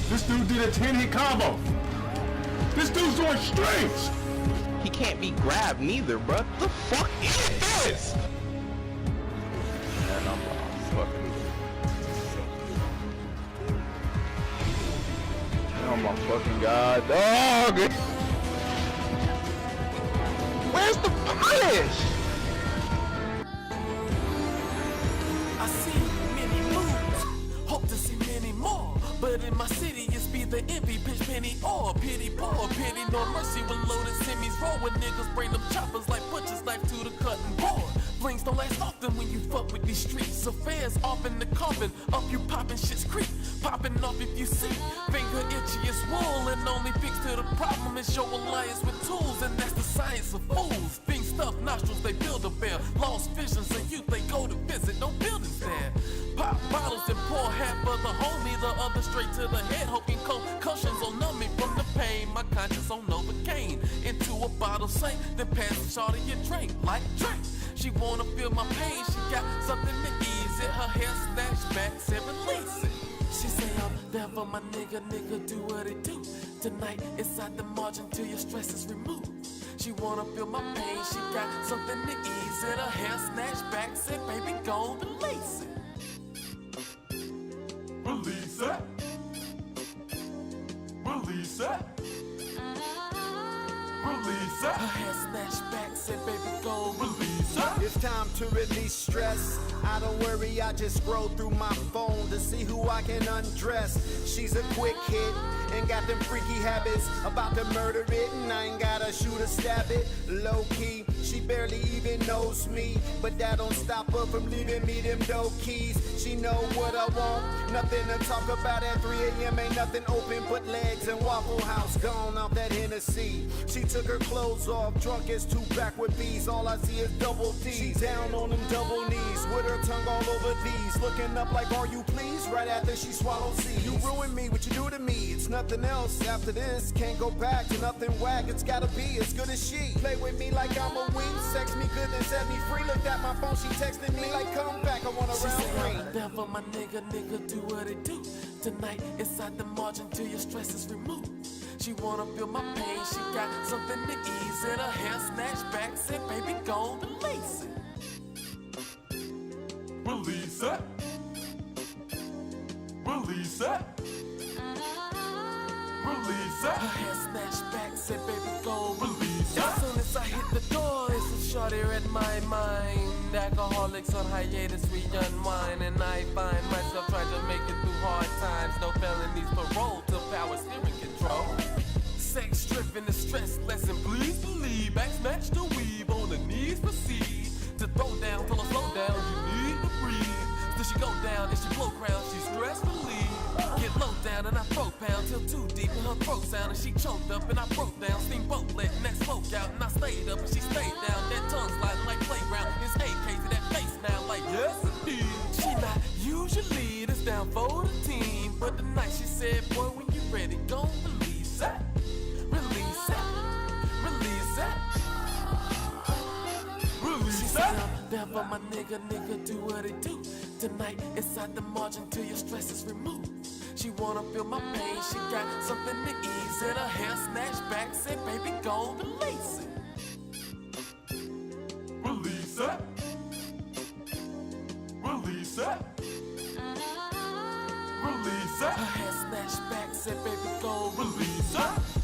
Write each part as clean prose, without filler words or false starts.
This dude did a 10-hit combo. This dude's doing strings. He can't be grabbed neither, bruh. The fuck is this? Man, I'm fucking. Oh my fucking god, dog! Where's the punish? I see many moves, hope to see many more. But in my city, it's be the envy, pinch penny or pity, poor pity, no mercy when loaded semis roll. When niggas bring them choppers like butchers knife to the cutting board. Flings don't last often when you fuck with these streets. Affairs off in the coffin, up you popping shit's creep. Popping off if you see, finger itchy as wool. And only fix to the problem is your alliance with tools. And that's the science of fools. Things stuff nostrils, they build a bear. Lost visions of youth, they go to visit, no buildings there. Pop bottles and pour half of the homie, the other straight to the head, hoping concussions will numb me from the pain. My conscience on Novocaine into a bottle saint, then pass the shot of your drink like drink. She wanna feel my pain, she got something to ease it. Her hair snatched back, said release it. She say I'm there for my nigga, do what it do. Tonight inside the margin till your stress is removed. She wanna feel my pain, she got something to ease it. Her hair snatched back, said baby go release it. Release it. Release it. Release it. Her hair snatched back, said baby go release it. It's time to release stress. I don't worry, I just scroll through my phone to see who I can undress. She's a quick hit and got them freaky habits. About to murder it and I ain't gotta shoot or stab it. Low key, she barely even knows me, but that don't stop her from leaving me them dope keys. She know what I want, nothing to talk about at 3 a.m. Ain't nothing open but legs and Waffle House. Gone off that Hennessy. She took her clothes off, drunk as two backward bees. All I see is double D's. She down on them double knees with her tongue all over these, looking up like are you pleased? Right after she swallowed seeds. You ruin me, what you do to me? It's nothing else after this. Can't go back to nothing whack. It's gotta be as good as she. Play with me like I'm a wing. Sex me good then set me free. Looked at my phone, she texted me like come back, I want a round three. I'm there for my nigga, do what it do. Tonight inside the margin till your stress is removed. She wanna feel my pain, she got something to ease it. Her hair snatched back, said baby go release it. Release it. Release it. Release it. Her hair snatched back, said baby go Release it. As soon as I hit the door, it's a shorty read my mind. Alcoholics on hiatus, we unwind. And I find myself trying to make it through hard times. No felonies, parole till power steering control. Sex driven and stress lesson, please believe. Back snatch the weave, on the knees proceed to throw down till I slow down. You need to breathe. Till she go down and she blow ground, she stress relieved. Get low down and I throw pound till too deep in her throat sound. And she choked up and I broke down. Steamboat letting that smoke out and I stayed up and she stayed down. That tongue sliding like playground. It's AK to that face now like yes indeed. She not usually this down for the team, but tonight she said, boy, when you ready, go release that. Release that. Release that. She said I'm there for my nigga, do what it do. Tonight inside the margin till your stress is removed. She wanna feel my pain, she got something to ease it. Her hair snatched back, said baby go release it. Release it. Release it. Release it. Her hair snatched back, said baby go Release it.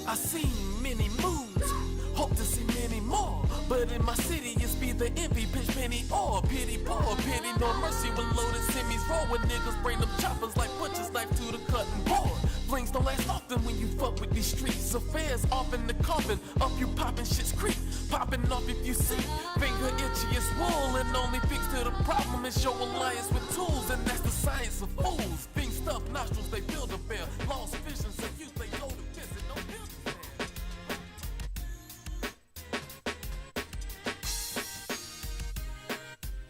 I seen many moves, hope to see many more. But in my city, it's be the envy, pinch penny or pity, poor pity, no mercy when loaded semis roll. When niggas bring them choppers like butchers knife to the cutting board. Flings don't last often when you fuck with these streets. Affairs off in the coffin, up you popping shit's creep. Pop popping off if you see. Finger itchy as wool, and only fix to the problem is your alliance with tools, and that's the science of fools. Being stuffed nostrils, they build a bear. Lost vision, so you they go to visit. No business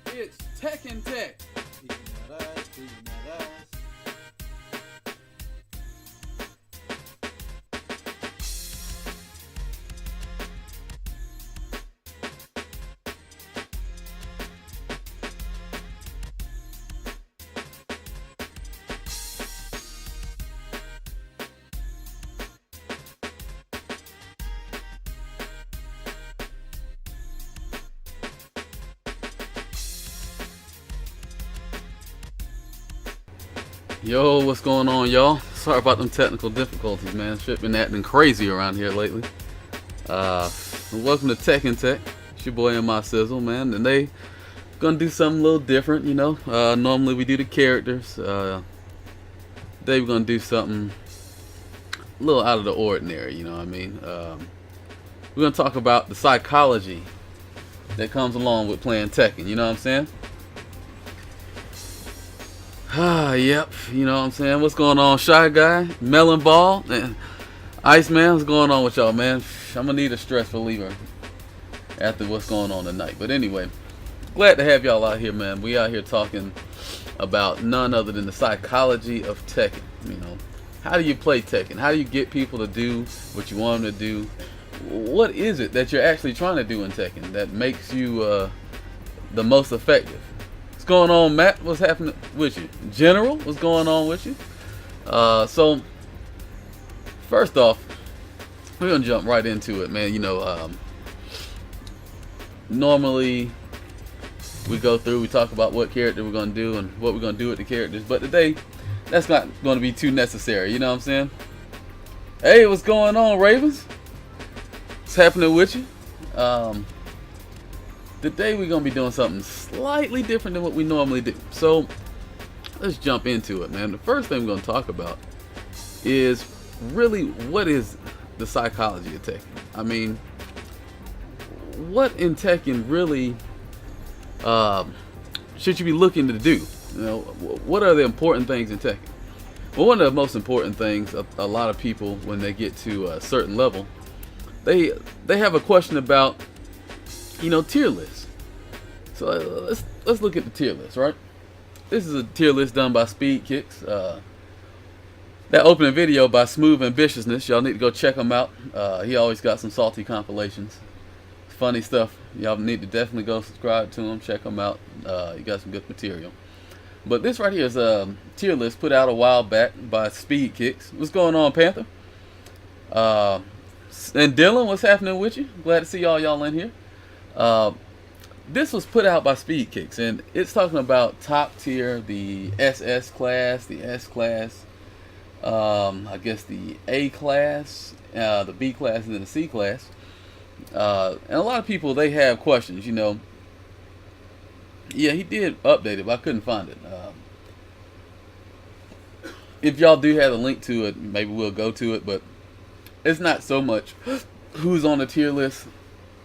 there. It's Tekken Tech. Yo, what's going on, y'all? Sorry about them technical difficulties, man. Shit been acting crazy around here lately. Welcome to Tekken Tech. It's your boy and my sizzle, man. And they gonna do something a little different, you know. Normally we do the characters. Today we're gonna do something a little out of the ordinary, you know what I mean? We're gonna talk about the psychology that comes along with playing Tekken, you know what I'm saying? Yep, you know what I'm saying? What's going on, Shy Guy, Melon Ball, and Iceman? What's going on with y'all, man? I'm gonna need a stress reliever after what's going on tonight. But anyway, glad to have y'all out here, man. We out here talking about none other than the psychology of Tekken. You know, how do you play Tekken? How do you get people to do what you want them to do? What is it that you're actually trying to do in Tekken that makes you the most effective? What's going on, Matt? What's happening with you? General, what's going on with you? So first off, we're gonna jump right into it, man. You know, normally we go through, we talk about what character we're gonna do and what we're gonna do with the characters, but today that's not gonna be too necessary, you know what I'm saying? Hey, what's going on, Ravens? What's happening with you? Today we're gonna be doing something slightly different than what we normally do. So let's jump into it, man. The first thing we're gonna talk about is really what is the psychology of Tekken. I mean, what in Tekken really should you be looking to do? You know, what are the important things in Tekken? Well, one of the most important things a lot of people, when they get to a certain level, they have a question about, you know, tier lists. So let's look at the tier list, right? This is a tier list done by Speed Kicks. That opening video by Smooth Ambitiousness, y'all need to go check him out. He always got some salty compilations, funny stuff. Y'all need to definitely go subscribe to him, check him out. He got some good material. But this right here is a tier list put out a while back by Speed Kicks. What's going on, Panther? And Dylan, what's happening with you? Glad to see y'all in here. This was put out by Speed Kicks, and it's talking about top tier, the SS class, the S class, I guess the A class, the B class, and then the C class. And a lot of people, they have questions, you know. Yeah, he did update it, but I couldn't find it. If y'all do have a link to it, maybe we'll go to it, but it's not so much who's on the tier list,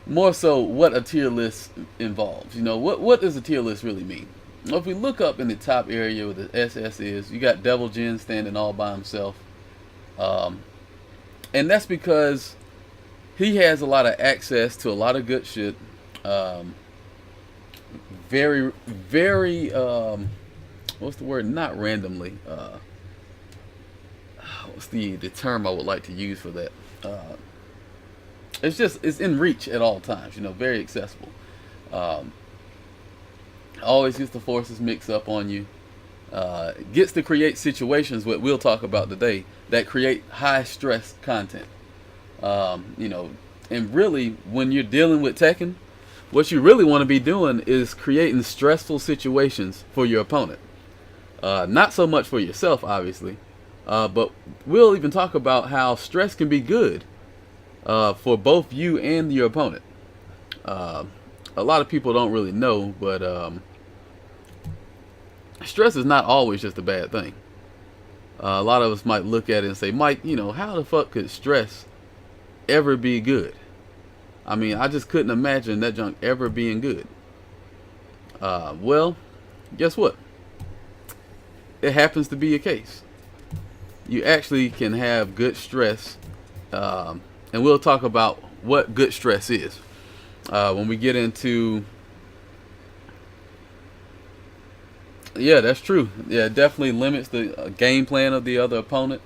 more so what a tier list involves. You know, what does a tier list really mean? Well, if we look up in the top area where the SS is, you got Devil Jin standing all by himself. And that's because he has a lot of access to a lot of good shit. Very, very, what's the word? Not randomly. What's the term I would like to use for that? It's in reach at all times, you know, very accessible. Always gets the forces mixed up on you. Gets to create situations, what we'll talk about today, that create high stress content. You know, and really, when you're dealing with Tekken, what you really want to be doing is creating stressful situations for your opponent. Not so much for yourself, obviously, but we'll even talk about how stress can be good for both you and your opponent. A lot of people don't really know, but stress is not always just a bad thing. A lot of us might look at it and say, Mike, you know, how the fuck could stress ever be good? I mean, I just couldn't imagine that junk ever being good. Well, guess what? It happens to be a case. You actually can have good stress, and we'll talk about what good stress is when we get into. Yeah, that's true. Yeah, it definitely limits the game plan of the other opponent.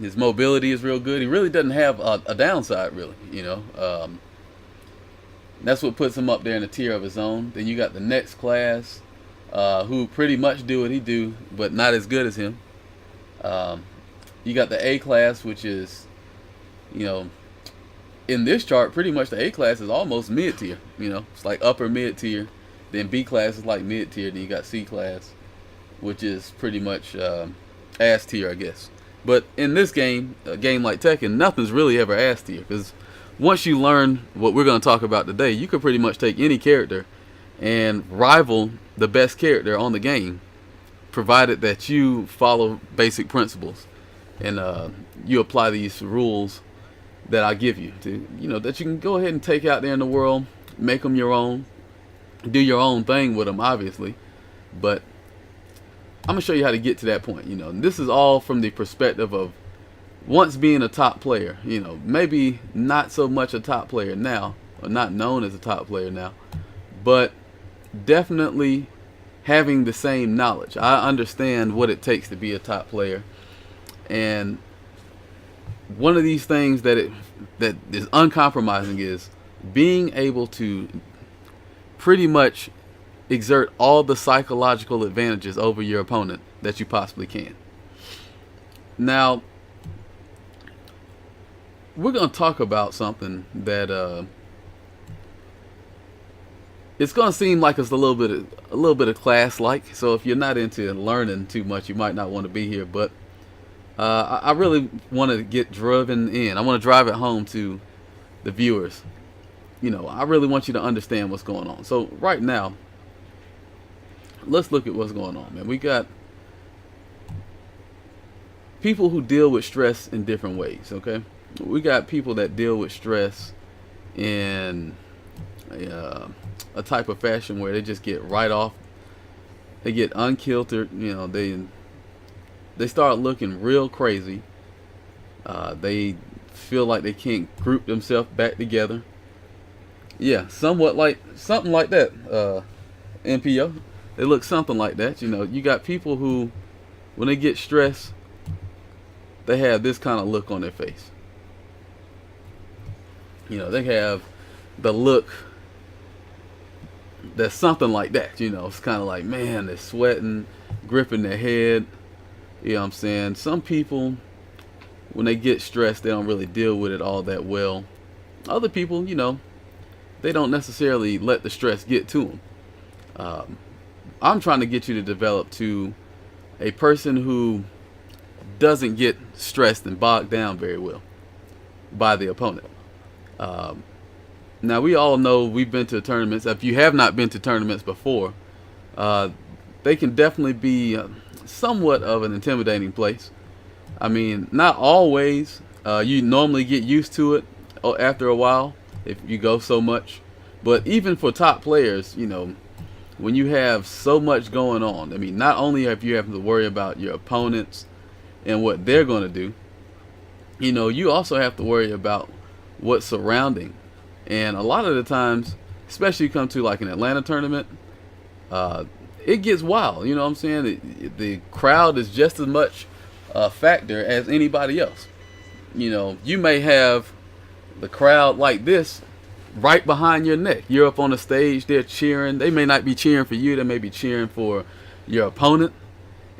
His mobility is real good. He really doesn't have a downside, really. That's what puts him up there in a tier of his own. Then you got the next class, who pretty much do what he do, but not as good as him. You got the A class, which is, in this chart, pretty much the A class is almost mid tier. It's like upper mid tier. Then B class is like mid tier. Then you got C class, which is pretty much ass tier, I guess. But in this game, a game like Tekken, nothing's really ever ass tier, because once you learn what we're going to talk about today, you could pretty much take any character and rival the best character on the game, provided that you follow basic principles and you apply these rules that I give you to, that you can go ahead and take out there in the world, make them your own, do your own thing with them, obviously. But I'm gonna show you how to get to that point. This is all from the perspective of once being a top player. Maybe not so much a top player now, or not known as a top player now, but definitely having the same knowledge. I understand what it takes to be a top player, and one of these things that is uncompromising is being able to pretty much exert all the psychological advantages over your opponent that you possibly can. Now, we're going to talk about something that it's going to seem like it's a little bit of class-like. So if you're not into learning too much, you might not want to be here. But I really want to get driven in. I want to drive it home to the viewers. I really want you to understand what's going on. So right now, let's look at what's going on, man. We got people who deal with stress in different ways, okay? We got people that deal with stress in a type of fashion where they just get right off. They get unkiltered, they start looking real crazy. They feel like they can't group themselves back together. Yeah, something like that, NPO. They look something like that. You got people who, when they get stressed, they have this kind of look on their face. They have the look that's something like that. It's kind of like, man, they're sweating, gripping their head. You know what I'm saying? Some people, when they get stressed, they don't really deal with it all that well. Other people, they don't necessarily let the stress get to them. I'm trying to get you to develop to a person who doesn't get stressed and bogged down very well by the opponent. Now, we all know we've been to tournaments. If you have not been to tournaments before, they can definitely be somewhat of an intimidating place. I mean, not always. You normally get used to it after a while if you go so much. But even for top players, when you have so much going on, I mean, not only have you having to worry about your opponents and what they're going to do, you also have to worry about what's surrounding. And a lot of the times, especially come to like an Atlanta tournament, it gets wild. You know what I'm saying? The crowd is just as much a factor as anybody else. You may have the crowd like this right behind your neck. You're up on the stage, they're cheering. They may not be cheering for you, they may be cheering for your opponent.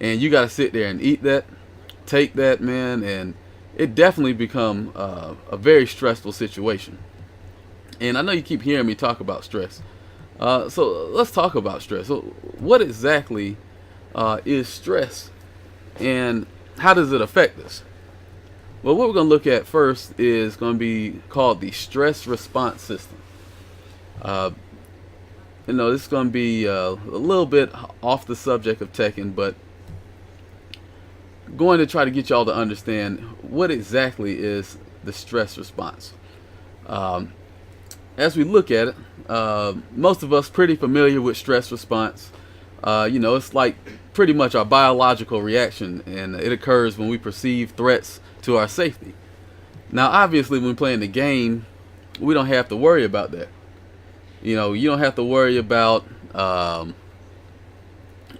And you got to sit there and eat that, take that, man. And it definitely become a very stressful situation. And I know you keep hearing me talk about stress. So let's talk about stress. So what exactly is stress, and how does it affect us? Well, what we're going to look at first is going to be called the stress response system. This is going to be a little bit off the subject of Tekken, but going to try to get y'all to understand what exactly is the stress response. As we look at it, most of us pretty familiar with stress response. It's like pretty much our biological reaction, and it occurs when we perceive threats to our safety. Now, obviously, when playing the game, we don't have to worry about that. You don't have to worry about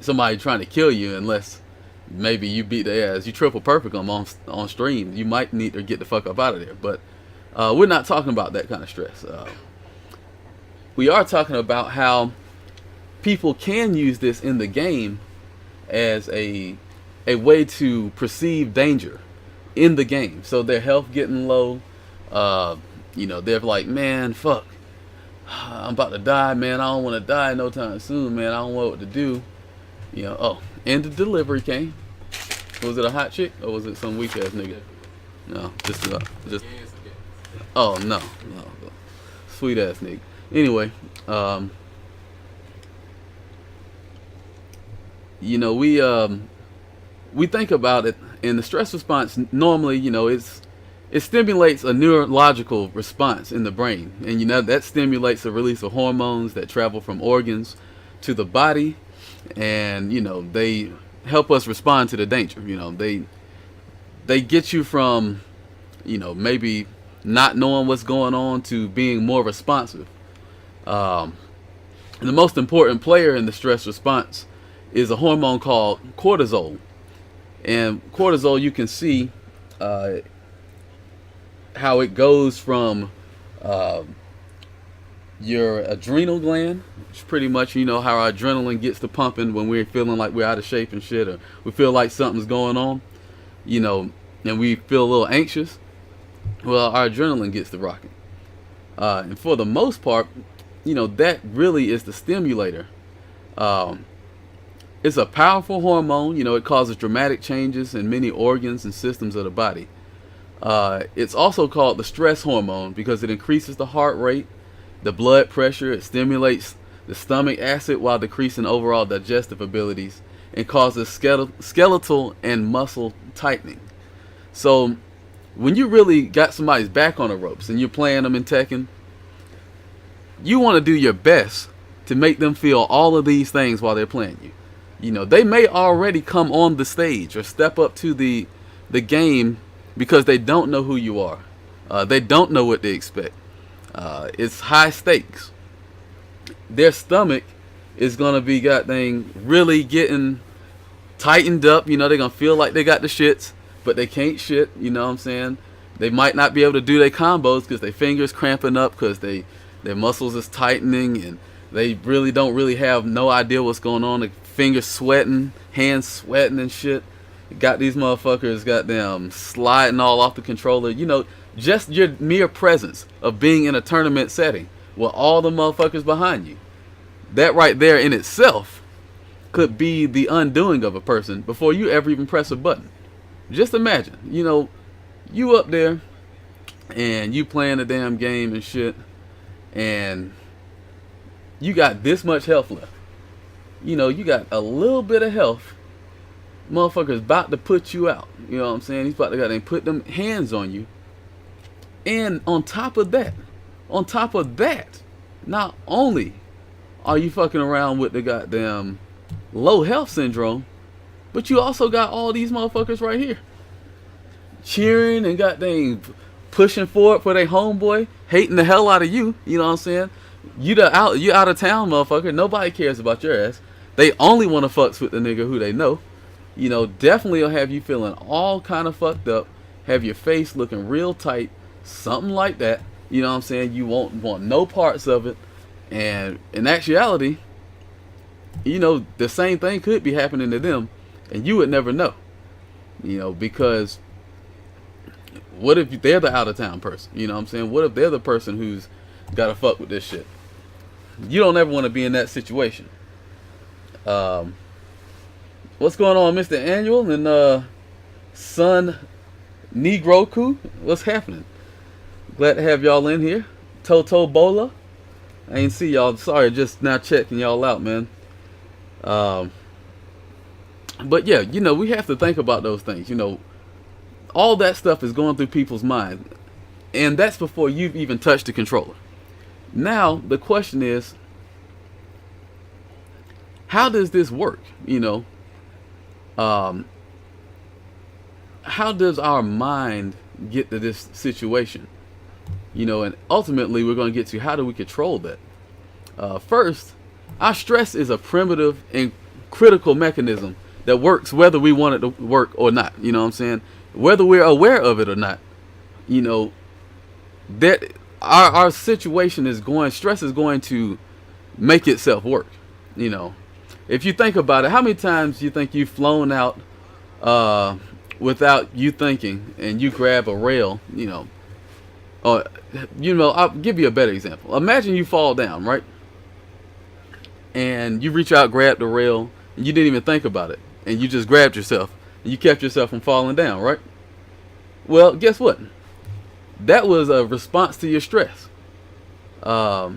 somebody trying to kill you unless maybe you beat their ass. You triple perfect them on stream. You might need to get the fuck up out of there. But we're not talking about that kind of stress. We are talking about how people can use this in the game as a way to perceive danger in the game. So their health getting low, they're like, man, fuck, I'm about to die, man. I don't want to die no time soon, man. I don't know what to do. And the delivery came. Was it a hot chick or was it some weak ass nigga? No, just. Oh no, sweet ass nigga. Anyway, we think about it, and the stress response normally, it stimulates a neurological response in the brain, and that stimulates the release of hormones that travel from organs to the body, and they help us respond to the danger. They get you from maybe not knowing what's going on to being more responsive. And the most important player in the stress response is a hormone called cortisol. And cortisol, you can see how it goes from your adrenal gland, which pretty much how our adrenaline gets to pumping when we're feeling like we're out of shape and shit, or we feel like something's going on, and we feel a little anxious. Well, our adrenaline gets to rocking. And for the most part, that really is the stimulator. It's a powerful hormone. It causes dramatic changes in many organs and systems of the body. It's also called the stress hormone because it increases the heart rate, the blood pressure. It stimulates the stomach acid while decreasing overall digestive abilities, and causes skeletal and muscle tightening. So when you really got somebody's back on the ropes and you're playing them in Tekken, you want to do your best to make them feel all of these things while they're playing you. They may already come on the stage or step up to the game because they don't know who you are. They don't know what they expect. It's high stakes. Their stomach is going to be goddamn really getting tightened up. They're going to feel like they got the shits, but they can't shit. You know what I'm saying? They might not be able to do their combos because their fingers cramping up because their muscles is tightening, and they really don't have no idea what's going on. The fingers sweating, hands sweating and shit. Got these motherfuckers goddamn sliding all off the controller. Just your mere presence of being in a tournament setting with all the motherfuckers behind you. That right there in itself could be the undoing of a person before you ever even press a button. Just imagine, you up there and you playing the damn game and shit, and you got this much health left. You got a little bit of health. Motherfucker's about to put you out. You know what I'm saying? He's about to goddamn put them hands on you. And on top of that, not only are you fucking around with the goddamn low health syndrome, but you also got all these motherfuckers right here cheering and goddamn pushing forward for their homeboy, hating the hell out of you. You know what I'm saying? You out of town, motherfucker. Nobody cares about your ass. They only want to fucks with the nigga who they know. Definitely will have you feeling all kind of fucked up, have your face looking real tight, something like that. You know what I'm saying? You won't want no parts of it. And in actuality, the same thing could be happening to them, and you would never know. Because what if they're the out of town person? You know what I'm saying? What if they're the person who's got to fuck with this shit? You don't ever want to be in that situation. What's going on, Mr. Annual and Son Negroku? What's happening? Glad to have y'all in here. Toto Bola. I ain't see y'all. Sorry, just now checking y'all out, man. But yeah, we have to think about those things. All that stuff is going through people's mind. And that's before you've even touched the controller. Now, the question is, how does this work? How does our mind get to this situation? And ultimately we're going to get to how do we control that. First, our stress is a primitive and critical mechanism that works whether we want it to work or not. You know what I'm saying? Whether we're aware of it or not. That our situation is stress is going to make itself work. If you think about it, how many times you think you've flown out without you thinking, and you grab a rail, or I'll give you a better example. Imagine you fall down, right? And you reach out, grab the rail, and you didn't even think about it, and you just grabbed yourself, and you kept yourself from falling down, right? Well, guess what? That was a response to your stress. Or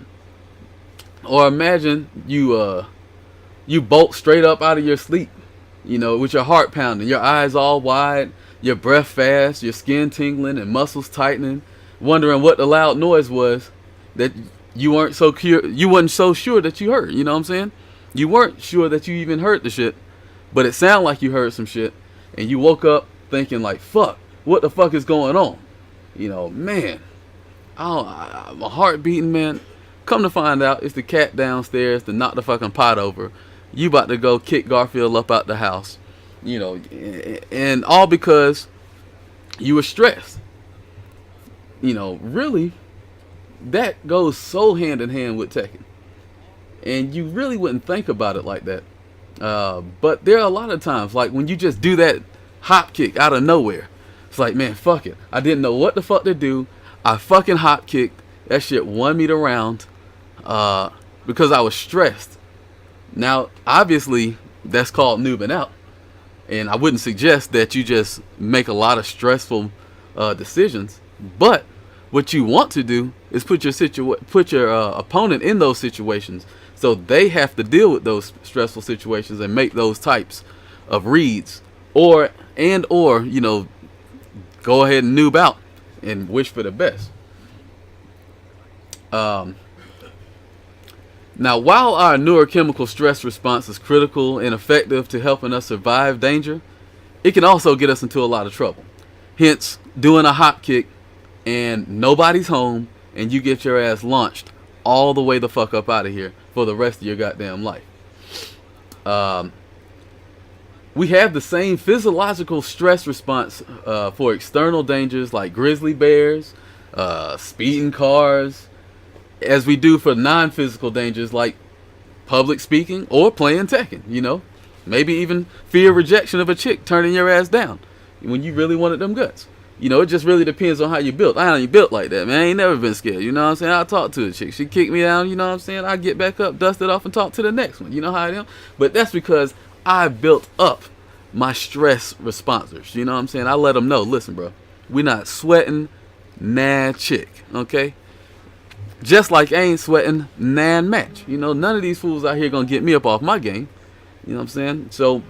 imagine you bolt straight up out of your sleep, with your heart pounding, your eyes all wide, your breath fast, your skin tingling and muscles tightening, wondering what the loud noise was that you wasn't so sure that you heard. You know what I'm saying? You weren't sure that you even heard the shit, but it sounded like you heard some shit, and you woke up thinking like, fuck, what the fuck is going on? Man, my heart beating, man. Come to find out, it's the cat downstairs to knock the fucking pot over. You about to go kick Garfield up out the house, and all because you were stressed. Really, that goes so hand in hand with Tekken, and you really wouldn't think about it like that. But there are a lot of times, like when you just do that hop kick out of nowhere, it's like, man, fuck it. I didn't know what the fuck to do. I fucking hop kicked. That shit won me the round because I was stressed. Now, obviously, that's called noobing out. And I wouldn't suggest that you just make a lot of stressful decisions. But what you want to do is put your opponent in those situations, so they have to deal with those stressful situations and make those types of reads, or go ahead and noob out and wish for the best. Now, while our neurochemical stress response is critical and effective to helping us survive danger, it can also get us into a lot of trouble. Hence, doing a hop kick and nobody's home and you get your ass launched all the way the fuck up out of here for the rest of your goddamn life. We have the same physiological stress response for external dangers like grizzly bears, speeding cars, as we do for non-physical dangers like public speaking or playing Tekken. Maybe even fear rejection of a chick turning your ass down when you really wanted them guts. It just really depends on how you built. I ain't built like that, man. I ain't never been scared. You know what I'm saying? I talk to a chick. She kicked me down. You know what I'm saying? I get back up, dust it off, and talk to the next one. You know how I am? But that's because I built up my stress responders. You know what I'm saying? I let them know, listen, bro, we not sweating nah chick, okay? Just like I ain't sweating nan match. None of these fools out here gonna get me up off my game. You know what I'm saying? So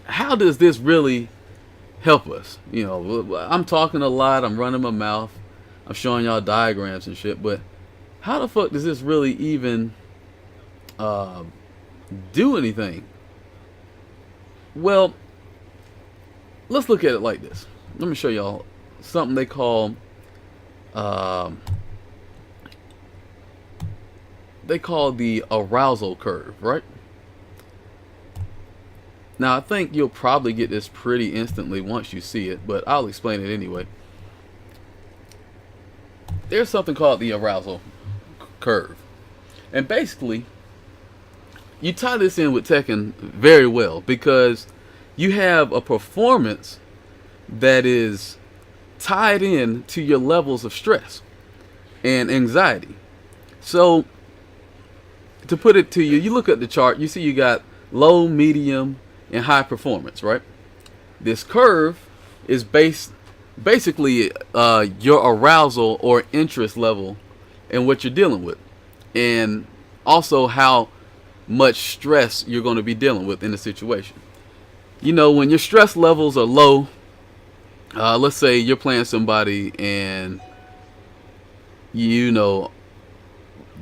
how does this really help us? I'm talking a lot, I'm running my mouth, I'm showing y'all diagrams and shit, but how the fuck does this really even do anything? Well, let's look at it like this. Let me show y'all something they call the arousal curve, right? Now, I think you'll probably get this pretty instantly once you see it, but I'll explain it anyway. There's something called the arousal curve. And basically, you tie this in with Tekken very well because you have a performance that is tied in to your levels of stress and anxiety. So, to put it to you, you look at the chart, you see you got low, medium, and high performance, right? This curve is basically your arousal or interest level in what you're dealing with, and also how much stress you're going to be dealing with in the situation. When your stress levels are low, let's say you're playing somebody and you know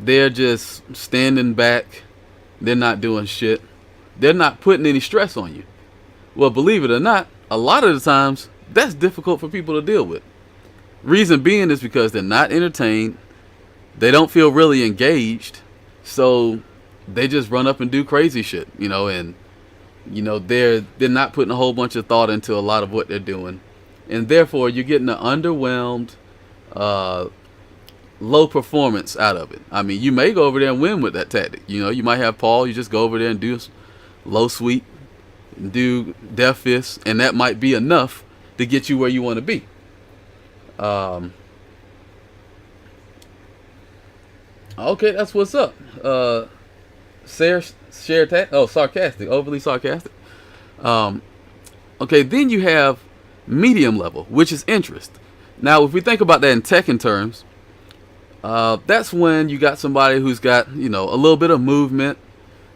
they're just standing back, they're not doing shit, they're not putting any stress on you. Well, believe it or not, a lot of the times that's difficult for people to deal with. Reason being is because they're not entertained, they don't feel really engaged, so they just run up and do crazy shit, and they're not putting a whole bunch of thought into a lot of what they're doing, and therefore you're getting an underwhelmed, low performance out of it. I mean, you may go over there and win with that tactic. You might have Paul, you just go over there and do low sweep, do death fist, and that might be enough to get you where you want to be. Okay, that's what's up. Sarcastic, overly sarcastic. Okay, then you have medium level, which is interest. Now, if we think about that in Tekken terms, that's when you got somebody who's got, a little bit of movement.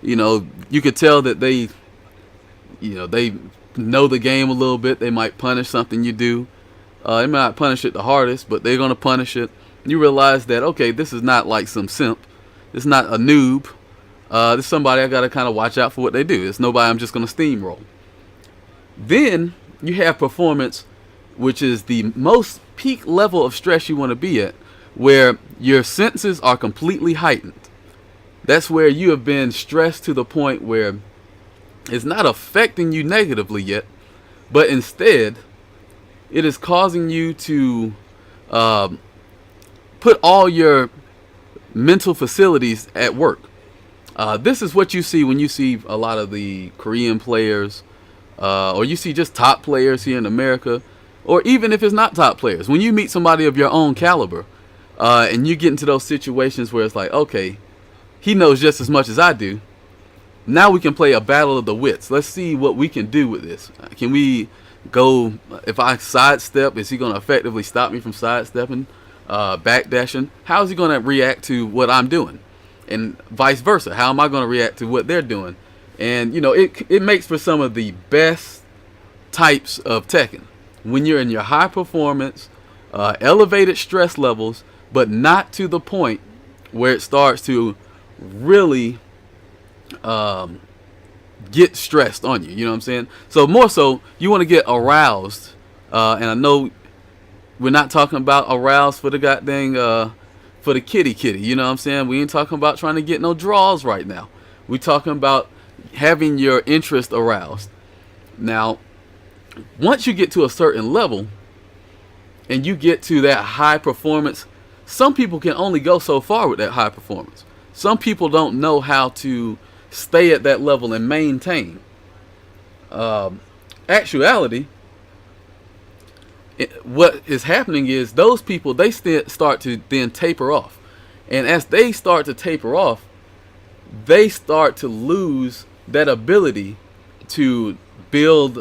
You could tell that they know the game a little bit. They might punish something you do. They might not punish it the hardest, but they're going to punish it. You realize that, okay, this is not like some simp. It's not a noob. This is somebody I got to kind of watch out for what they do. It's nobody I'm just going to steamroll. Then you have performance, which is the most peak level of stress you want to be at, where your senses are completely heightened. That's where you have been stressed to the point where it's not affecting you negatively yet, but instead it is causing you to put all your mental facilities at work. This is what you see when you see a lot of the Korean players, or you see just top players here in America, or even if it's not top players. When you meet somebody of your own caliber, and you get into those situations where it's like, okay, he knows just as much as I do. Now we can play a battle of the wits. Let's see what we can do with this. Can we go, if I sidestep, is he going to effectively stop me from sidestepping, backdashing? How is he going to react to what I'm doing? And vice versa. How am I going to react to what they're doing? And, it makes for some of the best types of Tekken. When you're in your high performance, elevated stress levels, but not to the point where it starts to really get stressed on you. You know what I'm saying? So more so, you want to get aroused. And I know we're not talking about aroused for the goddamn for the kitty. You know what I'm saying? We ain't talking about trying to get no draws right now. We're talking about having your interest aroused. Now, once you get to a certain level and you get to that high performance, some people can only go so far with that high performance. Some people don't know how to stay at that level and maintain. Actuality, what is happening is those people, they start to then taper off. And as they start to taper off, they start to lose that ability to build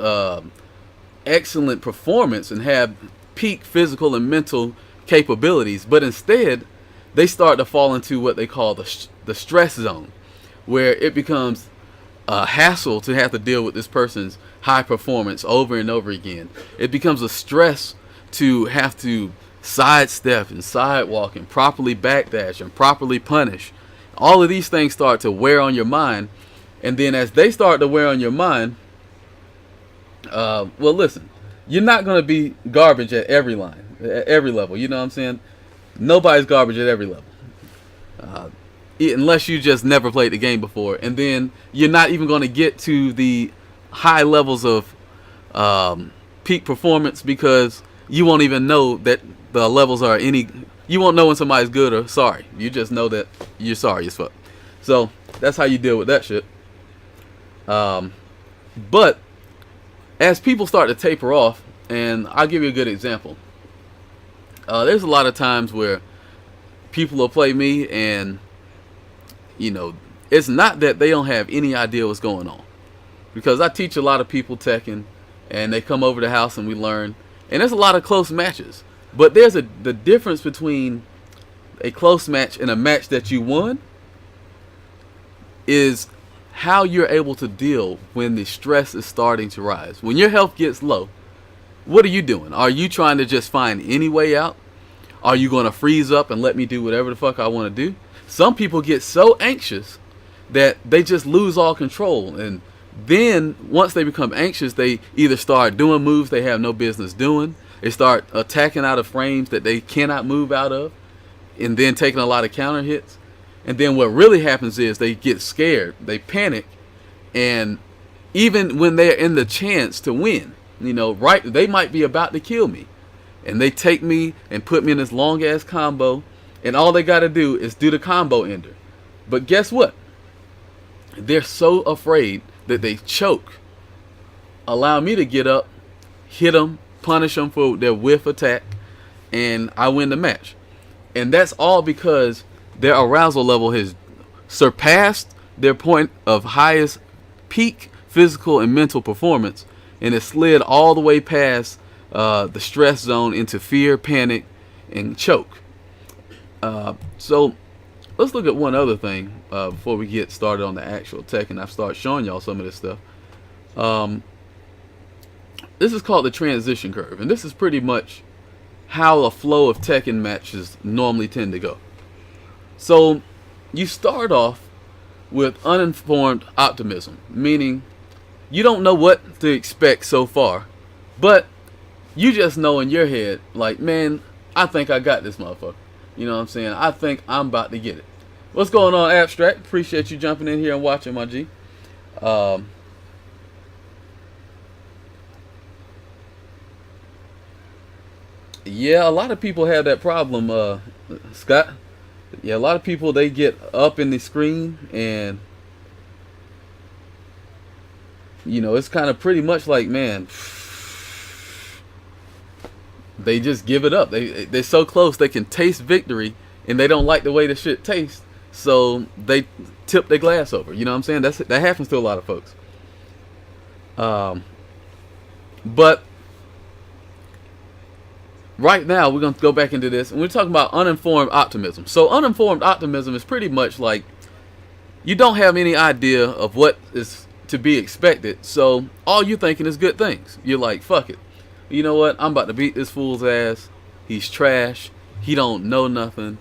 excellent performance and have peak physical and mental capabilities. But instead, they start to fall into what they call the stress zone, where it becomes a hassle to have to deal with this person's high performance over and over again. It becomes a stress to have to sidestep and sidewalk and properly backdash and properly punish. All of these things start to wear on your mind. And then as they start to wear on your mind, well, listen, you're not going to be garbage at every line, at every level. You know what I'm saying? Nobody's garbage at every level. Unless you just never played the game before. And then you're not even going to get to the high levels of peak performance, because you won't even know that the levels are any. You won't know when somebody's good or sorry. You just know that you're sorry as fuck. So that's how you deal with that shit. But as people start to taper off, and I'll give you a good example. There's a lot of times where people will play me, and it's not that they don't have any idea what's going on, because I teach a lot of people Tekken, and they come over the house and we learn, and there's a lot of close matches. But there's the difference between a close match and a match that you won is how you're able to deal when the stress is starting to rise. When your health gets low What are you doing? Are you trying to just find any way out? Are you going to freeze up and let me do whatever the fuck I want to do? Some people get so anxious that they just lose all control. And then once they become anxious, they either start doing moves they have no business doing. They start attacking out of frames that they cannot move out of, and then taking a lot of counter hits. And then what really happens is they get scared, they panic, and even when they're in the chance to win, you know, right, they might be about to kill me, and they take me and put me in this long ass combo, and all they got to do is do the combo ender. But guess what? They're so afraid that they choke, allow me to get up, hit them, punish them for their whiff attack, and I win the match. And that's all because their arousal level has surpassed their point of highest peak physical and mental performance, and it slid all the way past the stress zone into fear, panic, and choke. So let's look at one other thing before we get started on the actual tech, and I start showing y'all some of this stuff. This is called the transition curve, and this is pretty much how a flow of Tekken matches normally tend to go. So you start off with uninformed optimism, meaning you don't know what to expect so far, but you just know in your head, like, man, I think I got this motherfucker. You know what I'm saying? I think I'm about to get it. What's going on, Abstract? Appreciate you jumping in here and watching, my G. Yeah, a lot of people have that problem, Scott. Yeah, a lot of people, they get up in the screen and, you know, it's kind of pretty much like, man, they just give it up. They're so close they can taste victory, and they don't like the way the shit tastes, so they tip their glass over. You know what I'm saying? That happens to a lot of folks. But right now we're going to go back into this, and we're talking about uninformed optimism. So uninformed optimism is pretty much like you don't have any idea of what is to be expected, so all you're thinking is good things. You're like, fuck it, you know what, I'm about to beat this fool's ass. He's trash, he don't know nothing.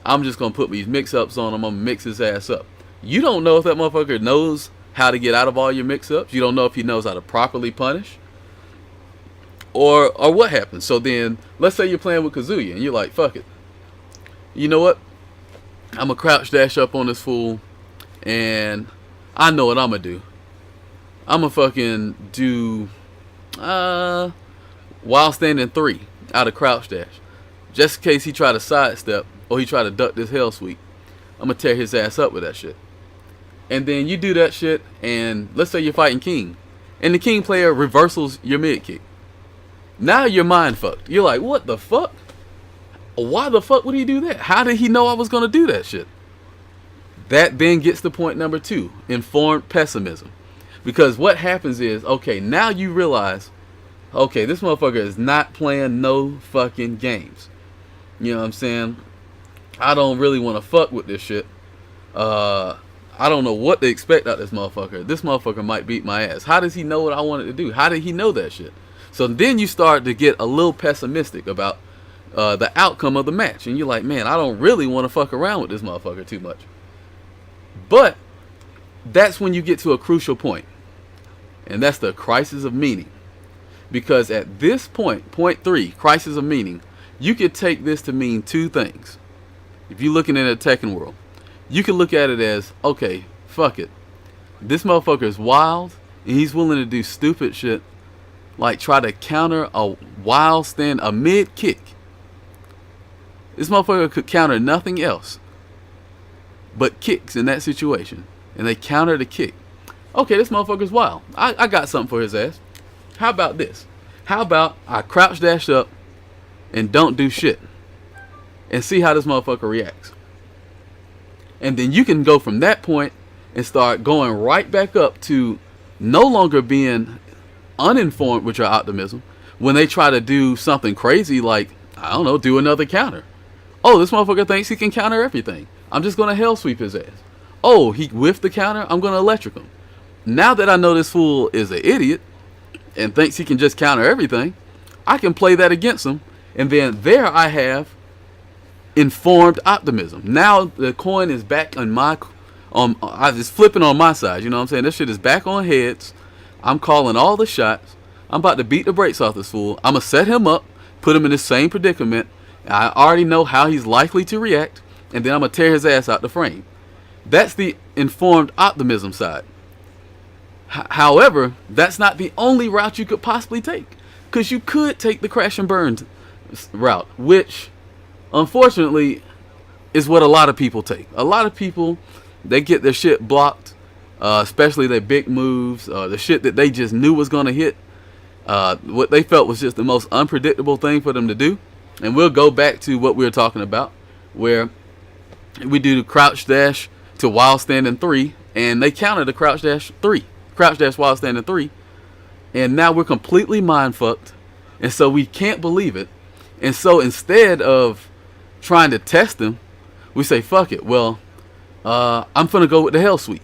I'm just gonna put these mix-ups on him. I'm gonna mix his ass up. You don't know if that motherfucker knows how to get out of all your mix-ups. You don't know if he knows how to properly punish, or what happens. So then let's say you're playing with Kazuya and you're like, fuck it, you know what, I'm gonna crouch dash up on this fool, and I know what I'm gonna do. I'm gonna fucking do while standing 3 out of crouch dash, just in case he try to sidestep or he try to duck this hell sweep. I'm gonna tear his ass up with that shit. And then you do that shit, and let's say you're fighting King, and the King player reversals your mid kick. Now you're mind fucked. You're like, what the fuck? Why the fuck would he do that? How did he know I was gonna do that shit? That then gets to point number 2, informed pessimism. Because what happens is, okay, now you realize, okay, this motherfucker is not playing no fucking games. You know what I'm saying? I don't really want to fuck with this shit. I don't know what to expect out of this motherfucker. This motherfucker might beat my ass. How does he know what I wanted to do? How did he know that shit? So then you start to get a little pessimistic about the outcome of the match. And you're like, man, I don't really want to fuck around with this motherfucker too much. But that's when you get to a crucial point, and that's the crisis of meaning. Because at this point, point 3, crisis of meaning, you could take this to mean 2 things. If you're looking at a Tekken world, you can look at it as, okay, fuck it, this motherfucker is wild, and he's willing to do stupid shit, like try to counter a wild stand, a mid kick. This motherfucker could counter nothing else but kicks in that situation, and they counter the kick. Okay, this motherfucker's wild. I got something for his ass. How about this? How about I crouch dash up and don't do shit, and see how this motherfucker reacts. And then you can go from that point and start going right back up to no longer being uninformed with your optimism when they try to do something crazy, like, I don't know, do another counter. Oh, this motherfucker thinks he can counter everything. I'm just gonna hell sweep his ass. Oh, he whiffed the counter, I'm gonna electric him. Now that I know this fool is an idiot and thinks he can just counter everything, I can play that against them, and then there I have informed optimism. Now the coin is back on my, I was flipping on my side. You know what I'm saying? This shit is back on heads. I'm calling all the shots. I'm about to beat the brakes off this fool. I'm gonna set him up, put him in the same predicament. I already know how he's likely to react, and then I'm gonna tear his ass out the frame. That's the informed optimism side. However, that's not the only route you could possibly take, because you could take the crash and burn route, which unfortunately is what a lot of people take. A lot of people, they get their shit blocked, especially their big moves, the shit that they just knew was going to hit, what they felt was just the most unpredictable thing for them to do. And we'll go back to what we were talking about, where we do the crouch dash to while standing 3, and they counted the crouch dash while standing 3, and now we're completely mind fucked, and so we can't believe it. And so instead of trying to test them, we say fuck it. Well, I'm gonna go with the hell sweep,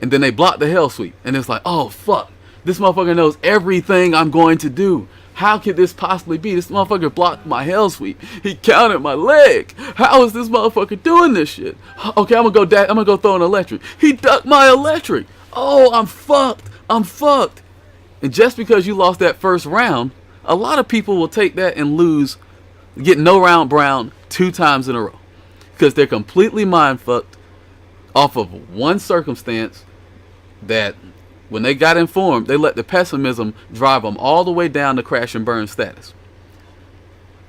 and then they block the hell sweep, and it's like, oh fuck, this motherfucker knows everything I'm going to do. How could this possibly be? This motherfucker blocked my hell sweep. He counted my leg. How is this motherfucker doing this shit? Okay, I'm gonna go throw an electric. He ducked my electric. Oh, I'm fucked. I'm fucked. And just because you lost that first round, a lot of people will take that and lose, get no round brown 2 times in a row, because they're completely mind fucked off of one circumstance that, when they got informed, they let the pessimism drive them all the way down to crash and burn status.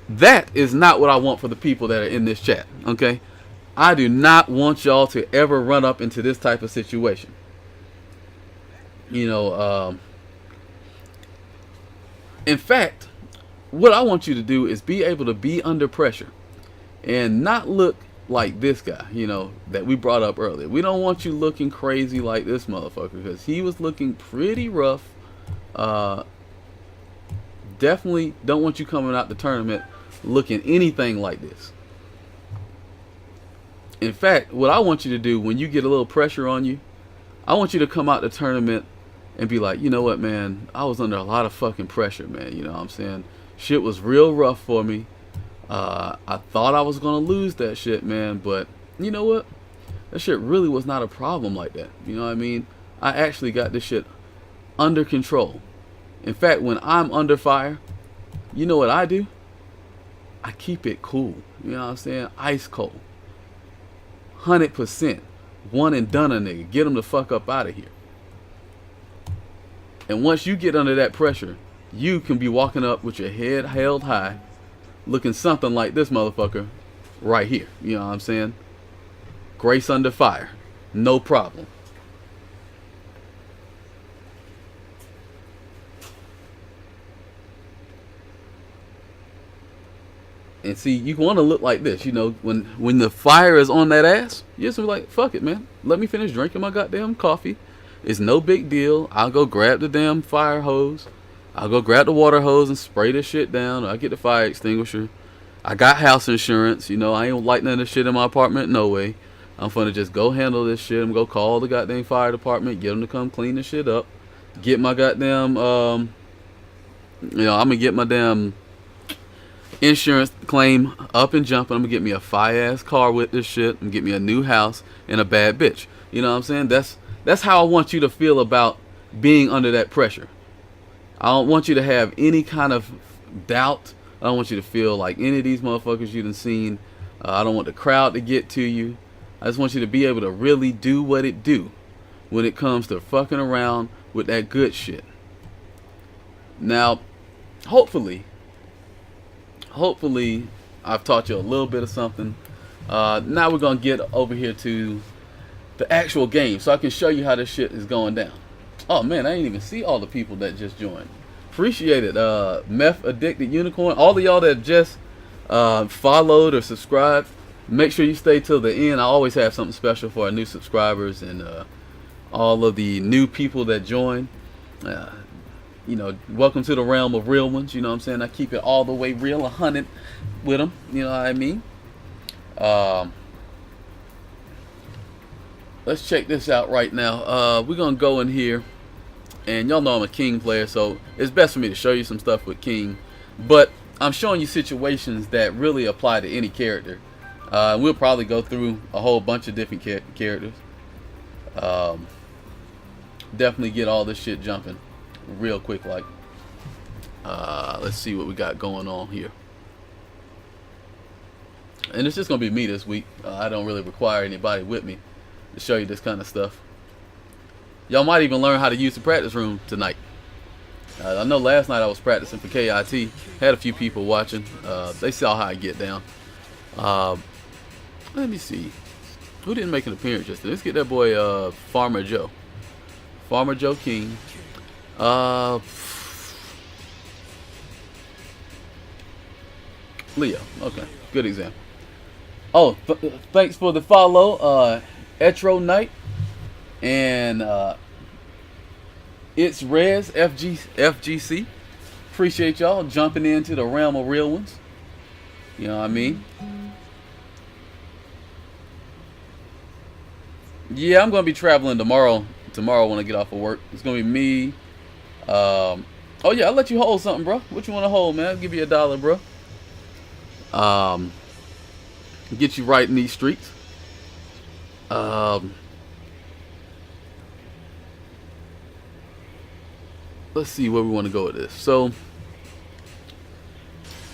That is not what I want for the people that are in this chat, okay? I do not want y'all to ever run up into this type of situation. You know, in fact, what I want you to do is be able to be under pressure and not look like this guy, you know, that we brought up earlier. We don't want you looking crazy like this motherfucker, because he was looking pretty rough. Definitely don't want you coming out the tournament looking anything like this. In fact, what I want you to do when you get a little pressure on you, I want you to come out the tournament and be like, you know what, man, I was under a lot of fucking pressure, man. You know what I'm saying? Shit was real rough for me. I thought I was going to lose that shit, man, but you know what? That shit really was not a problem like that. You know what I mean? I actually got this shit under control. In fact, when I'm under fire, you know what I do? I keep it cool. You know what I'm saying? Ice cold. 100%. One and done a nigga. Get him the fuck up out of here. And once you get under that pressure, you can be walking up with your head held high, looking something like this motherfucker right here. You know what I'm saying? Grace under fire. No problem. And see, you want to look like this, you know, when the fire is on that ass, you just be like, fuck it, man. Let me finish drinking my goddamn coffee. It's no big deal. I'll go grab the damn fire hose. I'll go grab the water hose and spray this shit down. I'll get the fire extinguisher. I got house insurance. You know, I ain't lighting none of this shit in my apartment. No way. I'm finna just go handle this shit. I'm gonna go call the goddamn fire department. Get them to come clean the shit up. Get my goddamn, I'm gonna get my damn insurance claim up and jumping. I'm gonna get me a fire-ass car with this shit. I'm gonna get me a new house and a bad bitch. You know what I'm saying? That's how I want you to feel about being under that pressure. I don't want you to have any kind of doubt. I don't want you to feel like any of these motherfuckers you done seen. I don't want the crowd to get to you. I just want you to be able to really do what it do when it comes to fucking around with that good shit. Now, hopefully I've taught you a little bit of something. Now we're going to get over here to the actual game so I can show you how this shit is going down. Oh man, I didn't even see all the people that just joined. Appreciate it. Meth Addicted Unicorn. All of y'all that just followed or subscribed, make sure you stay till the end. I always have something special for our new subscribers and all of the new people that join. You know, welcome to the realm of real ones. You know what I'm saying? I keep it all the way real, 100 with them. You know what I mean? Let's check this out right now. We're going to go in here. And y'all know I'm a King player, so it's best for me to show you some stuff with King. But I'm showing you situations that really apply to any character. We'll probably go through a whole bunch of different characters. Definitely get all this shit jumping real quick. Like, let's see what we got going on here. And it's just gonna be me this week. I don't really require anybody with me to show you this kind of stuff. Y'all might even learn how to use the practice room tonight. I know last night I was practicing for KIT. Had a few people watching. They saw how I get down. Let me see. Who didn't make an appearance yesterday? Let's get that boy Farmer Joe. Farmer Joe King. Leo. Okay. Good example. Oh, thanks for the follow, Etro Knight, and it's Rez FGC. Appreciate y'all jumping into the realm of real ones. You know what I mean? Yeah, I'm gonna be traveling tomorrow. Tomorrow when I get off of work, it's gonna be me. Oh yeah, I'll let you hold something, bro. What you want to hold, man? I'll give you $1, bro. Get you right in these streets. Let's see where we want to go with this. So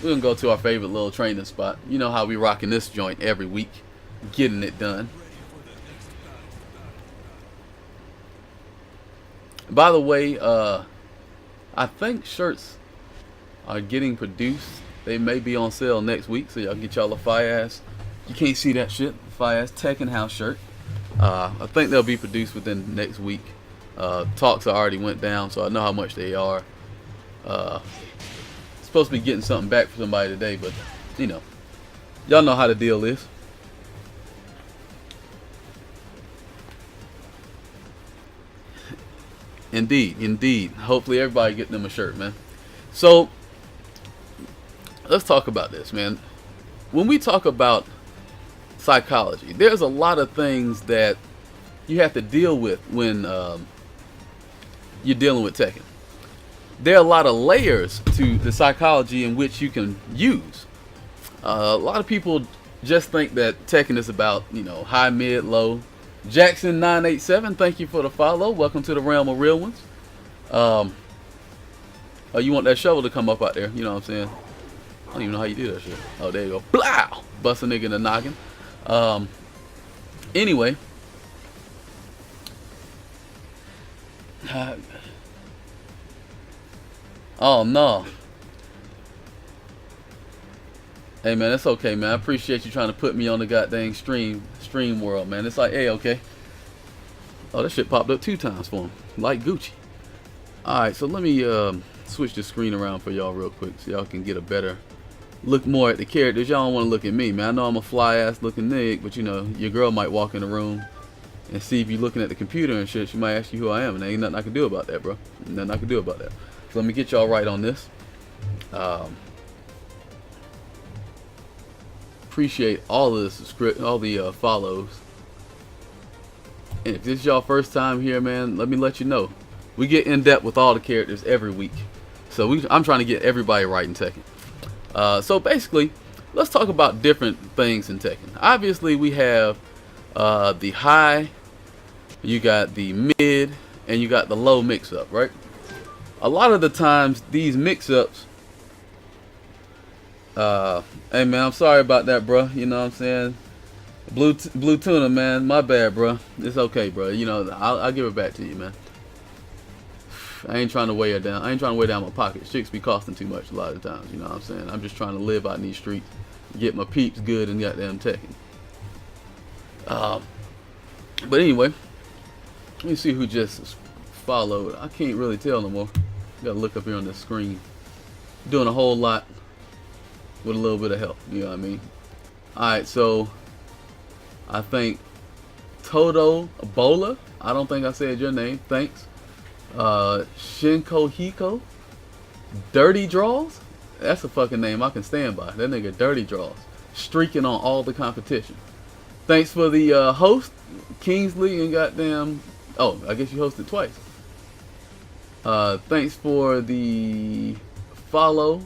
we're gonna go to our favorite little training spot. You know how we rocking this joint every week, getting it done. By the way, I think shirts are getting produced. They may be on sale next week, so y'all get y'all a fire ass. You can't see that shit. Fire ass Tekken House shirt. I think they'll be produced within next week. Talks already went down, so I know how much they are. Supposed to be getting something back for somebody today, but you know, y'all know how the deal is. Indeed, indeed. Hopefully everybody getting them a shirt, man. So let's talk about this, man. When we talk about psychology, there's a lot of things that you have to deal with when you're dealing with Tekken. There are a lot of layers to the psychology in which you can use. A lot of people just think that Tekken is about, you know, high, mid, low. Jackson 987, thank you for the follow. Welcome to the realm of real ones. Oh, you want that shovel to come up out there? You know what I'm saying? I don't even know how you do that shit. Oh, there you go. Blow! Bust a nigga in the noggin. Anyway. Oh, no. Hey, man, it's okay, man. I appreciate you trying to put me on the goddamn stream world, man. It's like, hey, okay. Oh, that shit popped up 2 times for him. Like Gucci. Alright, so let me switch the screen around for y'all real quick so y'all can get a better look more at the characters. Y'all don't want to look at me, man. I know I'm a fly-ass looking nigga, but, you know, your girl might walk in the room and see if you're looking at the computer and shit. She might ask you who I am, and there ain't nothing I can do about that, bro. Nothing I can do about that. So let me get y'all right on this. Appreciate all of the follows. And if this is y'all first time here, man, let me let you know. We get in depth with all the characters every week. So I'm trying to get everybody right in Tekken. So basically, let's talk about different things in Tekken. Obviously, we have the high, you got the mid, and you got the low mix-up, right? A lot of the times, these mix-ups, hey man, I'm sorry about that, bro. You know what I'm saying? Blue tuna, man. My bad, bro. It's okay, bro. You know, I'll give it back to you, man. I ain't trying to weigh her down. I ain't trying to weigh down my pockets. Chicks be costing too much a lot of times. You know what I'm saying? I'm just trying to live out in these streets, get my peeps good and goddamn Tekken. But anyway, let me see who just followed. I can't really tell no more. Gotta look up here on the screen. Doing a whole lot with a little bit of help. You know what I mean? Alright, so I think Toto Ebola. I don't think I said your name. Thanks. Shinko Hiko. Dirty Draws. That's a fucking name I can stand by. That nigga Dirty Draws. Streaking on all the competition. Thanks for the host, Kingsley, and goddamn. Oh, I guess you hosted twice. Thanks for the follow,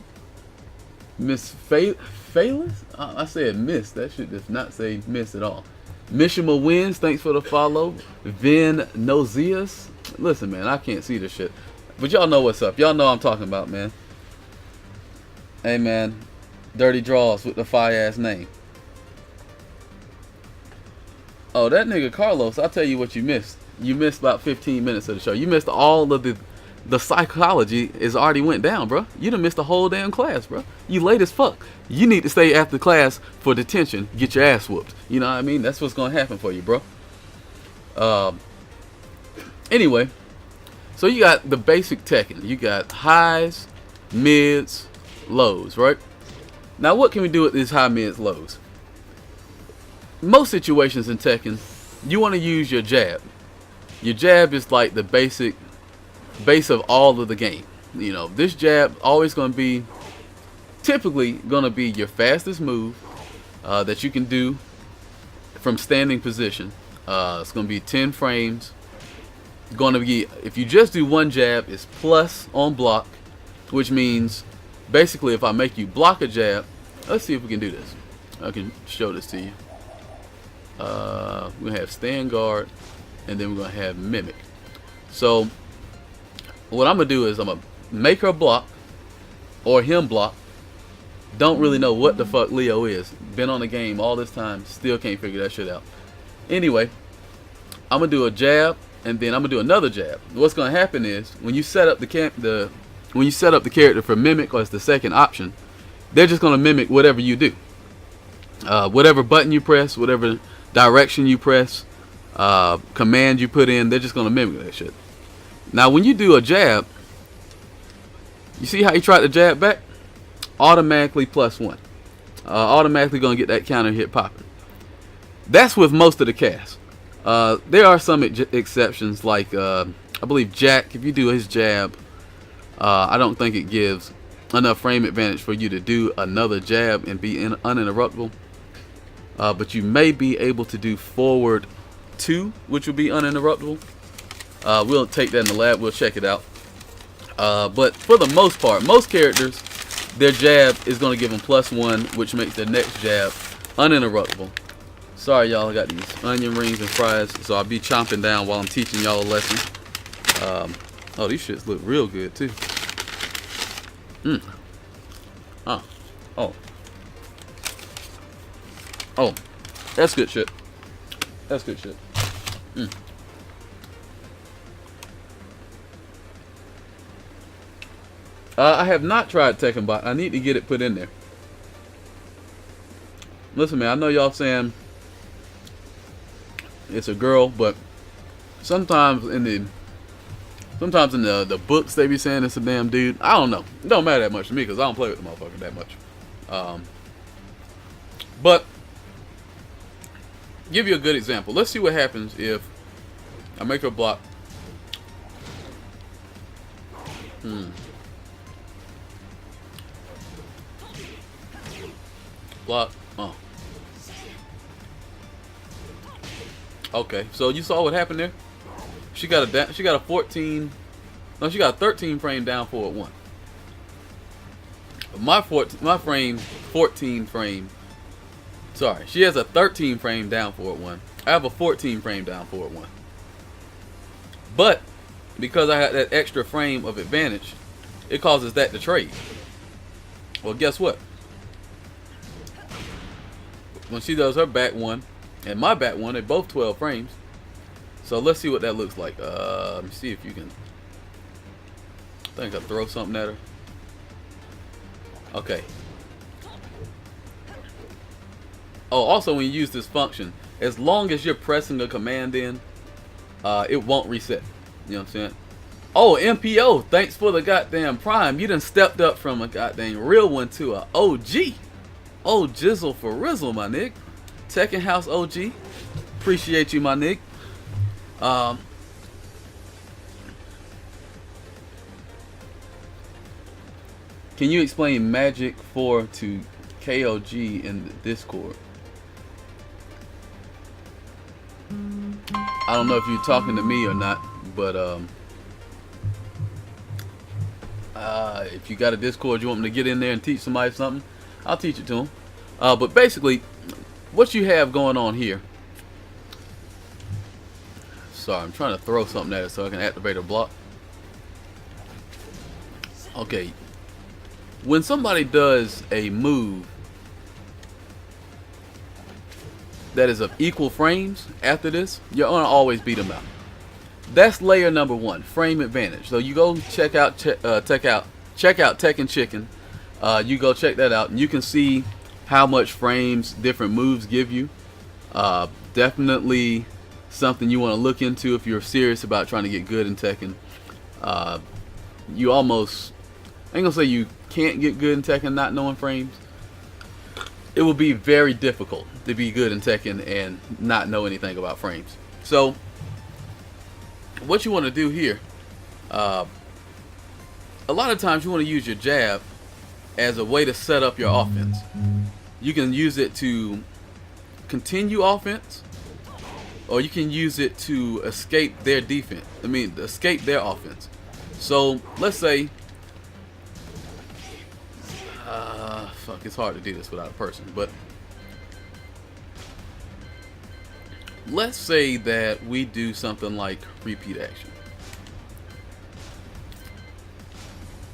Miss Phalis? I said miss. That shit does not say miss at all. Mishima Wins, thanks for the follow. Vin Nozias. Listen, man, I can't see this shit. But y'all know what's up. Y'all know what I'm talking about, man. Hey, man. Dirty Draws with the fire-ass name. Oh, that nigga Carlos, I'll tell you what you missed. You missed about 15 minutes of the show. You missed all of the psychology is already went down, bro. You done missed the whole damn class, bro. You late as fuck. You need to stay after class for detention. Get your ass whooped. You know what I mean? That's what's going to happen for you, bro. Anyway, so you got the basic Tekken. You got highs, mids, lows, right? Now, what can we do with these high, mids, lows? Most situations in Tekken, you want to use your jab. Your jab is like the base of all of the game. You know, this jab always going to be, typically going to be your fastest move that you can do from standing position. It's going to be 10 frames. Going to be, if you just do one jab, it's plus on block, which means basically if I make you block a jab, let's see if we can do this. I can show this to you. We're going to have stand guard, and then we're going to have mimic. So what I'm going to do is I'm going to make her block or him block. Don't really know what the fuck Leo is. Been on the game all this time, still can't figure that shit out. Anyway, I'm going to do a jab, and then I'm going to do another jab. What's going to happen is when you set up the character for mimic, or it's the second option, they're just going to mimic whatever you do. Whatever button you press, whatever direction you press, command you put in, they're just going to mimic that shit. Now, when you do a jab, you see how you try to jab back? Automatically +1. Automatically going to get that counter hit popping. That's with most of the cast. There are some exceptions, like I believe Jack, if you do his jab, I don't think it gives enough frame advantage for you to do another jab and be uninterruptible. But you may be able to do forward 2, which will be uninterruptible. We'll take that in the lab. We'll check it out. But for the most part, most characters, their jab is going to give them +1, which makes their next jab uninterruptible. Sorry, y'all. I got these onion rings and fries, so I'll be chomping down while I'm teaching y'all a lesson. Oh, these shits look real good, too. Oh, that's good shit. That's good shit. I have not tried Tekken Bot. I need to get it put in there. Listen, man, I know y'all saying it's a girl, but sometimes in the books they be saying it's a damn dude. I don't know. It don't matter that much to me because I don't play with the motherfucker that much. But give you a good example. Let's see what happens if I make her block. Block. Oh. Okay, so you saw what happened there. She got a 14. No, she got a 13 frame down forward 1. My 14 frame. Sorry, she has a 13 frame down forward 1. I have a 14 frame down forward 1. But because I had that extra frame of advantage, it causes that to trade. Well, guess what? When she does her back 1 and my back 1, they're both 12 frames. So let's see what that looks like. Let me see if you can. I think I'll throw something at her. Okay. Oh, also when you use this function, as long as you're pressing the command in, it won't reset. You know what I'm saying? Oh, MPO, thanks for the goddamn prime. You done stepped up from a goddamn real one to a OG. Oh, jizzle for rizzle, my nig. Tekken House OG. Appreciate you, my nig. Can you explain Magic 4 to KOG in the Discord? I don't know if you're talking to me or not, but If you got a Discord, you want me to get in there and teach somebody something, I'll teach it to them. But basically, what you have going on here. Sorry, I'm trying to throw something at it so I can activate a block. Okay. When somebody does a move that is of equal frames after this, you're gonna always beat them out. That's layer number 1, frame advantage. So you go check out Tekken Chicken. You go check that out, and you can see how much frames different moves give you. Definitely something you want to look into if you're serious about trying to get good in Tekken. You almost, I ain't gonna say you can't get good in Tekken not knowing frames. It will be very difficult to be good in Tekken and not know anything about frames. So what you want to do here, a lot of times you want to use your jab as a way to set up your offense. You can use it to continue offense, or you can use it to escape their defense. Escape their offense. So let's say, fuck, it's hard to do this without a person, but let's say that we do something like repeat action.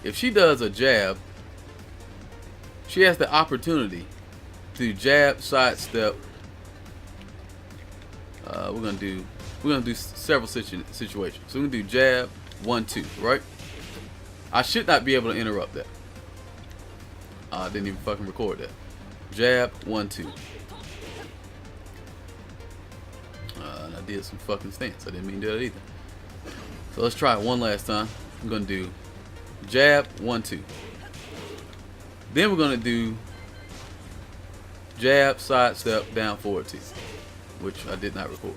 If she does a jab, she has the opportunity to jab, sidestep. We're gonna do several situations. So we're gonna do jab, 1, 2, right? I should not be able to interrupt that. I didn't even fucking record that. Jab, 1, 2. And I did some fucking stance. I didn't mean to do that either. So let's try it one last time. I'm gonna do jab, 1, 2. Then we're gonna do jab, sidestep, down, forward, 2, which I did not record.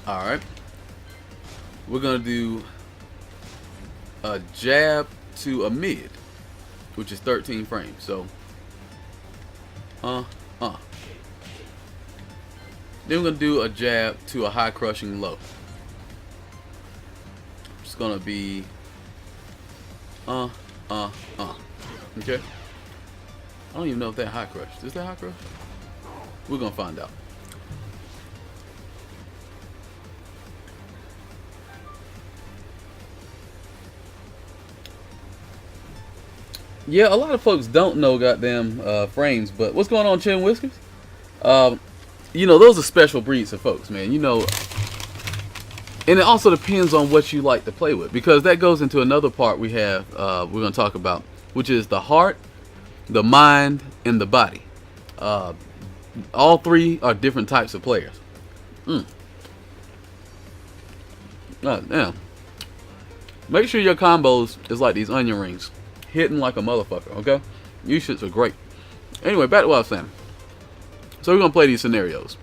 Alright. We're gonna do a jab to a mid, which is 13 frames. So then we're gonna do a jab to a high crushing low. It's gonna be okay. I don't even know if that high crush. Is that high crush? We're gonna find out. Yeah, a lot of folks don't know goddamn frames, but what's going on, Chin Whiskers? You know, those are special breeds of folks, man. You know, and it also depends on what you like to play with, because that goes into another part we have, we're going to talk about, which is the heart, the mind, and the body. All three are different types of players. Damn. Make sure your combos is like these onion rings, hitting like a motherfucker, okay? You shits are great. Anyway, back to what I was saying. So we're going to play these scenarios.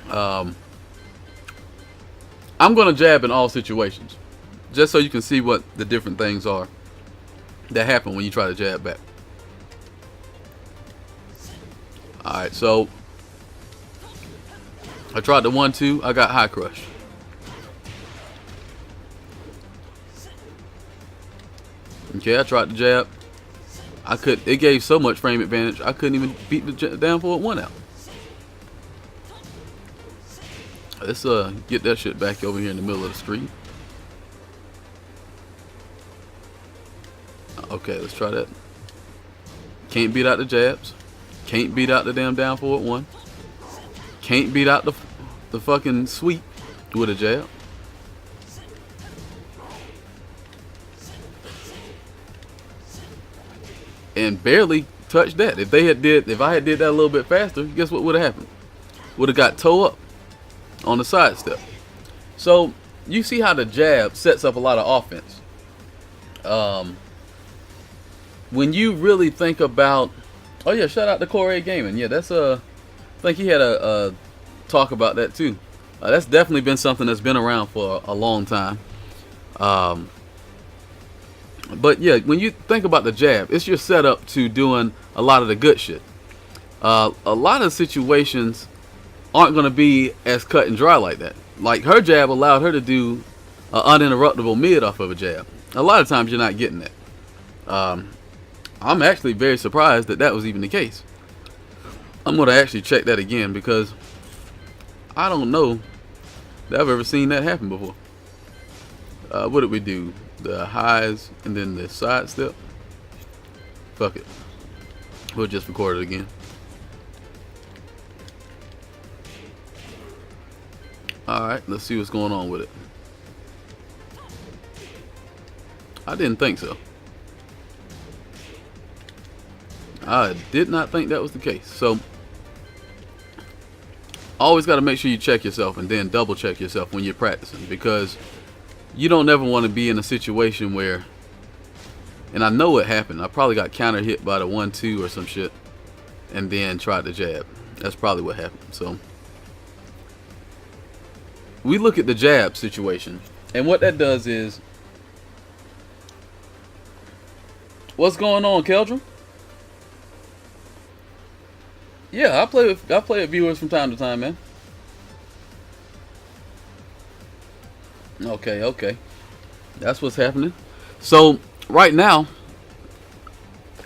I'm going to jab in all situations, just so you can see what the different things are that happen when you try to jab back. Alright, so I tried the 1, 2, I got high crush. Okay, I tried the jab. It gave so much frame advantage, I couldn't even beat the down forward 1 out. Let's get that shit back over here in the middle of the street. Okay, let's try that. Can't beat out the jabs. Can't beat out the damn down forward 1. Can't beat out the fucking sweep with a jab. And barely touched that. If I had did that a little bit faster, guess what would have happened? Would have got toe up on the side step. So you see how the jab sets up a lot of offense. When you really think about, oh yeah, shout out to Corey Gaming. Yeah, that's I think he had a talk about that too. That's definitely been something that's been around for a long time. But yeah, when you think about the jab, it's your setup to doing a lot of the good shit. A lot of situations aren't going to be as cut and dry like that. Like her jab allowed her to do an uninterruptible mid off of a jab. A lot of times you're not getting that. I'm actually very surprised that that was even the case. I'm going to actually check that again because I don't know that I've ever seen that happen before. What did we do? The highs and then the side step. Fuck it. We'll just record it again. Alright, let's see what's going on with it. I didn't think so. I did not think that was the case. So, always got to make sure you check yourself and then double check yourself when you're practicing, because you don't ever want to be in a situation where, and I know what happened, I probably got counter hit by the 1-2 or some shit and then tried to jab. That's probably what happened. So we look at the jab situation, and what that does is, what's going on, Keldrum? Yeah, I play with viewers from time to time, man. Okay. That's what's happening. So right now,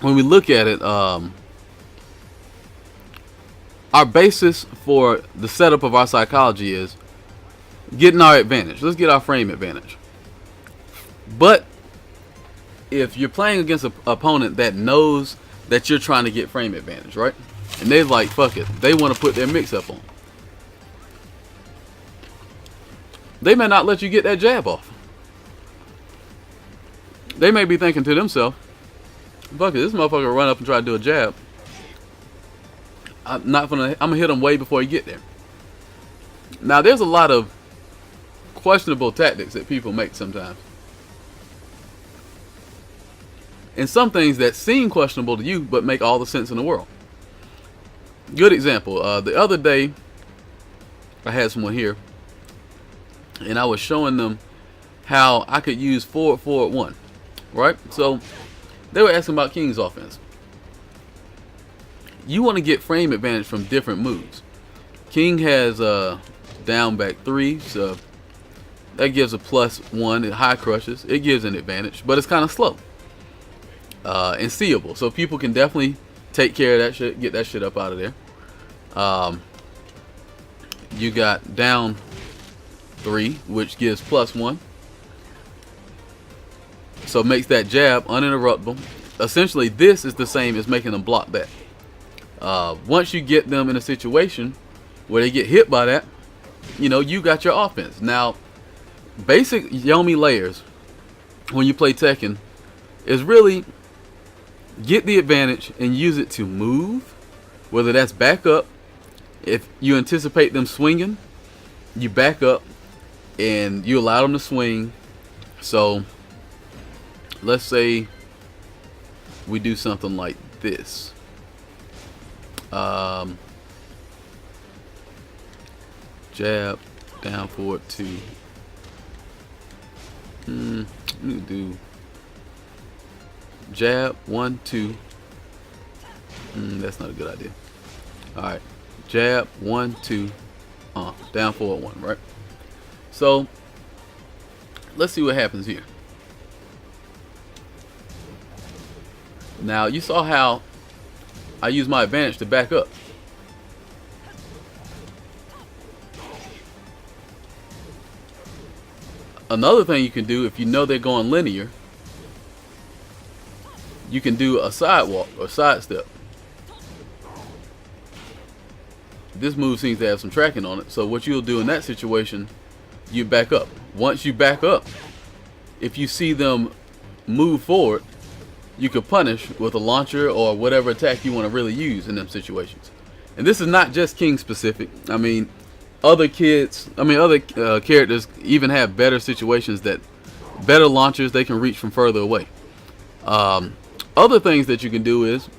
when we look at it, our basis for the setup of our psychology is getting our advantage. Let's get our frame advantage. But if you're playing against an opponent that knows that you're trying to get frame advantage, right? And they're like, fuck it, they want to put their mix up on, they may not let you get that jab off. They may be thinking to themselves, fuck it, this motherfucker will run up and try to do a jab. I'm gonna hit him way before he get there. Now there's a lot of questionable tactics that people make sometimes, and some things that seem questionable to you but make all the sense in the world. Good example, the other day I had someone here and I was showing them how I could use forward 1, right? So they were asking about King's offense. You want to get frame advantage from different moves. King has down back 3, so that gives a +1. It high crushes, it gives an advantage, but it's kind of slow and seeable, so people can definitely take care of that shit, get that shit up out of there. You got down 3, which gives +1, so it makes that jab uninterruptible. Essentially, this is the same as making them block that. Once you get them in a situation where they get hit by that, you know, you got your offense. Now, basic Yomi layers when you play Tekken is really get the advantage and use it to move, whether that's back up. If you anticipate them swinging, you back up and you allow them to swing. So let's say we do something like this. Jab, down forward 2. Let me do jab 1, 2. That's not a good idea. Alright, jab 1, 2, down forward 1, right? So let's see what happens here. Now you saw how I use my advantage to back up. Another thing you can do, if you know they're going linear, you can do a sidewalk or side step. This move seems to have some tracking on it, so what you'll do in that situation, you back up. Once you back up, if you see them move forward, you could punish with a launcher or whatever attack you want to really use in them situations. And this is not just King specific. I mean, other characters even have better situations, that better launchers, they can reach from further away. Other things that you can do is,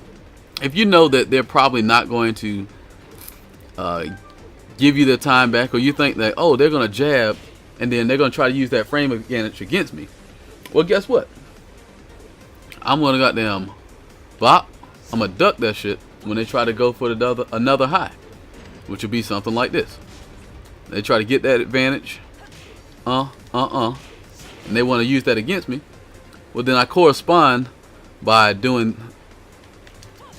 if you know that they're probably not going to give you the time back, or you think that, oh, they're going to jab and then they're going to try to use that frame advantage against me. Well, guess what? I'm going to goddamn bop. I'm going to duck that shit when they try to go for another high. which would be something like this. They try to get that advantage, and they want to use that against me. Well, then I correspond by doing,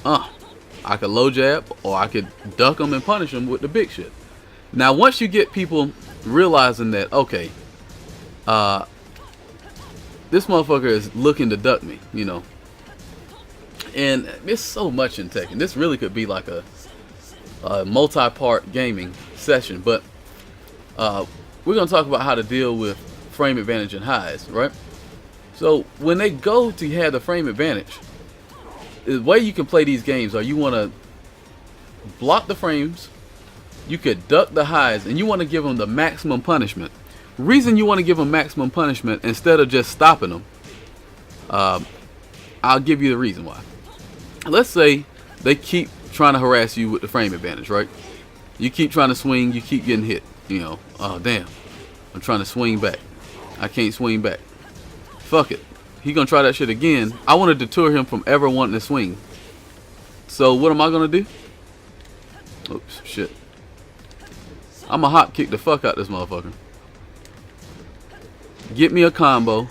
I could low jab, or I could duck them and punish them with the big shit. Now, once you get people realizing that, okay, this motherfucker is looking to duck me, you know. And there's so much in Tekken. This really could be like a multi-part gaming session. But we're going to talk about how to deal with frame advantage and highs, right? So when they go to have the frame advantage, the way you can play these games are you want to block the frames, you could duck the highs, and you want to give them the maximum punishment. Reason you want to give them maximum punishment instead of just stopping them, I'll give you the reason why. Let's say they keep trying to harass you with the frame advantage, right? You keep trying to swing, you keep getting hit, you know. Oh damn, I'm trying to swing back, I can't swing back. Fuck it, he gonna try that shit again. I want to deter him from ever wanting to swing. So what am I gonna do? Oops, shit. I'm gonna hop kick the fuck out this motherfucker. Get me a combo.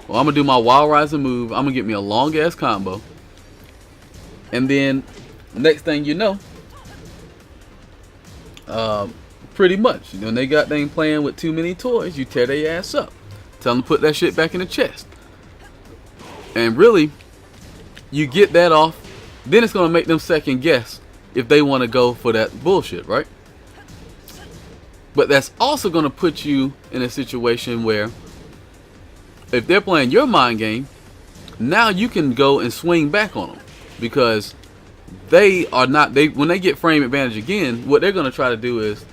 Well, I'm gonna do my wild rising move. I'm gonna get me a long ass combo. And then next thing you know, pretty much when they got them playing with too many toys, you tear their ass up. Tell them to put that shit back in the chest. And really, you get that off, then it's gonna make them second guess if they want to go for that bullshit, right? But that's also gonna put you in a situation where if they're playing your mind game, now you can go and swing back on them, because they are not, when they get frame advantage again, what they're going to try to do is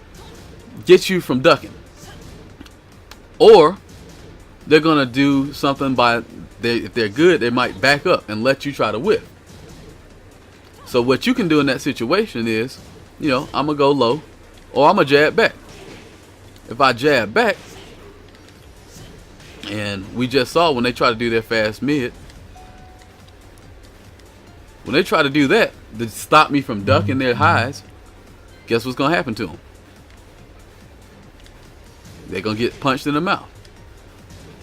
get you from ducking, or they're going to do something by, if they're good, they might back up and let you try to whip. So what you can do in that situation is, you know, I'm gonna go low, or I'm gonna jab back. If I jab back, and we just saw when they try to do their fast mid, when they try to do that to stop me from ducking their highs, guess what's gonna happen to them? They're gonna get punched in the mouth.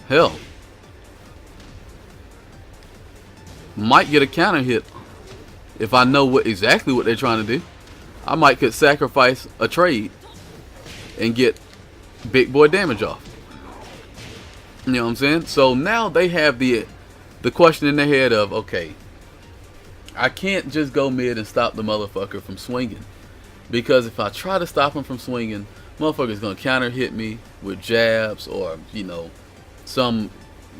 Hell, might get a counter hit if I know exactly what they're trying to do. I might could sacrifice a trade and get big boy damage off. You know what I'm saying? So now they have the question in their head of, okay, I can't just go mid and stop the motherfucker from swinging, because if I try to stop him from swinging, motherfucker's gonna counter hit me with jabs, or, you know, some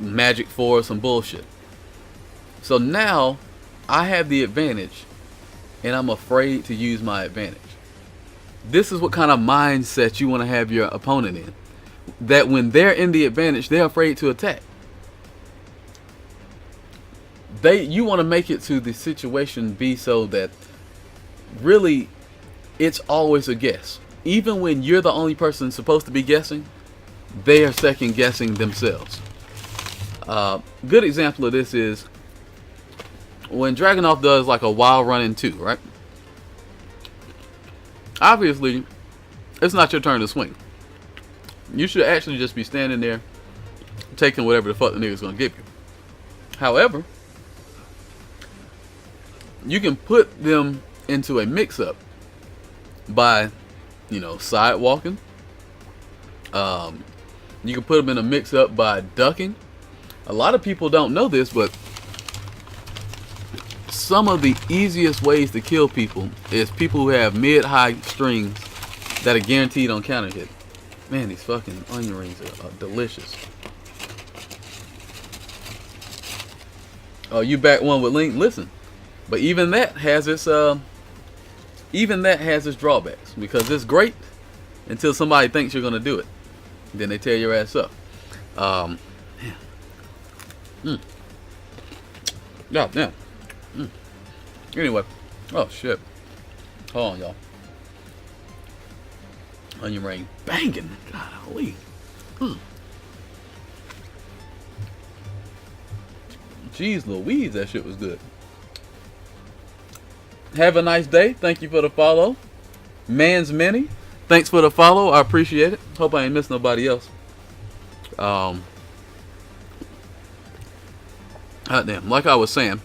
magic four, some bullshit. So now I have the advantage, and I'm afraid to use my advantage. This is what kind of mindset you want to have your opponent in. That when they're in the advantage, they're afraid to attack. You want to make it to the situation be so that really it's always a guess. Even when you're the only person supposed to be guessing, they are second guessing themselves. Good example of this is when Dragunov does like a wild run in 2, right? Obviously, it's not your turn to swing. You should actually just be standing there taking whatever the fuck the nigga's gonna give you. However, you can put them into a mix-up by, you know, sidewalking. You can put them in a mix-up by ducking. A lot of people don't know this, but some of the easiest ways to kill people is people who have mid-high strings that are guaranteed on counter hit. Man, these fucking onion rings are delicious. Oh, you back one with Link? Listen, but even that has its drawbacks, because it's great until somebody thinks you're gonna do it, then they tear your ass up. Yeah, yeah. Anyway, oh shit. Hold on, y'all. Onion ring banging. Golly. Jeez Louise, that shit was good. Have a nice day. Thank you for the follow. Man's Many, thanks for the follow. I appreciate it. Hope I ain't missed nobody else. Damn, like I was saying,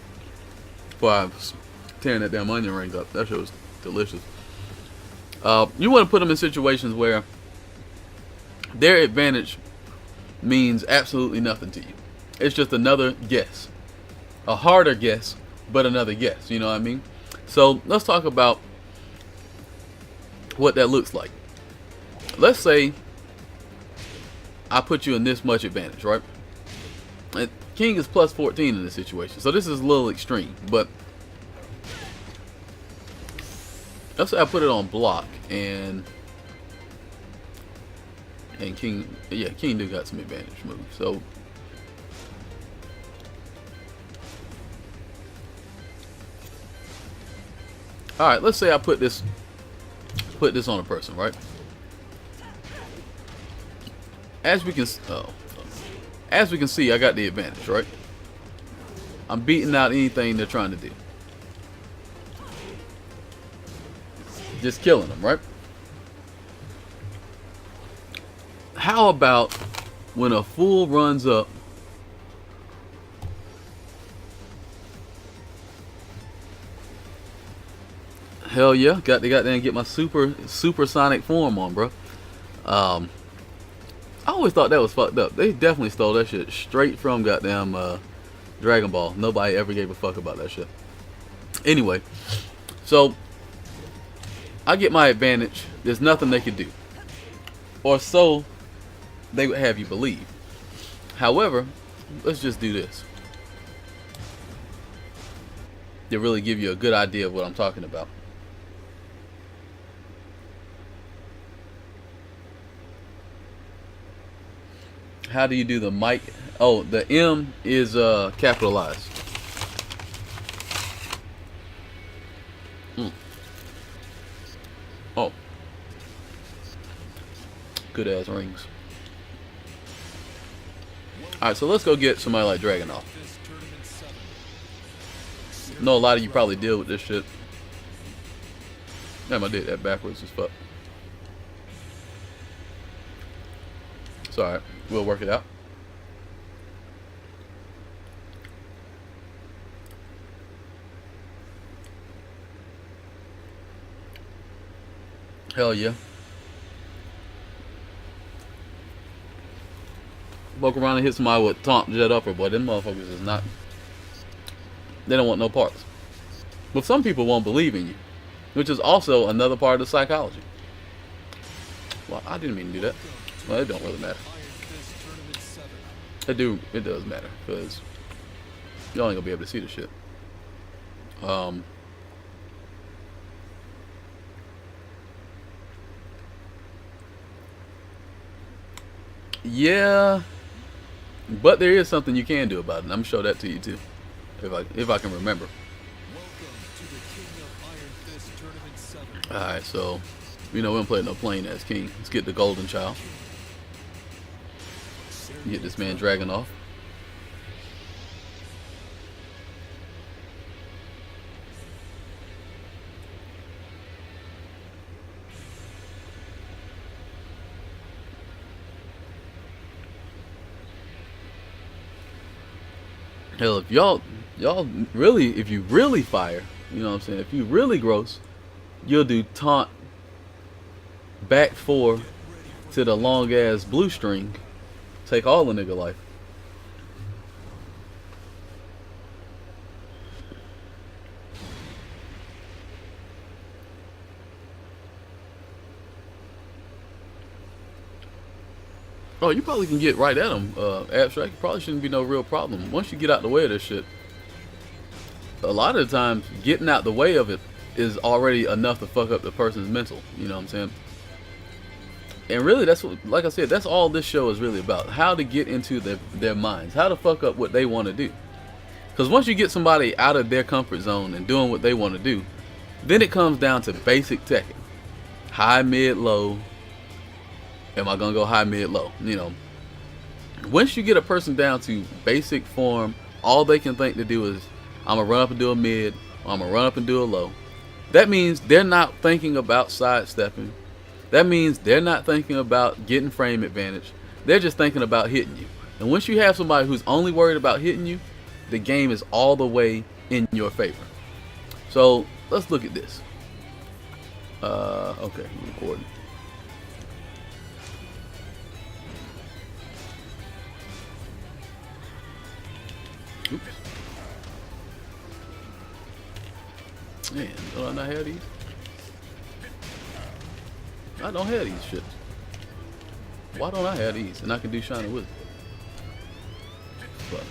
before I was tearing that damn onion ring up, that shit was delicious. You want to put them in situations where their advantage means absolutely nothing to you. It's just another guess. A harder guess, but another guess. You know what I mean? So let's talk about what that looks like. Let's say I put you in this much advantage, right? And king is plus 14 in this situation. So this is a little extreme, but let's say I put it on block and king, yeah, king do got some advantage moves. So all right, let's say I put this on a person, right? As we can see, I got the advantage, right? I'm beating out anything they're trying to do. Just killing them, right? How about when a fool runs up hell yeah, got to goddamn get my supersonic form on, bro. I always thought that was fucked up. They definitely stole that shit straight from goddamn Dragon Ball. Nobody ever gave a fuck about that shit. Anyway, so I get my advantage. There's nothing they could do, or so they would have you believe. However, let's just do this to really give you a good idea of what I'm talking about. How do you do the mic? Oh, the M is capitalized. Oh, good ass rings. All right, so let's go get somebody like Dragunov. Know a lot of you probably deal with this shit. Damn, I did that backwards as fuck. It's alright. We'll work it out. Hell yeah. Walk around and hit somebody with taunt jet upper, boy. Them motherfuckers is not. They don't want no parts. But some people won't believe in you, which is also another part of the psychology. Well, I didn't mean to do that. Well, it don't really matter. It does matter, because you only gonna be able to see the shit. Yeah, but there is something you can do about it. I'm gonna show that to you too, if I can remember. All right, so we don't play no playing as king. Let's get the golden child. Get this man Dragunov. Hell, if y'all really, if you really fire, you know what I'm saying? If you really gross, you'll do taunt back 4 to the long ass blue string. Take all the nigga life. Oh, you probably can get right at him, Abstract. It probably shouldn't be no real problem. Once you get out the way of this shit, a lot of the times, getting out the way of it is already enough to fuck up the person's mental. You know what I'm saying? And really, that's what, like I said, that's all this show is really about. How to get into their minds. How to fuck up what they want to do. Because once you get somebody out of their comfort zone and doing what they want to do, then it comes down to basic Tekken. High, mid, low. Am I going to go high, mid, low? You know. Once you get a person down to basic form, all they can think to do is, I'm going to run up and do a mid, or I'm going to run up and do a low. That means they're not thinking about sidestepping. That means they're not thinking about getting frame advantage. They're just thinking about hitting you. And once you have somebody who's only worried about hitting you, the game is all the way in your favor. So let's look at this. Okay, I'm recording. Oops. Man, don't I not have these? I don't have these shits. Why don't I have these? And I can do Shining Wizard. But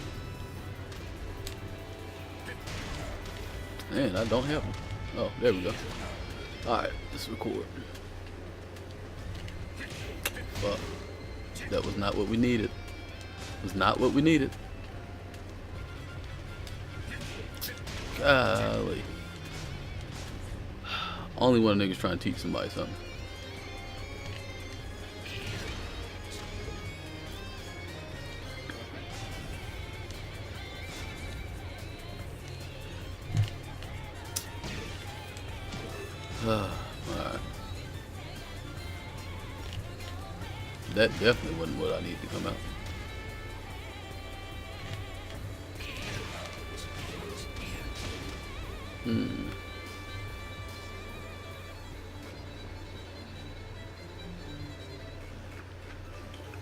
man, I don't have them. Oh, there we go. Alright, let's record. Fuck. That was not what we needed. Was not what we needed. Golly. Only one nigga's trying to teach somebody something. Alright. That definitely wasn't what I needed to come out.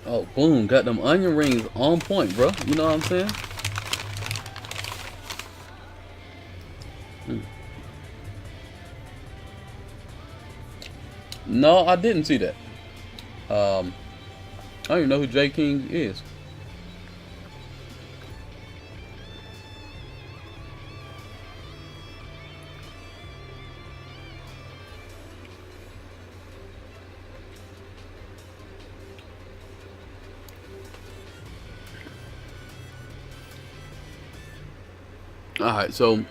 Oh, boom. Got them onion rings on point, bro. You know what I'm saying? No, I didn't see that. I don't even know who J King is. Alright, so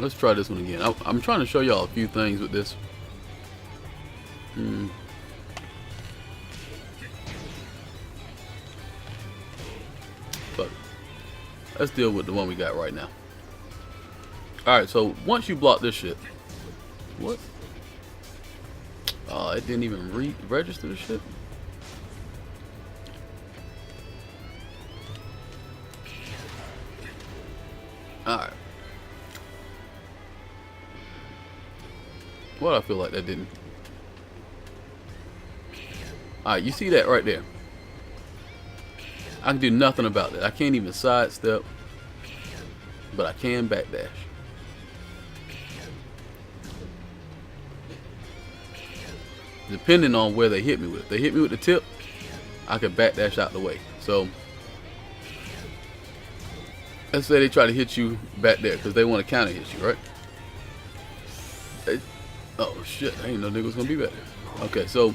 let's try this one again. I'm trying to show y'all a few things with this. But let's deal with the one we got right now. Alright, so once you block this shit. What? Oh, it didn't even register the shit? Alright. What I feel like that didn't. Alright, you see that right there? I can do nothing about that. I can't even sidestep, but I can backdash. Depending on where they hit me with. If they hit me with the tip, I can backdash out the way. So let's say they try to hit you back there because they want to counter hit you, right? Oh shit, I didn't know nigga was gonna be back there. Okay, so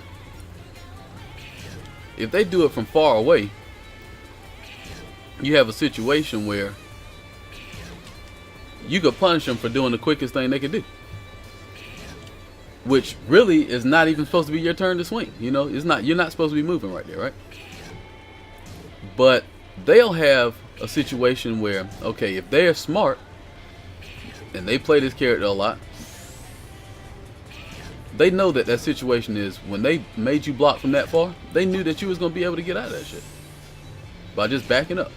if they do it from far away, you have a situation where you could punish them for doing the quickest thing they could do, which really is not even supposed to be your turn to swing. You know, it's not. You're not supposed to be moving right there, right? But they'll have a situation where, okay, if they're smart and they play this character a lot, they know that that situation is when they made you block from that far, they knew that you was gonna be able to get out of that shit by just backing up.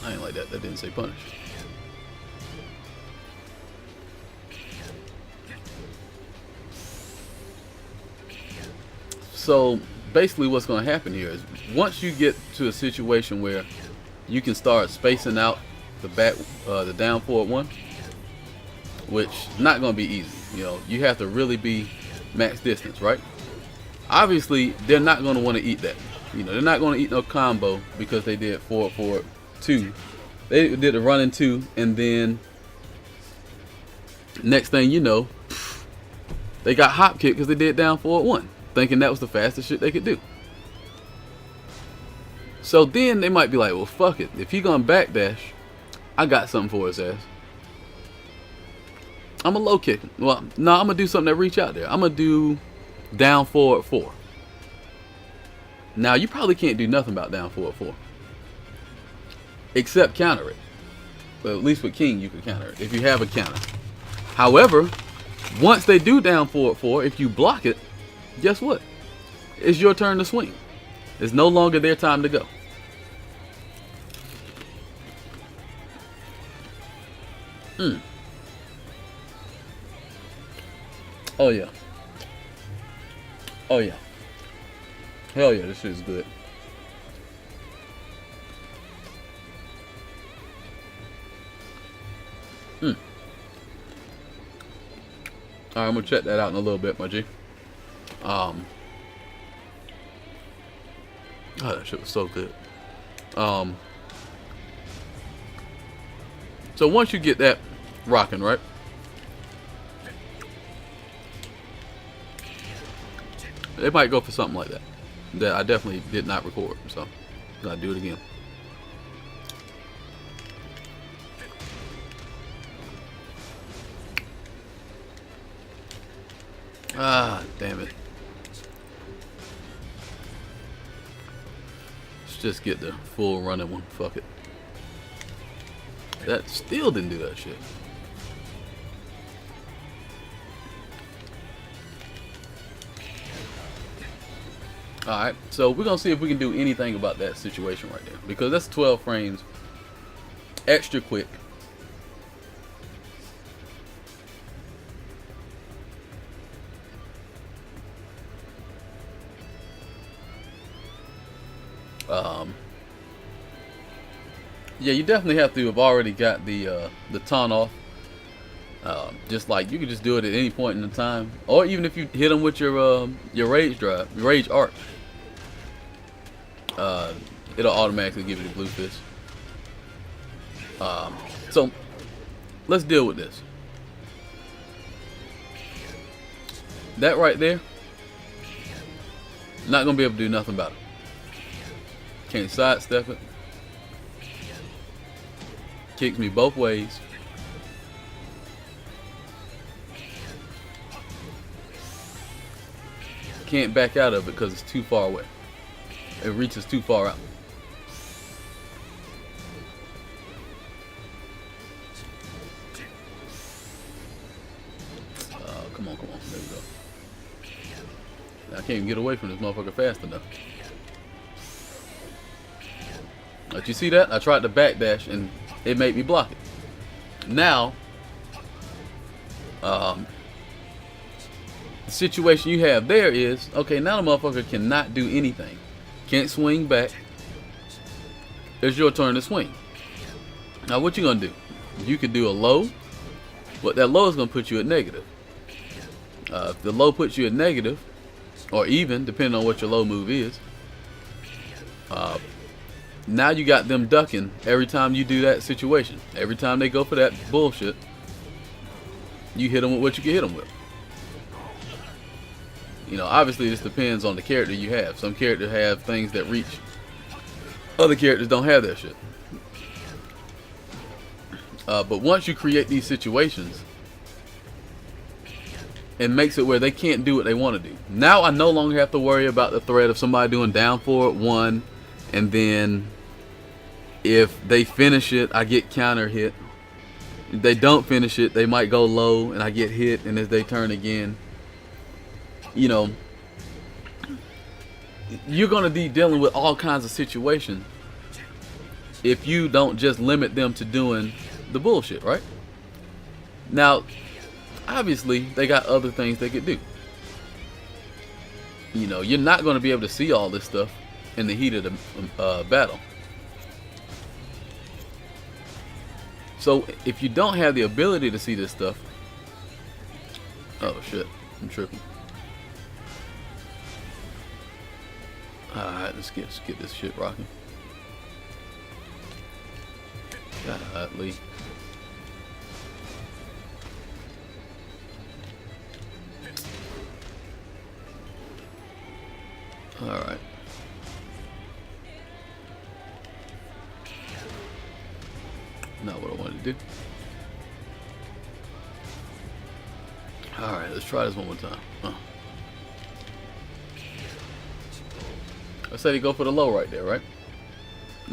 I ain't like that. That didn't say punish. So basically what's going to happen here is once you get to a situation where you can start spacing out the down forward one, which is not going to be easy. You know, you have to really be max distance, right? Obviously, they're not going to want to eat that. You know, they're not going to eat no combo because they did forward 2. They did a running 2, and then next thing you know, they got hop kick because they did down forward 1, thinking that was the fastest shit they could do. So then they might be like, well, fuck it. If he gonna backdash, I got something for his ass. I'm a low kick. Well, no, I'm gonna do something that reach out there. I'm gonna do down forward 4. Now you probably can't do nothing about down forward 4, except counter it. Well, at least with king, you can counter it if you have a counter. However, once they do down forward 4, if you block it, guess what? It's your turn to swing. It's no longer their time to go. Oh yeah. Oh yeah. Hell yeah, this shit is good. Alright, I'm gonna check that out in a little bit, my G. Oh, that shit was so good. So once you get that rocking, right? They might go for something like that. That I definitely did not record, so I'll do it again. Ah, damn it. Let's just get the full running one. Fuck it. That still didn't do that shit. Alright, so we're gonna see if we can do anything about that situation right there. Because that's 12 frames extra quick. Yeah, you definitely have to have already got the taunt off. Just like you can just do it at any point in the time, or even if you hit them with your rage drive, your rage arch, it'll automatically give you the blue fist. So let's deal with this. That right there, not gonna be able to do nothing about it. Can't sidestep it. Kicks me both ways. Can't back out of it because it's too far away. It reaches too far out. Come on. There we go. I can't even get away from this motherfucker fast enough. But you see that? I tried to backdash and it made me block it. Now, the situation you have there is, okay, now the motherfucker cannot do anything. Can't swing back. It's your turn to swing. Now what you gonna do? You could do a low, but that low is gonna put you at negative. If the low puts you at negative, or even, depending on what your low move is, now you got them ducking every time you do that situation. Every time they go for that bullshit, you hit them with what you can hit them with. You know, obviously this depends on the character you have. Some characters have things that reach. Other characters don't have that shit. But once you create these situations, it makes it where they can't do what they want to do. Now I no longer have to worry about the threat of somebody doing down forward 1, and then if they finish it, I get counter hit. If they don't finish it, they might go low and I get hit, and as they turn again, you know, you're gonna be dealing with all kinds of situations if you don't just limit them to doing the bullshit, right? Now, obviously, they got other things they could do. You know, you're not gonna be able to see all this stuff in the heat of the battle. So if you don't have the ability to see this stuff, oh shit, I'm tripping. Alright, let's get this shit rocking. Godly. Alright. Not what I wanted to do. Alright, let's try this one more time. I said he go for the low right there, right?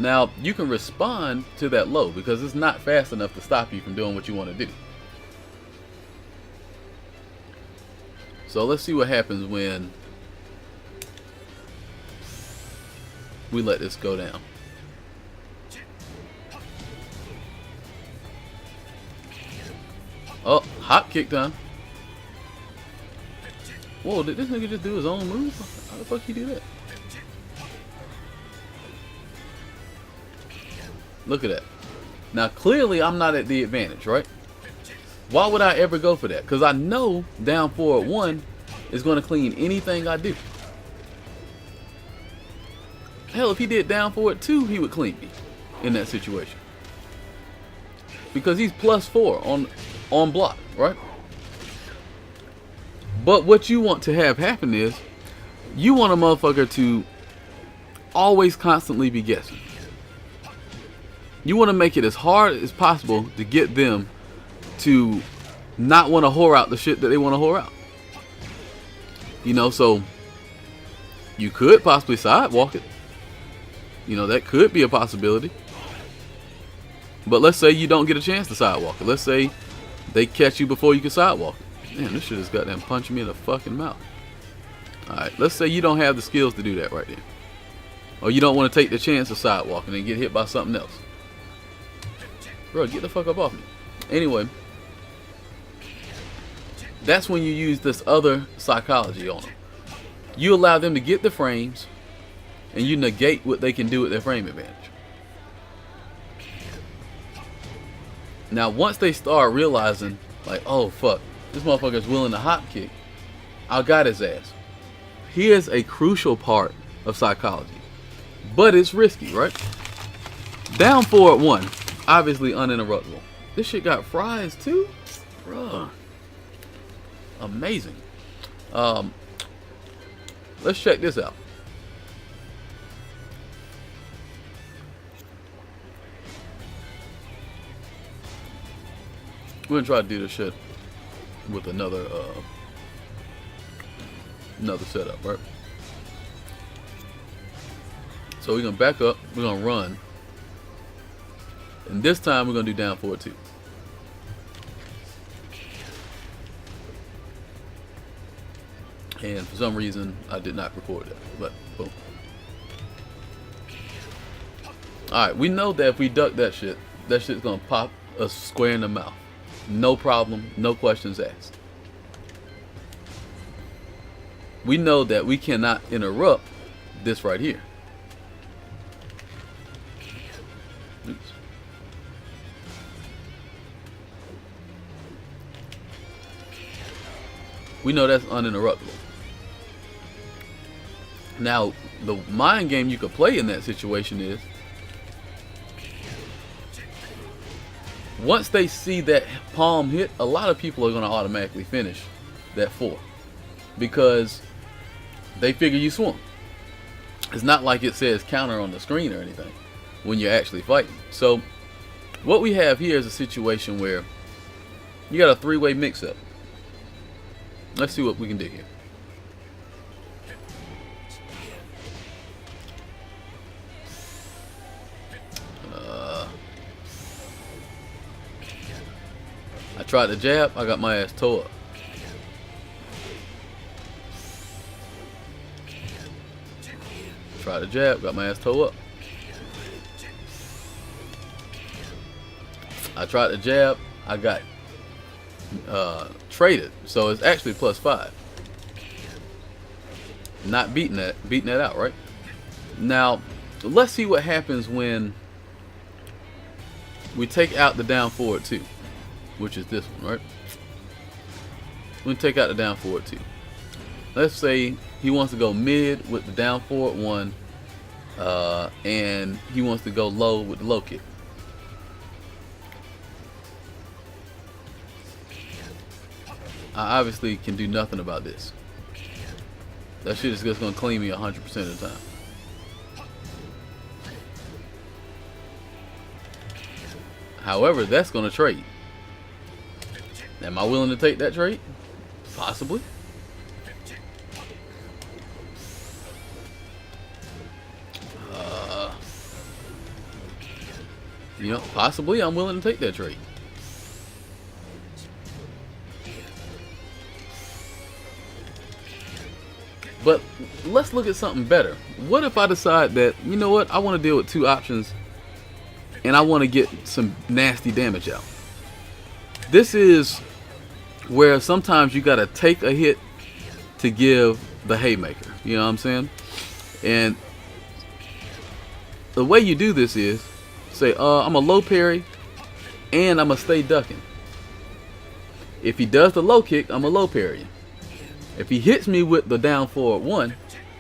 Now, you can respond to that low because it's not fast enough to stop you from doing what you want to do. So let's see what happens when we let this go down. Oh, hop kick time. Whoa, did this nigga just do his own move? How the fuck he do that? Look at that. Now, clearly, I'm not at the advantage, right? Why would I ever go for that? Because I know down forward 1 is going to clean anything I do. Hell, if he did down forward 2, he would clean me in that situation. Because he's +4 on block, right? But what you want to have happen is you want a motherfucker to always constantly be guessing. You want to make it as hard as possible to get them to not want to whore out the shit that they want to whore out. You know, so you could possibly sidewalk it. You know, that could be a possibility. But let's say you don't get a chance to sidewalk it. Let's say they catch you before you can sidewalk it. Man, this shit is goddamn punching me in the fucking mouth. Alright, let's say you don't have the skills to do that right there. Or you don't want to take the chance of sidewalking and get hit by something else. Bro, get the fuck up off me. Anyway, that's when you use this other psychology on them. You allow them to get the frames, and you negate what they can do with their frame advantage. Now, once they start realizing, like, oh fuck, this motherfucker's willing to hop kick, I got his ass. Here's a crucial part of psychology, but it's risky, right? Down forward 1, obviously uninterruptible. This shit got fries too, bruh. Amazing. Let's check this out. We're gonna try to do this shit with another setup, right? So we're gonna back up, we're gonna run, and this time we're gonna do down forward 2. And for some reason I did not record that, but boom. Alright, we know that if we duck that shit's gonna pop us square in the mouth. No problem, no questions asked. We know that we cannot interrupt this right here. Oops. We know that's uninterruptible. Now, the mind game you could play in that situation is, once they see that palm hit, a lot of people are going to automatically finish that 4 because they figure you swung. It's not like it says counter on the screen or anything when you're actually fighting. So what we have here is a situation where you got a 3-way mix-up. Let's see what we can do here. I tried to jab, I got my ass tore up. Tried to jab, got my ass tore up. I tried to jab, I got traded, so it's actually +5. Not beating that out, right? Now, let's see what happens when we take out the down forward 2, which is this one, right? We'll take out the down forward 2. Let's say he wants to go mid with the down forward 1, and he wants to go low with the low kick. I obviously can do nothing about this. That shit is just gonna clean me 100% of the time. However, that's gonna trade. Am I willing to take that trade? Possibly. You know, possibly I'm willing to take that trade. But let's look at something better. What if I decide that, you know what, I want to deal with two options and I want to get some nasty damage out. This is where sometimes you got to take a hit to give the haymaker. You know what I'm saying? And the way you do this is say, I'm a low parry and I'm going to stay ducking. If he does the low kick, I'm a low parry. If he hits me with the down forward one,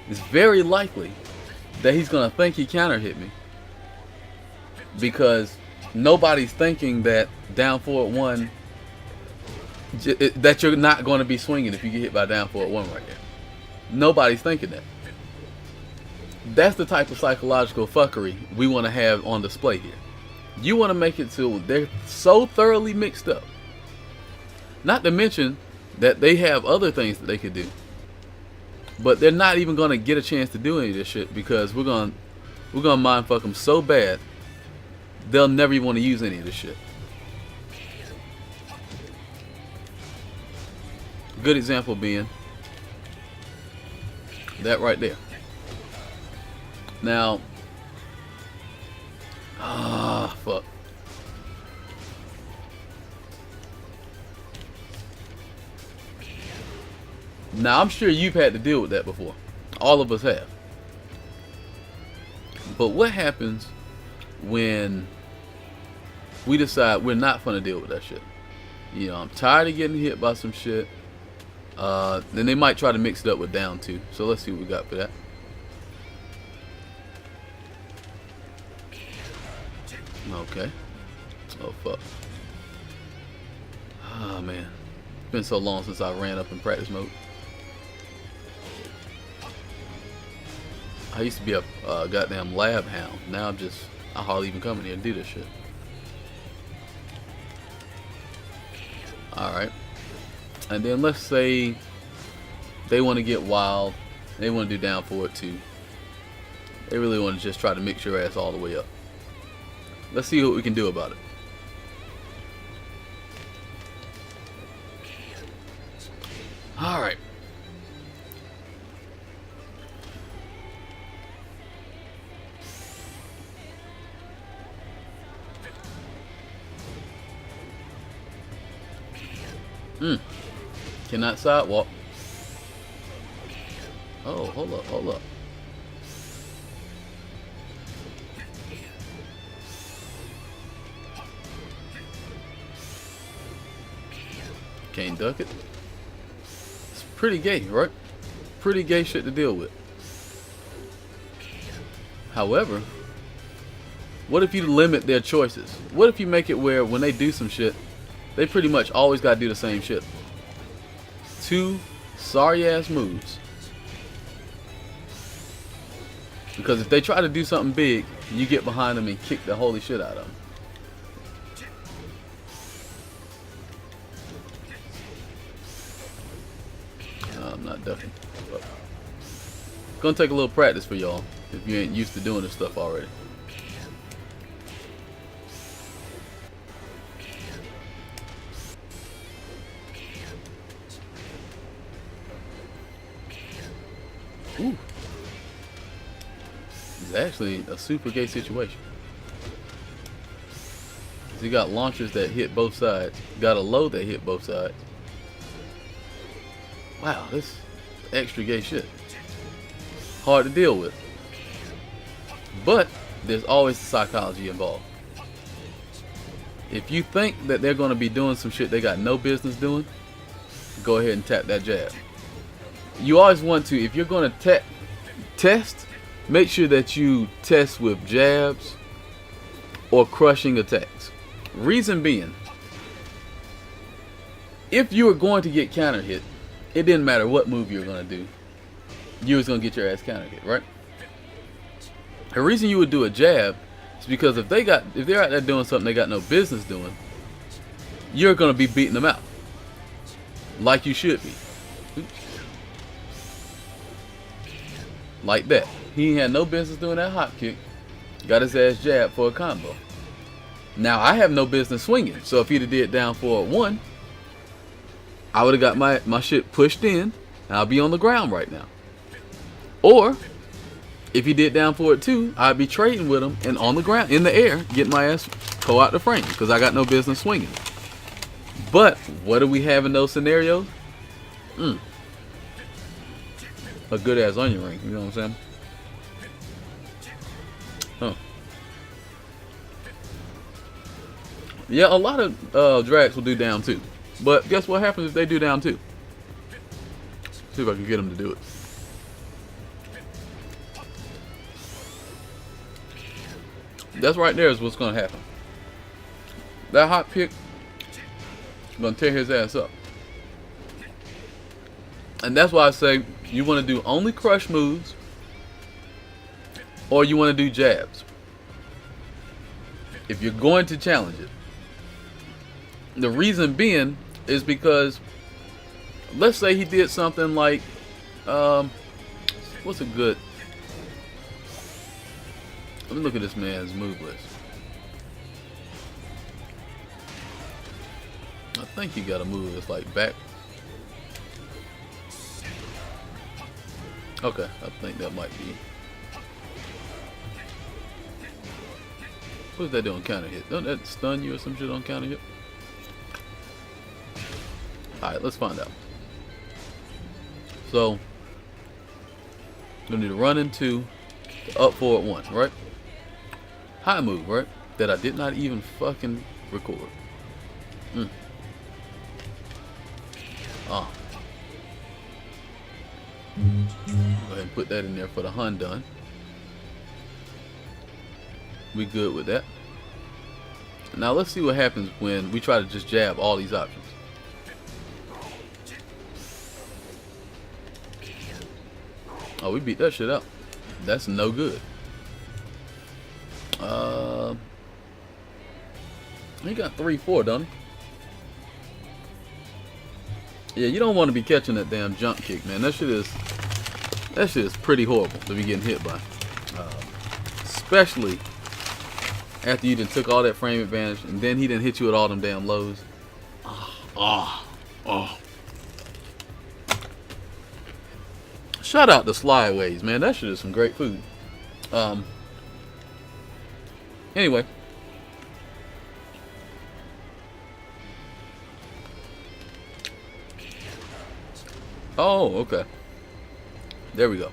it's very likely that he's going to think he counter hit me. Because nobody's thinking that down forward one, that you're not going to be swinging if you get hit by down forward one right there. Nobody's thinking that. That's the type of psychological fuckery we want to have on display here. You want to make it so they're so thoroughly mixed up. Not to mention that they have other things that they could do. But they're not even going to get a chance to do any of this shit because we're going to mindfuck them so bad they'll never even want to use any of this shit. Good example being that right there. Now, fuck. Now, I'm sure you've had to deal with that before. All of us have. But what happens when we decide we're not going to deal with that shit? You know, I'm tired of getting hit by some shit. Then they might try to mix it up with down two. So let's see what we got for that. Okay. Oh, fuck. Oh, man. It's been so long since I ran up in practice mode. I used to be a goddamn lab hound. Now I hardly even come in here and do this shit. Alright. And then let's say they want to get wild. They want to do down forward too. They really want to just try to mix your ass all the way up. Let's see what we can do about it. Alright. Cannot sidewalk. Oh, hold up. Can't duck it. It's pretty gay, right? Pretty gay shit to deal with. However, what if you limit their choices? What if you make it where when they do some shit, they pretty much always gotta do the same shit? Two sorry ass moves. Because if they try to do something big, you get behind them and kick the holy shit out of them. I'm not ducking. But it's gonna take a little practice for y'all if you ain't used to doing this stuff already. Ooh. It's actually a super gay situation. You got launchers that hit both sides. You got a low that hit both sides. Wow, this extra gay shit. Hard to deal with. But there's always the psychology involved. If you think that they're going to be doing some shit they got no business doing, go ahead and tap that jab. You always want to, if you're going to test, make sure that you test with jabs or crushing attacks. Reason being, if you were going to get counter hit, it didn't matter what move you were going to do. You was going to get your ass counter hit, right? The reason you would do a jab is because if they're out there doing something they got no business doing, you're going to be beating them out. Like you should be. Oops. Like that. He had no business doing that hop kick. Got his ass jabbed for a combo. Now I have no business swinging. So if he'd have did down forward 1, I would have got my shit pushed in, and I'll be on the ground right now. Or if he did down forward 2, I'd be trading with him and on the ground, in the air, getting my ass pulled out the frame because I got no business swinging. But what do we have in those scenarios? A good ass onion ring. You know what I'm saying? Huh. Yeah, a lot of drags will do down 2. But guess what happens if they do down 2? See if I can get them to do it. That's right there is what's going to happen. That hot pick is going to tear his ass up. And that's why I say you want to do only crush moves or you want to do jabs. If you're going to challenge it. The reason being is because let's say he did something like what's a good, let me look at this man's move list. I think he got a move that's like back. Okay, I think that might be. What's that doing counter hit? Don't that stun you or some shit on counter hit? Alright, let's find out. So, we need to run into the up forward 1, right? High move, right? That I did not even fucking record. Go ahead and put that in there for the Hun done. We good with that. Now let's see what happens when we try to just jab all these options. Oh, we beat that shit up. That's no good. He got 3-4, don't he? Yeah, you don't want to be catching that damn jump kick, man. That shit is pretty horrible to be getting hit by. Especially after you done took all that frame advantage and then he didn't hit you at all them damn lows. Shout out to Slyways, man. That shit is some great food. Anyway. Oh, okay. There we go.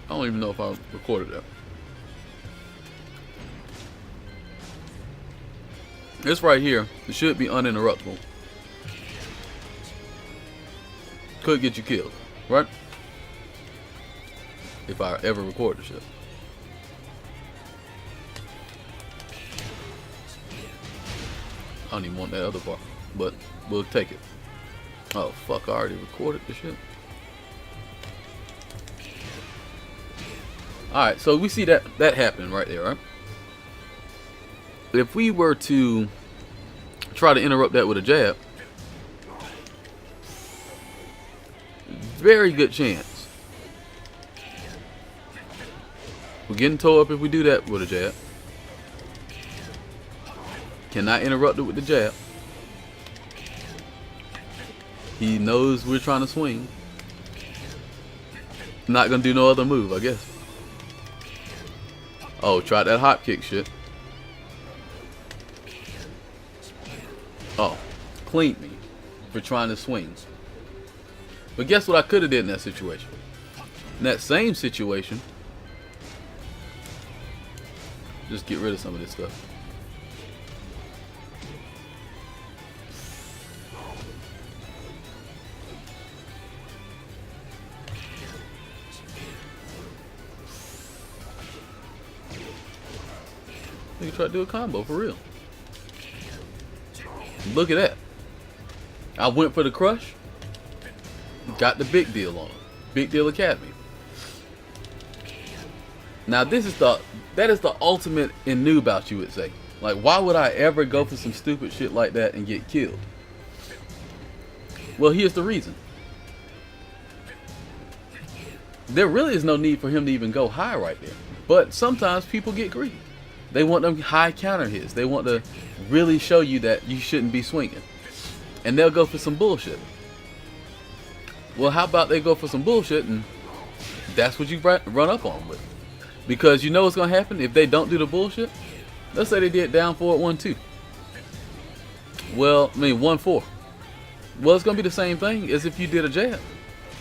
I don't even know if I recorded that. This right here, it should be uninterruptible. Could get you killed, right? If I ever record the shit. I don't even want that other part, but we'll take it. Oh fuck, I already recorded the shit. Alright, so we see that happening right there, right? If we were to try to interrupt that with a jab, very good chance we're getting towed up if we do that with a jab. Cannot interrupt it with the jab. He knows we're trying to swing. Not gonna do no other move, I guess. Oh, try that hop kick shit. Oh, cleaned me for trying to swing. But guess what I could have did in that situation? In that same situation, just get rid of some of this stuff. You can try to do a combo for real. Look at that. I went for the crush. Got the big deal on him. Big Deal Academy. Now that is the ultimate in noob out, you would say. Like, why would I ever go for some stupid shit like that and get killed? Well, here's the reason. there really is no need for him to even go high right there. But sometimes people get greedy. They want them high counter hits. They want to really show you that you shouldn't be swinging. And they'll go for some bullshit. Well, how about they go for some bullshit and that's what you run up on with? Because you know what's going to happen if they don't do the bullshit? Let's say they did down 4 at 1-2. Well, I mean 1-4. Well, it's going to be the same thing as if you did a jab.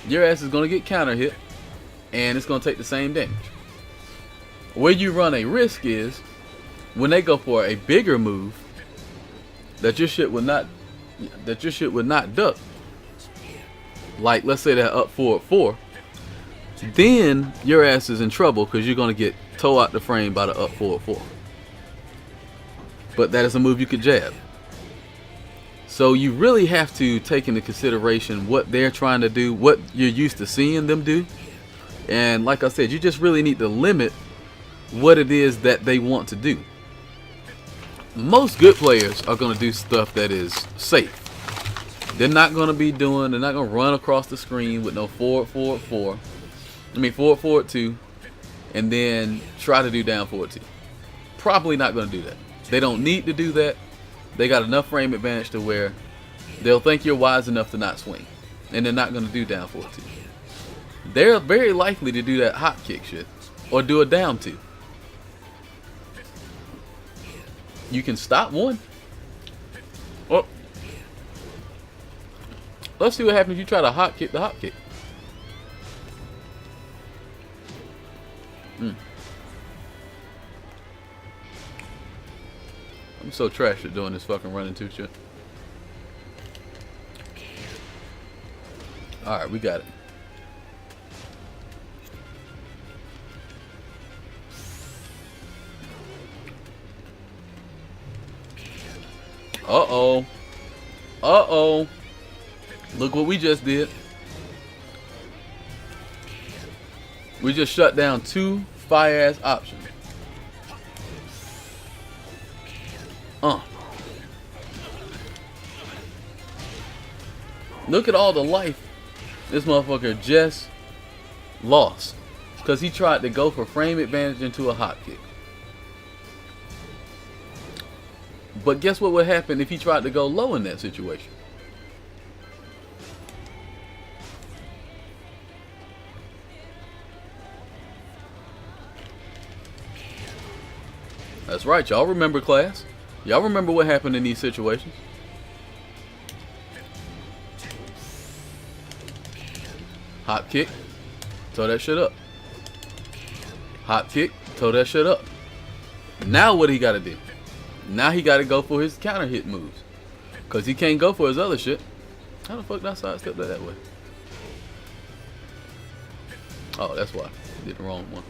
Your ass is going to get counter hit and it's going to take the same damage. Where you run a risk is when they go for a bigger move that your shit would not duck. Like let's say they're up 4 at 4. Then your ass is in trouble because you're going to get toe out the frame by the up 4 at 4. But that is a move you could jab. So you really have to take into consideration what they're trying to do, what you're used to seeing them do. And like I said, you just really need to limit what it is that they want to do. Most good players are going to do stuff that is safe. They're not going to run across the screen with no 4 at 4 at 4. I mean 4 at 4 at 2 and then try to do down 4 at 2. Probably not going to do that. They don't need to do that. They got enough frame advantage to where they'll think you're wise enough to not swing. And they're not going to do down 4 at 2. They're very likely to do that hop kick shit or do a down 2. You can stop one. Oh. Let's see what happens if you try to hop kick the hop kick. I'm so trash at doing this fucking running two shit. Alright, we got it. Uh-oh. Uh-oh. Look what we just did. We just shut down 2 fire-ass options. Look at all the life this motherfucker just lost. Because he tried to go for frame advantage into a hop kick. But guess what would happen if he tried to go low in that situation? That's right, y'all remember class. Y'all remember what happened in these situations. Hop kick, toe that shit up. Hop kick, toe that shit up. Now what he gotta do? Now he gotta go for his counter hit moves. Cause he can't go for his other shit. How the fuck did I sidestep that way? Oh, that's why. I did the wrong one.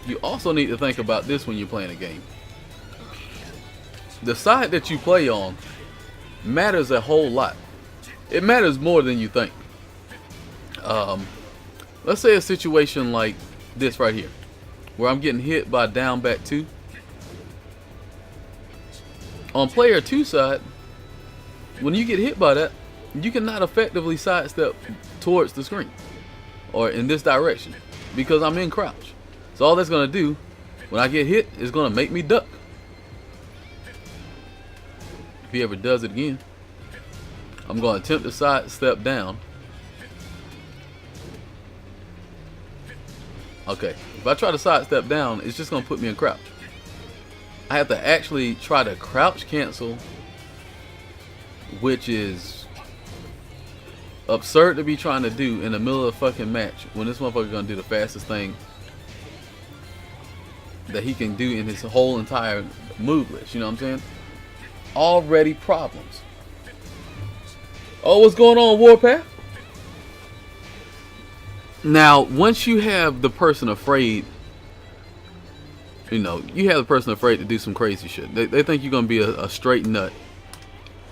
You also need to think about this when you're playing a game. The side that you play on matters a whole lot. It matters more than you think. Let's say a situation like this right here, where I'm getting hit by down back 2. On player 2 side, when you get hit by that, you cannot effectively sidestep towards the screen or in this direction because I'm in crouch. So all that's going to do when I get hit is going to make me duck. If he ever does it again, I'm going to attempt to sidestep down. Okay, if I try to sidestep down, it's just going to put me in crouch. I have to actually try to crouch cancel, which is absurd to be trying to do in the middle of a fucking match when this motherfucker going to do the fastest thing that he can do in his whole entire move list. You know what I'm saying? Already problems. Oh, what's going on, Warpath? Now, once you have the person afraid, you know, you have the person afraid to do some crazy shit. They think you're gonna be a straight nut.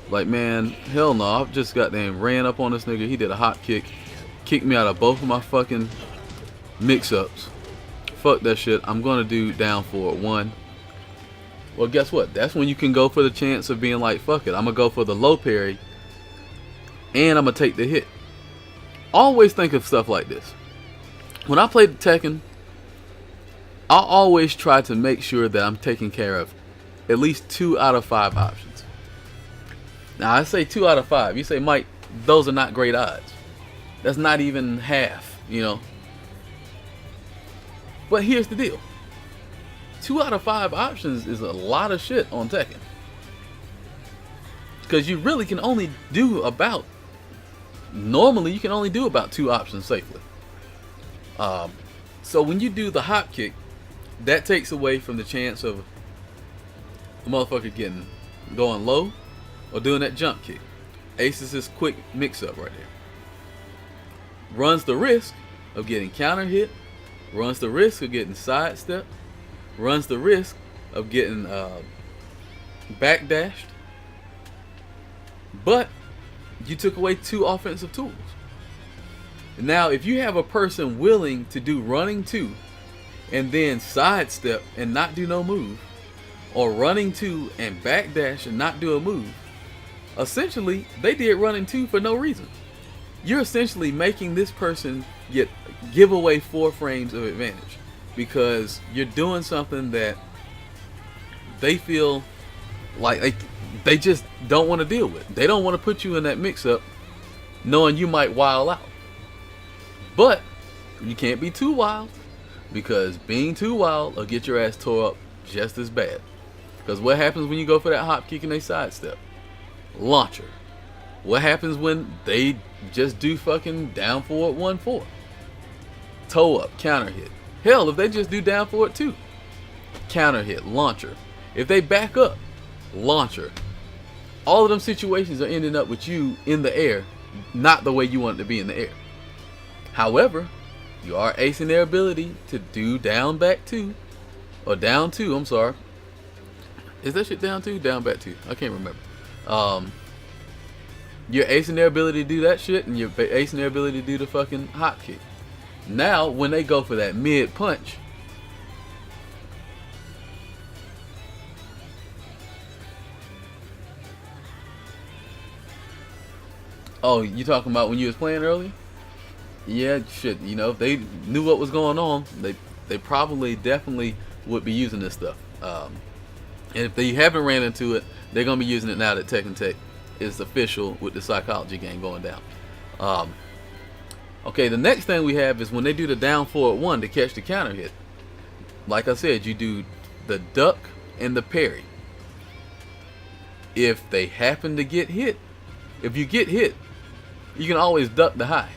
Like, man, hell no. I've just goddamn ran up on this nigga. He did a hop kick, kicked me out of both of my fucking mix-ups. Fuck that shit. I'm gonna do down 4 at 1. Well, guess what? That's when you can go for the chance of being like, fuck it, I'm gonna go for the low parry and I'm gonna take the hit. Always think of stuff like this. When I play the Tekken, I always try to make sure that I'm taking care of at least 2 out of 5 options. Now I say 2 out of 5. You say, Mike, those are not great odds. That's not even half, you know. But here's the deal. 2 out of 5 options is a lot of shit on Tekken. Because you really can only do about, normally you can only do about 2 options safely. So when you do the hop kick, that takes away from the chance of the motherfucker going low or doing that jump kick. Aces his quick mix-up right there. Runs the risk of getting counter hit, runs the risk of getting sidestepped, runs the risk of getting backdashed. But you took away 2 offensive tools. Now, if you have a person willing to do running 2 and then sidestep and not do no move, or running 2 and backdash and not do a move, essentially they did running 2 for no reason. You're essentially making this person give away 4 frames of advantage because you're doing something that they feel like they just don't want to deal with. They don't want to put you in that mix-up knowing you might wild out. But you can't be too wild, because being too wild will get your ass tore up just as bad. Because what happens when you go for that hop kick and they sidestep? Launcher. What happens when they just do fucking down forward 1-4? Toe up, counter hit. Hell, if they just do down forward 2, counter hit, launcher. If they back up, launcher. All of them situations are ending up with you in the air, not the way you want it to be in the air. However, you are acing their ability to do down back 2, or down 2, I'm sorry. Is that shit down 2? Down back 2? I can't remember. You're acing their ability to do that shit, and you're acing their ability to do the fucking hop kick. Now, when they go for that mid punch, oh, you talking about when you was playing earlier? Yeah, shit. You know, if they knew what was going on, they probably definitely would be using this stuff. And if they haven't ran into it, they're gonna be using it now that Tekken Tech is official with the psychology game going down. Okay, the next thing we have is when they do the down forward 1 to catch the counter hit. Like I said, you do the duck and the parry. If they happen to get hit, if you get hit, you can always duck the high.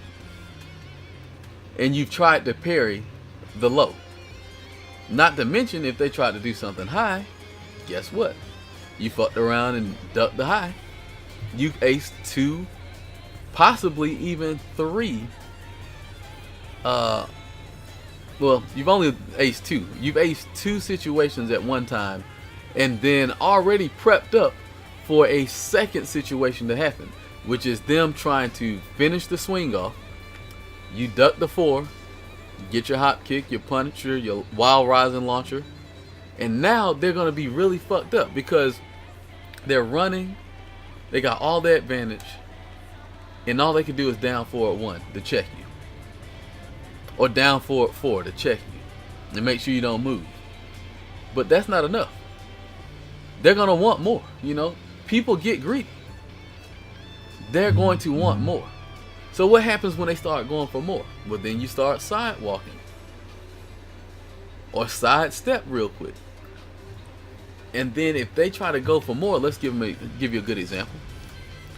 And you've tried to parry the low. Not to mention, if they tried to do something high, guess what? You fucked around and ducked the high. You aced 2, possibly even 3. Well, you've only aced 2. You've aced 2 situations at one time, and then already prepped up for a second situation to happen, which is them trying to finish the swing off. You duck the 4, get your hop kick, your punisher, your wild rising launcher, and now they're going to be really fucked up because they're running, they got all the advantage, and all they can do is down forward 1 to check you, or down forward 4 to check you and make sure you don't move. But that's not enough. They're going to want more. You know, people get greedy. They're going to want more. So what happens when they start going for more? Well, then you start sidewalking or sidestep real quick. And then if they try to go for more, let's give you a good example.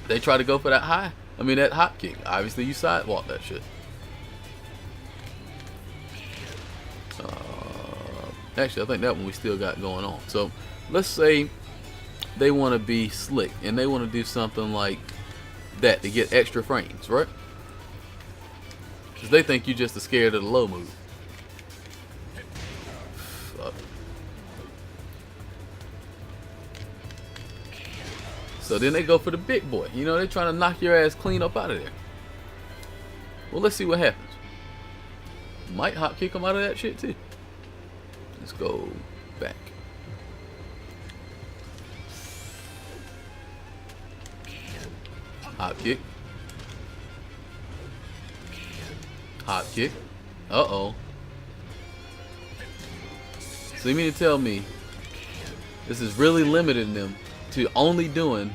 They try to go for that that hop kick. Obviously, you sidewalk that shit. Actually, I think that one we still got going on. So let's say they want to be slick and they want to do something like that to get extra frames, right? Because they think you're just scared of the low move. Fuck. So then they go for the big boy. You know, they're trying to knock your ass clean up out of there. Well, let's see what happens. Might hop kick them out of that shit too. Let's go back. Hop kick. Hop kick. Uh-oh. So you mean to tell me this is really limiting them to only doing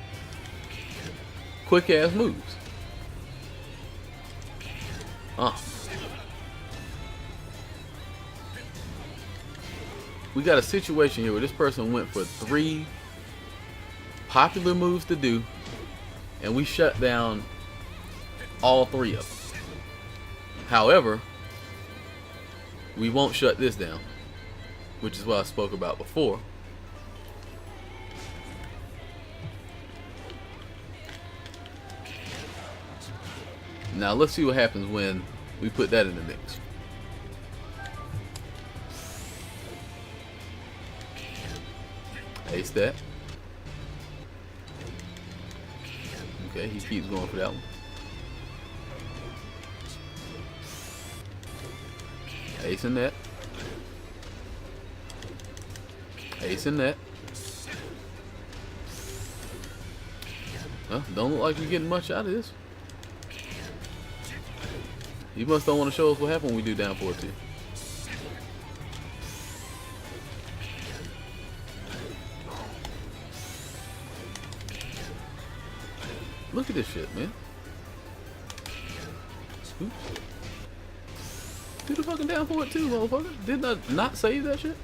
quick ass moves? We got a situation here where this person went for 3 popular moves to do, and we shut down all 3 of them. However, we won't shut this down, which is what I spoke about before. Now let's see what happens when we put that in the mix. Ace that. Okay, he keeps going for that one. Ace in that. Ace in that. Well, don't look like you're getting much out of this. You must don't want to show us what happened when we do down 4-2. Look at this shit, man. Oops. Do the fucking down 4-2, motherfucker. Didn't I not save that shit?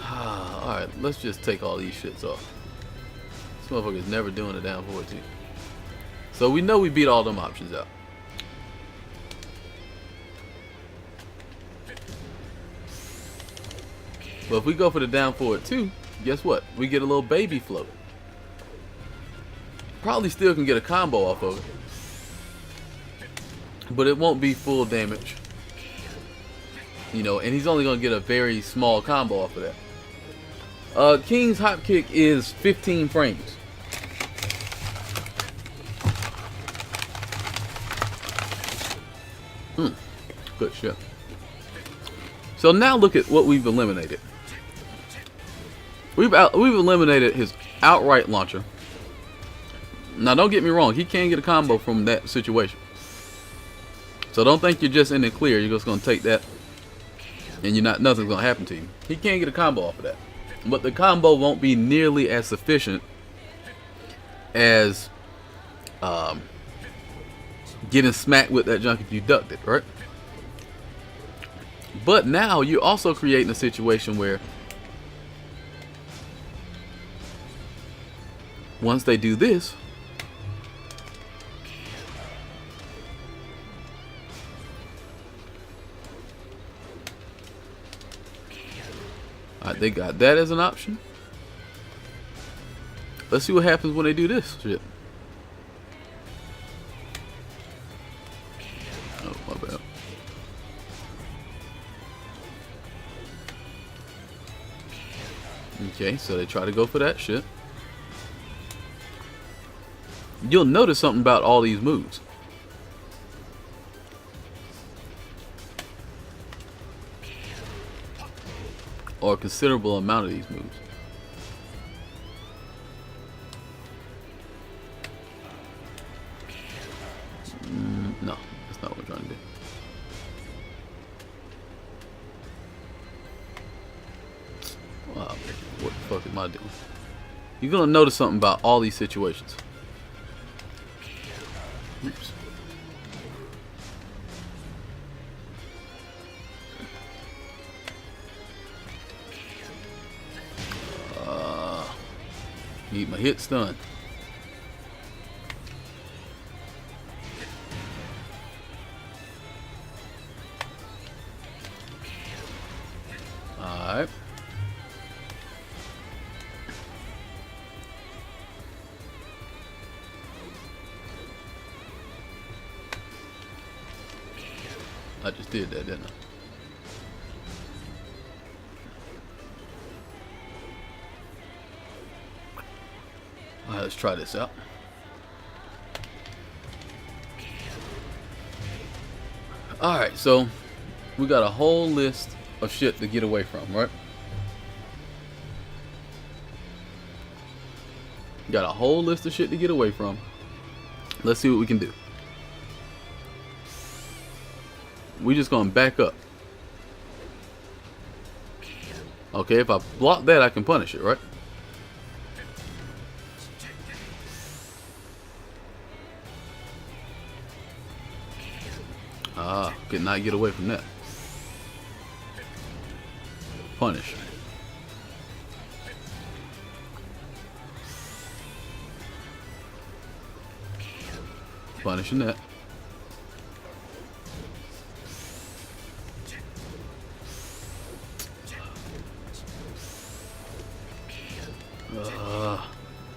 Alright, let's just take all these shits off. This motherfucker's never doing a down 4-2. So we know we beat all them options out. But if we go for the down 4-2, guess what? We get a little baby float. Probably still can get a combo off of it, but it won't be full damage, you know, and he's only gonna get a very small combo off of that. King's hop kick is 15 frames. Good shit. So now look at what we've eliminated. We've eliminated his outright launcher. Now don't get me wrong, he can get a combo from that situation. So don't think you're just in the clear, you're just gonna take that and nothing's gonna happen to you. He can get a combo off of that. But the combo won't be nearly as sufficient as getting smacked with that junk if you ducked it, right? But now you're also creating a situation where once they do this, alright, they got that as an option. Let's see what happens when they do this shit. Oh, my bad. Okay, so they try to go for that shit. You'll notice something about all these moves. Or a considerable amount of these moves. No, that's not what we're trying to do. Wow, what the fuck am I doing? You're gonna notice something about all these situations. Oops. Need my hit stun. Alright. I just did that, didn't I? Alright, let's try this out. Alright, so we got a whole list of shit to get away from, right? Got a whole list of shit to get away from. Let's see what we can do. We just gonna back up. Okay, if I block that, I can punish it, right? Ah, could not get away from that. Punish. Punishing that.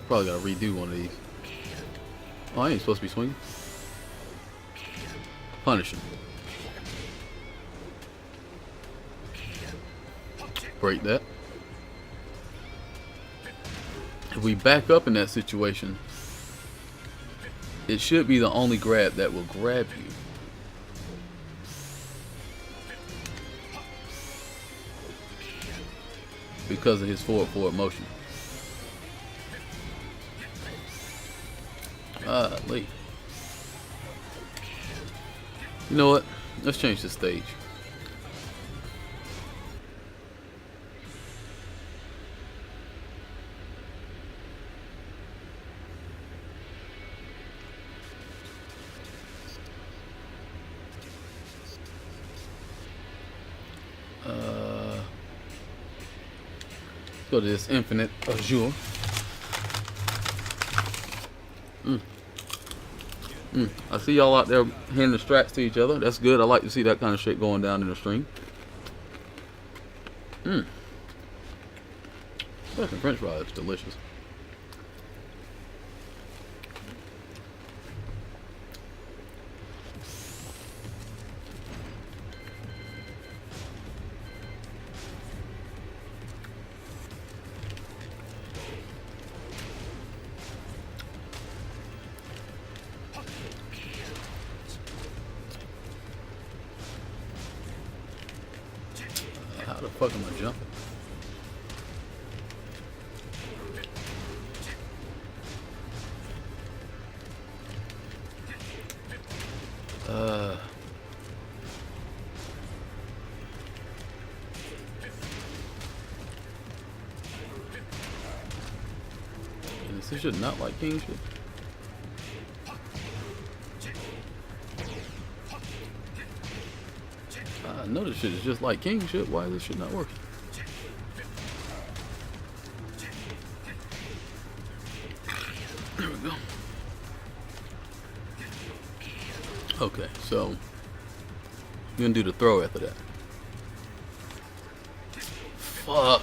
Probably gotta redo one of these. Oh, I ain't supposed to be swinging. Punishing. Break that. If we back up in that situation, it should be the only grab that will grab you. Because of his forward motion. Late. You know what? Let's change the stage. Go to this infinite azure. I see y'all out there handing strats to each other. That's good. I like to see that kind of shit going down in the stream. Fucking French fries, delicious. How the fuck am I jumping? And is this shit not like king shit? I know this shit is just like king shit. Why is this shit not working? There we go. Okay, so you're gonna do the throw after that. Fuck.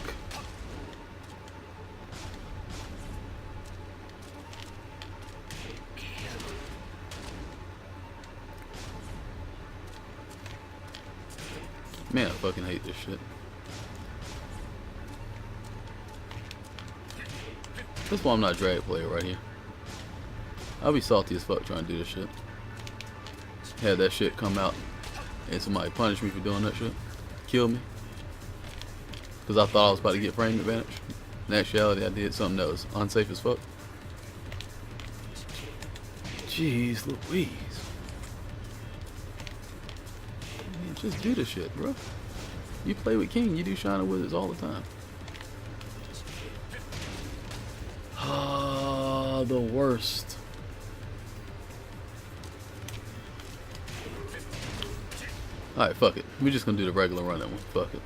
Man, I fucking hate this shit. That's why I'm not a drag player right here. I'll be salty as fuck trying to do this shit. Had that shit come out and somebody punish me for doing that shit. Kill me. Because I thought I was about to get frame advantage. In actuality, I did something that was unsafe as fuck. Jeez Louise. Man, just do the shit, bro. You play with King, you do Shining Wizards all the time. Ah, the worst. Alright, fuck it. We're just gonna do the regular run that one. Fuck it.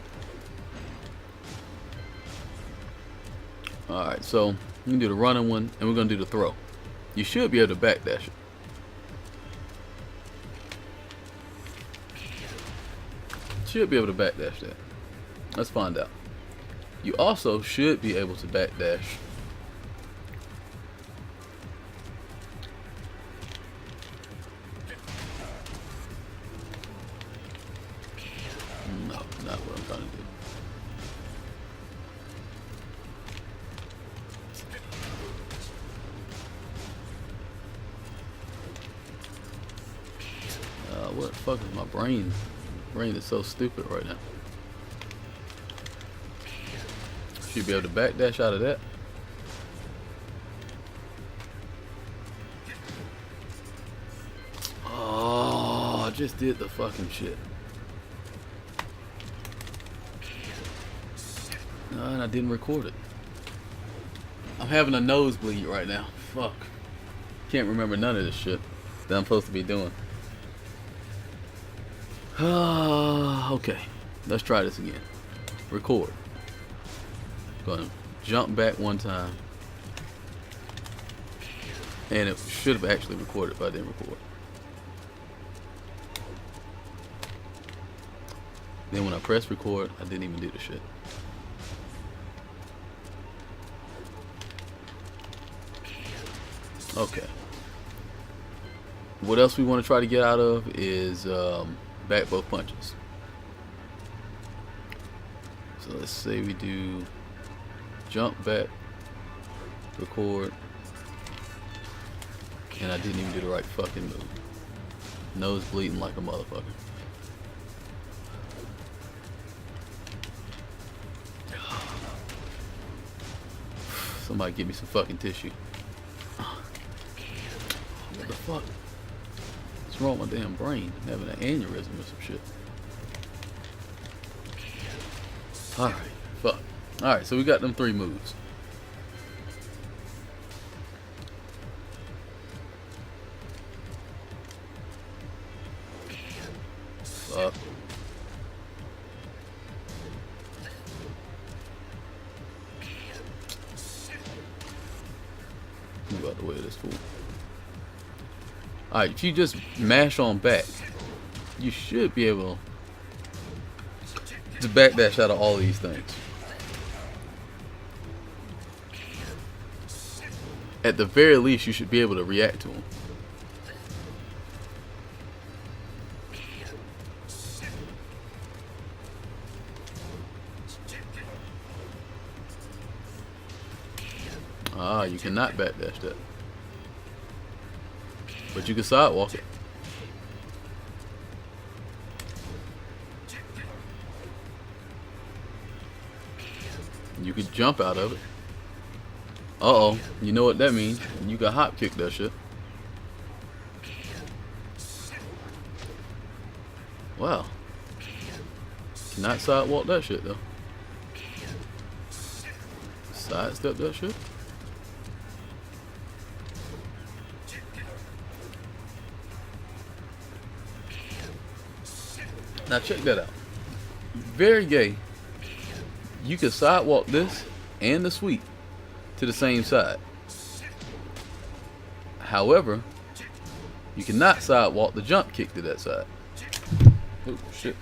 Alright, so we can do the running one and we're gonna do the throw. You should be able to backdash it. Should be able to backdash that. Let's find out. You also should be able to backdash no, not what I'm trying to do. What the fuck is my brain? Brain is so stupid right now. Should be able to backdash out of that. just did the fucking shit. No, and I didn't record it. I'm having a nosebleed right now. Fuck. Can't remember none of this shit that I'm supposed to be doing. Okay. Let's try this again. Record. Gonna jump back one time. And it should have actually recorded, but I didn't record. Then when I press record, I didn't even do the shit. Okay. What else we want to try to get out of is back both punches. So let's say we do jump back, record, and I didn't even do the right fucking move. Nose bleeding like a motherfucker. Somebody give me some fucking tissue. What the fuck? What's wrong with my damn brain? I'm having an aneurysm or some shit. Alright, fuck. Alright, so we got them 3 moves. Fuck. Move out the way of this fool. Alright, if you just mash on back, you should be able to backdash out of all of these things. At the very least, you should be able to react to them. Ah, you cannot backdash that. But you can sidewalk it. You could jump out of it. Uh-oh. You know what that means. You can hop kick that shit. Wow. Cannot sidewalk that shit though. Sidestep that shit. Now check that out. Very gay. You can sidewalk this and the sweep to the same side. However, you cannot sidewalk the jump kick to that side. Oh shit.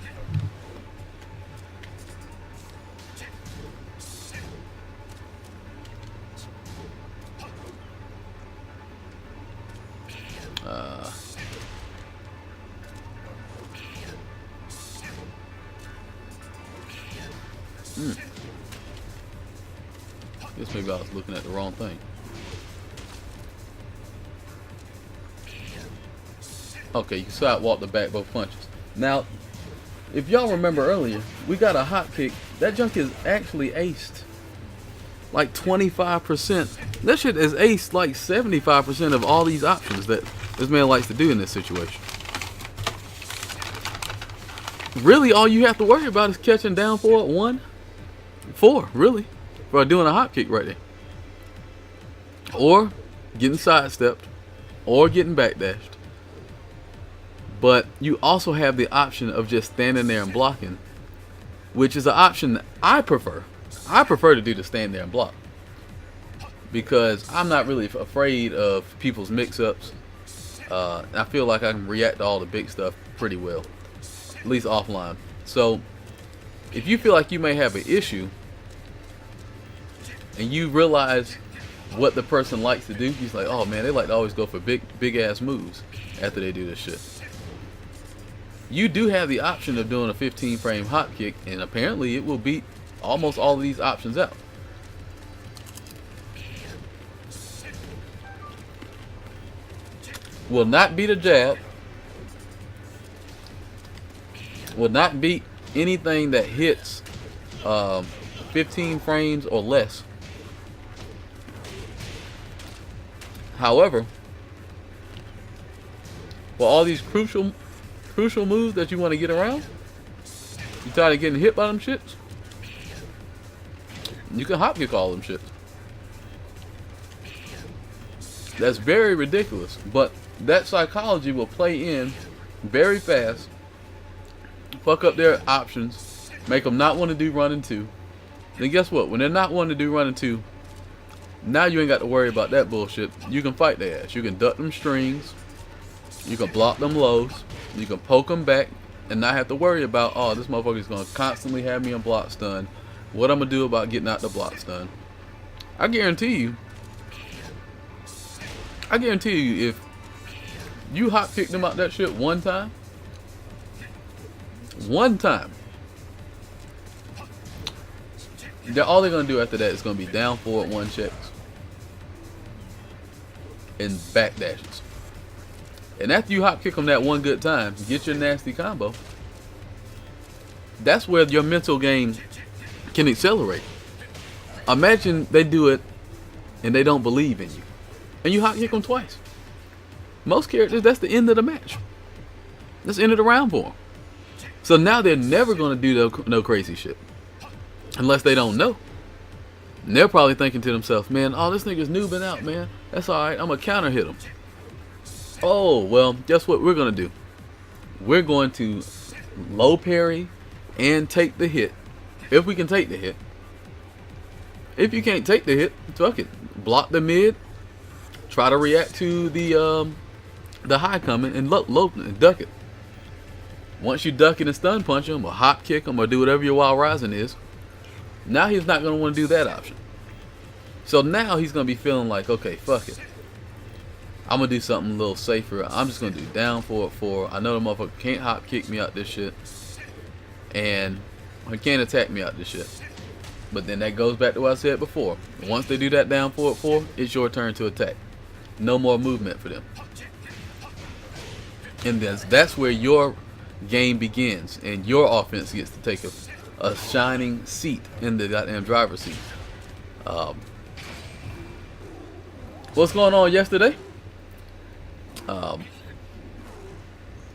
Guess maybe I was looking at the wrong thing. Okay, you can sidewalk the back both punches. Now, if y'all remember earlier, we got a hop kick. That junk is actually aced like 25%. That shit is aced like 75% of all these options that this man likes to do in this situation. Really, all you have to worry about is catching down for 1, 4, really, for doing a hop kick right there. Or getting sidestepped, or getting backdashed. But you also have the option of just standing there and blocking, which is an option that I prefer. I prefer to do the stand there and block, because I'm not really afraid of people's mix-ups. I feel like I can react to all the big stuff pretty well, at least offline. So if you feel like you may have an issue and you realize what the person likes to do, he's like, oh man, they like to always go for big ass moves after they do this shit. You do have the option of doing a 15 frame hop kick, and apparently it will beat almost all of these options out. Will not beat a jab. Will not beat anything that hits 15 frames or less. However, for all these crucial crucial moves that you want to get around, you tired of getting hit by them shits, you can hop kick all them shits. That's very ridiculous, but that psychology will play in very fast, fuck up their options, make them not want to do run and two. Then guess what? When they're not wanting to do run and two, now you ain't got to worry about that bullshit. You can fight their ass. You can duck them strings. You can block them lows. You can poke them back and not have to worry about, oh, this motherfucker's going to constantly have me on block stun. What I'm going to do about getting out the block stun? I guarantee you, if you hot kick them out that shit one time, all they're going to do after that is going to be down forward one checks and back dashes. And after you hop kick them that one good time, get your nasty combo, that's where your mental game can accelerate. Imagine they do it and they don't believe in you, and you hop kick them twice. Most characters, that's the end of the match. That's the end of the round for them. So now they're never going to do no crazy shit. Unless they don't know. And they're probably thinking to themselves, man, oh, this nigga's noobing out, man. That's alright, I'm going to counter hit him. Oh, well, guess what we're going to do? We're going to low parry and take the hit. If we can take the hit. If you can't take the hit, fuck it. Block the mid. Try to react to the high coming and and duck it. Once you duck it and stun punch him or hop kick him or do whatever your wild rising is, now he's not going to want to do that option. So now he's going to be feeling like, okay, fuck it. I'm going to do something a little safer. I'm just going to do down forward 4. I know the motherfucker can't hop kick me out this shit. And he can't attack me out this shit. But then that goes back to what I said before. Once they do that down forward 4, it's your turn to attack. No more movement for them. And that's where your game begins. And your offense gets to take a shining seat in the goddamn driver's seat. What's going on yesterday?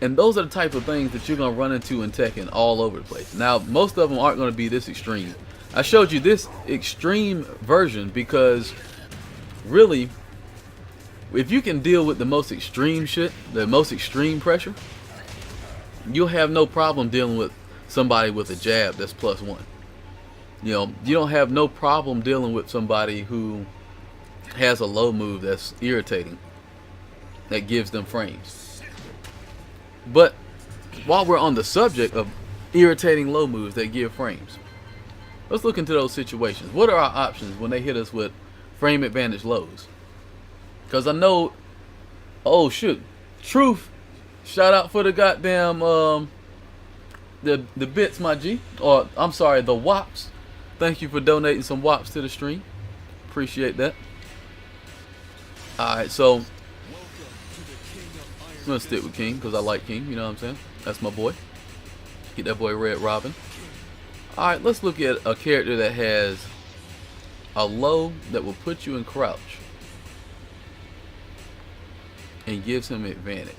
And those are the type of things that you're going to run into in Tekken all over the place. Now, most of them aren't going to be this extreme. I showed you this extreme version because really, if you can deal with the most extreme shit, the most extreme pressure, you'll have no problem dealing with somebody with a jab that's +1. You know, you don't have no problem dealing with somebody who has a low move that's irritating, that gives them frames. But while we're on the subject of irritating low moves that give frames, let's look into those situations. What are our options when they hit us with frame advantage lows? Because I know, oh shit, Truth, shout out for the goddamn the bits, my G, or I'm sorry, the wops. Thank you for donating some wops to the stream. Appreciate that. All right, so I'm gonna stick with King because I like King. You know what I'm saying? That's my boy. Get that boy Red Robin. All right, let's look at a character that has a low that will put you in crouch and gives him advantage.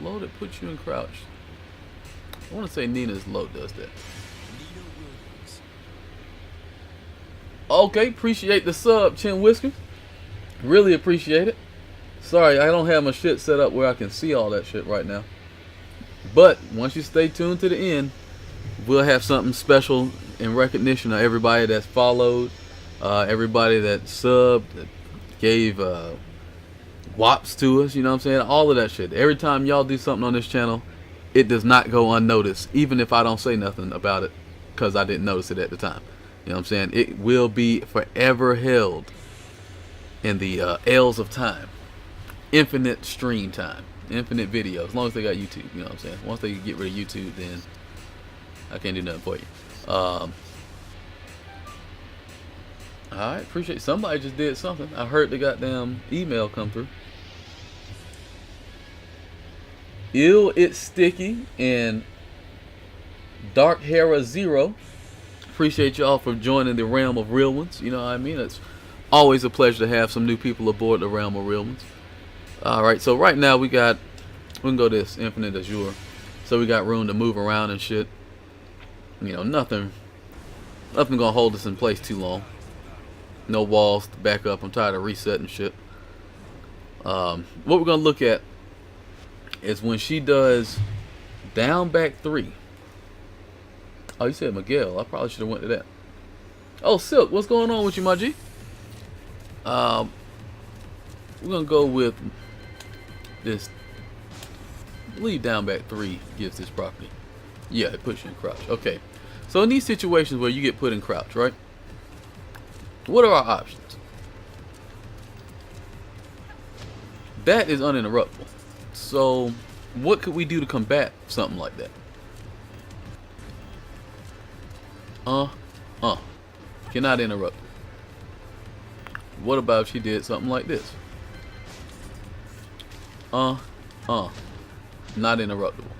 Low that puts you in crouch. I want to say Nina's low does that. Okay, appreciate the sub, Chin Whiskers. Really appreciate it. Sorry, I don't have my shit set up where I can see all that shit right now. But once you stay tuned to the end, we'll have something special in recognition of everybody that's followed, everybody that subbed, that gave wops to us, you know what I'm saying? All of that shit. Every time y'all do something on this channel, it does not go unnoticed, even if I don't say nothing about it because I didn't notice it at the time. You know what I'm saying? It will be forever held in the L's of time. Infinite stream time. Infinite video. As long as they got YouTube. You know what I'm saying? Once they get rid of YouTube, then I can't do nothing for you. Alright, appreciate it. Somebody just did something. I heard the goddamn email come through. It's Sticky and Dark Hera 0. Appreciate y'all for joining the realm of real ones. You know what I mean? It's Always a pleasure to have some new people aboard the Realm of Real Ones. Alright, so right now we can go this Infinite Azure. So we got room to move around and shit. You know, nothing gonna hold us in place too long. No walls to back up. I'm tired of resetting shit. What we're gonna look at is when she does down back 3. Oh, you said Miguel. I probably should have went to that. Oh, Silk, what's going on with you, my G? We're gonna go with this. I believe down back 3 gives this property. Yeah, it puts you in crouch. Okay. So in these situations where you get put in crouch, right? What are our options? That is uninterruptible. So what could we do to combat something like that? Cannot interrupt. What about if she did something like this? Not interruptible.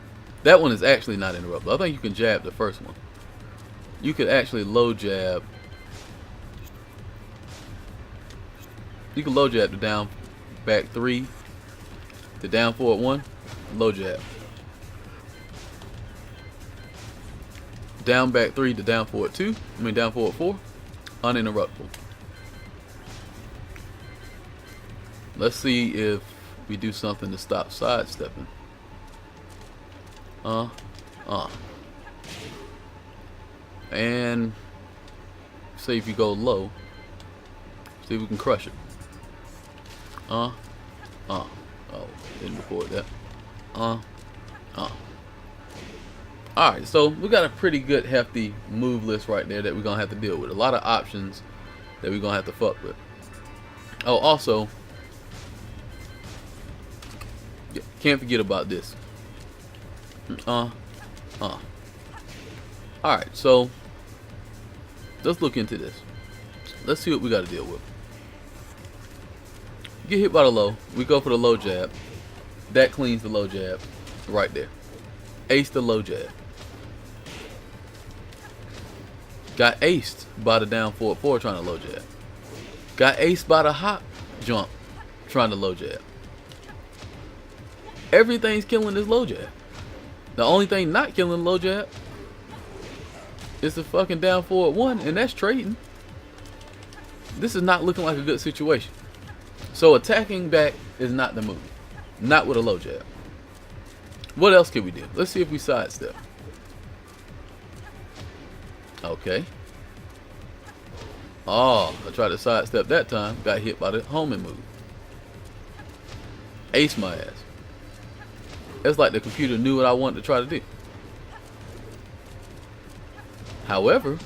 That one is actually not interruptible. I think you can jab the first one. You could actually low jab. You can low jab the down back 3, the down forward 1, low jab. Down back 3 to down forward 2, down forward 4, uninterruptible. Let's see if we do something to stop sidestepping. And say if you go low, see if we can crush it. Oh, didn't record that. Alright, so we got a pretty good hefty move list right there that we're gonna have to deal with. A lot of options that we're gonna have to fuck with. Oh, also, can't forget about this. Alright, so let's look into this. Let's see what we got to deal with. Get hit by the low. We go for the low jab. That cleans the low jab right there. Ace the low jab. Got aced by the down forward 4 trying to low jab. Got aced by the hop jump trying to low jab. Everything's killing this low jab. The only thing not killing the low jab is the fucking down forward 1, and that's trading. This is not looking like a good situation. So attacking back is not the move. Not with a low jab. What else can we do? Let's see if we sidestep. Okay. Oh, I tried to sidestep that time. Got hit by the homing move. Ace my ass. It's like the computer knew what I wanted to try to do. However,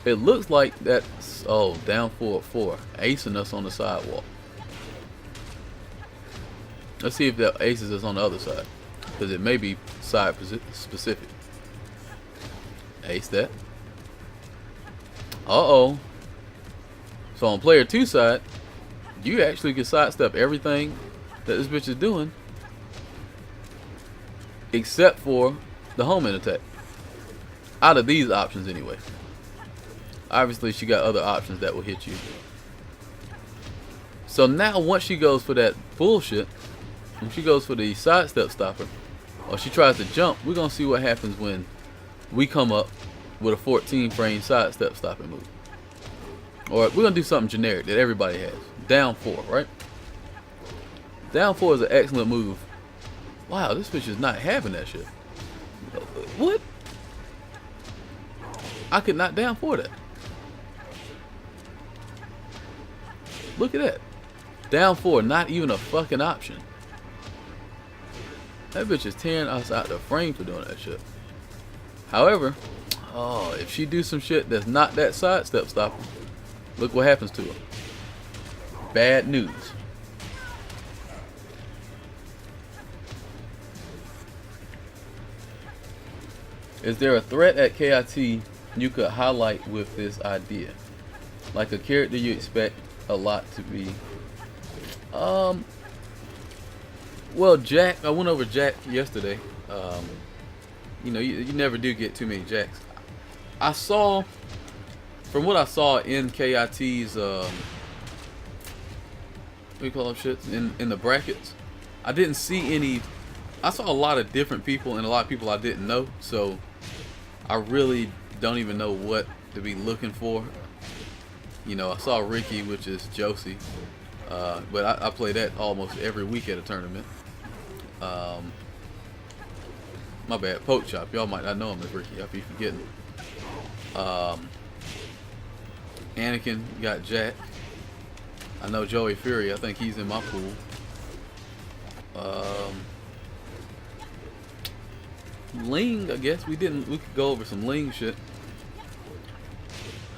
it looks like that's, oh, down forward 4, acing us on the sidewalk. Let's see if that aces us on the other side, because it may be side specific. Ace that. Uh-oh. So on player 2 side, you actually can sidestep everything that this bitch is doing, except for the homing attack. Out of these options anyway. Obviously she got other options that will hit you. So now once she goes for that bullshit, when she goes for the sidestep stopper, or she tries to jump, we're gonna see what happens when we come up with a 14 frame sidestep stopping move. Or we're gonna do something generic that everybody has. Down 4, right? Down 4 is an excellent move. Wow, this bitch is not having that shit. What? I could not down 4 that. Look at that. Down 4, not even a fucking option. That bitch is tearing us out the frame for doing that shit. However, oh, if she do some shit that's not that sidestep stopper, look what happens to her. Bad news. Is there a threat at KIT you could highlight with this idea? Like a character you expect a lot to be. Well, Jack, I went over Jack yesterday. You know, you never do get too many Jacks. I saw from what I saw in KIT's what do you call them shits in the brackets, I didn't see any. I saw a lot of different people and a lot of people I didn't know, so I really don't even know what to be looking for. You know, I saw Ricky, which is Josie, but I play that almost every week at a tournament. My bad, Poke Chop. Y'all might not know him as Ricky. I be forgetting. Anakin got Jack. I know Joey Fury. I think he's in my pool. Ling, I guess we could go over some Ling shit.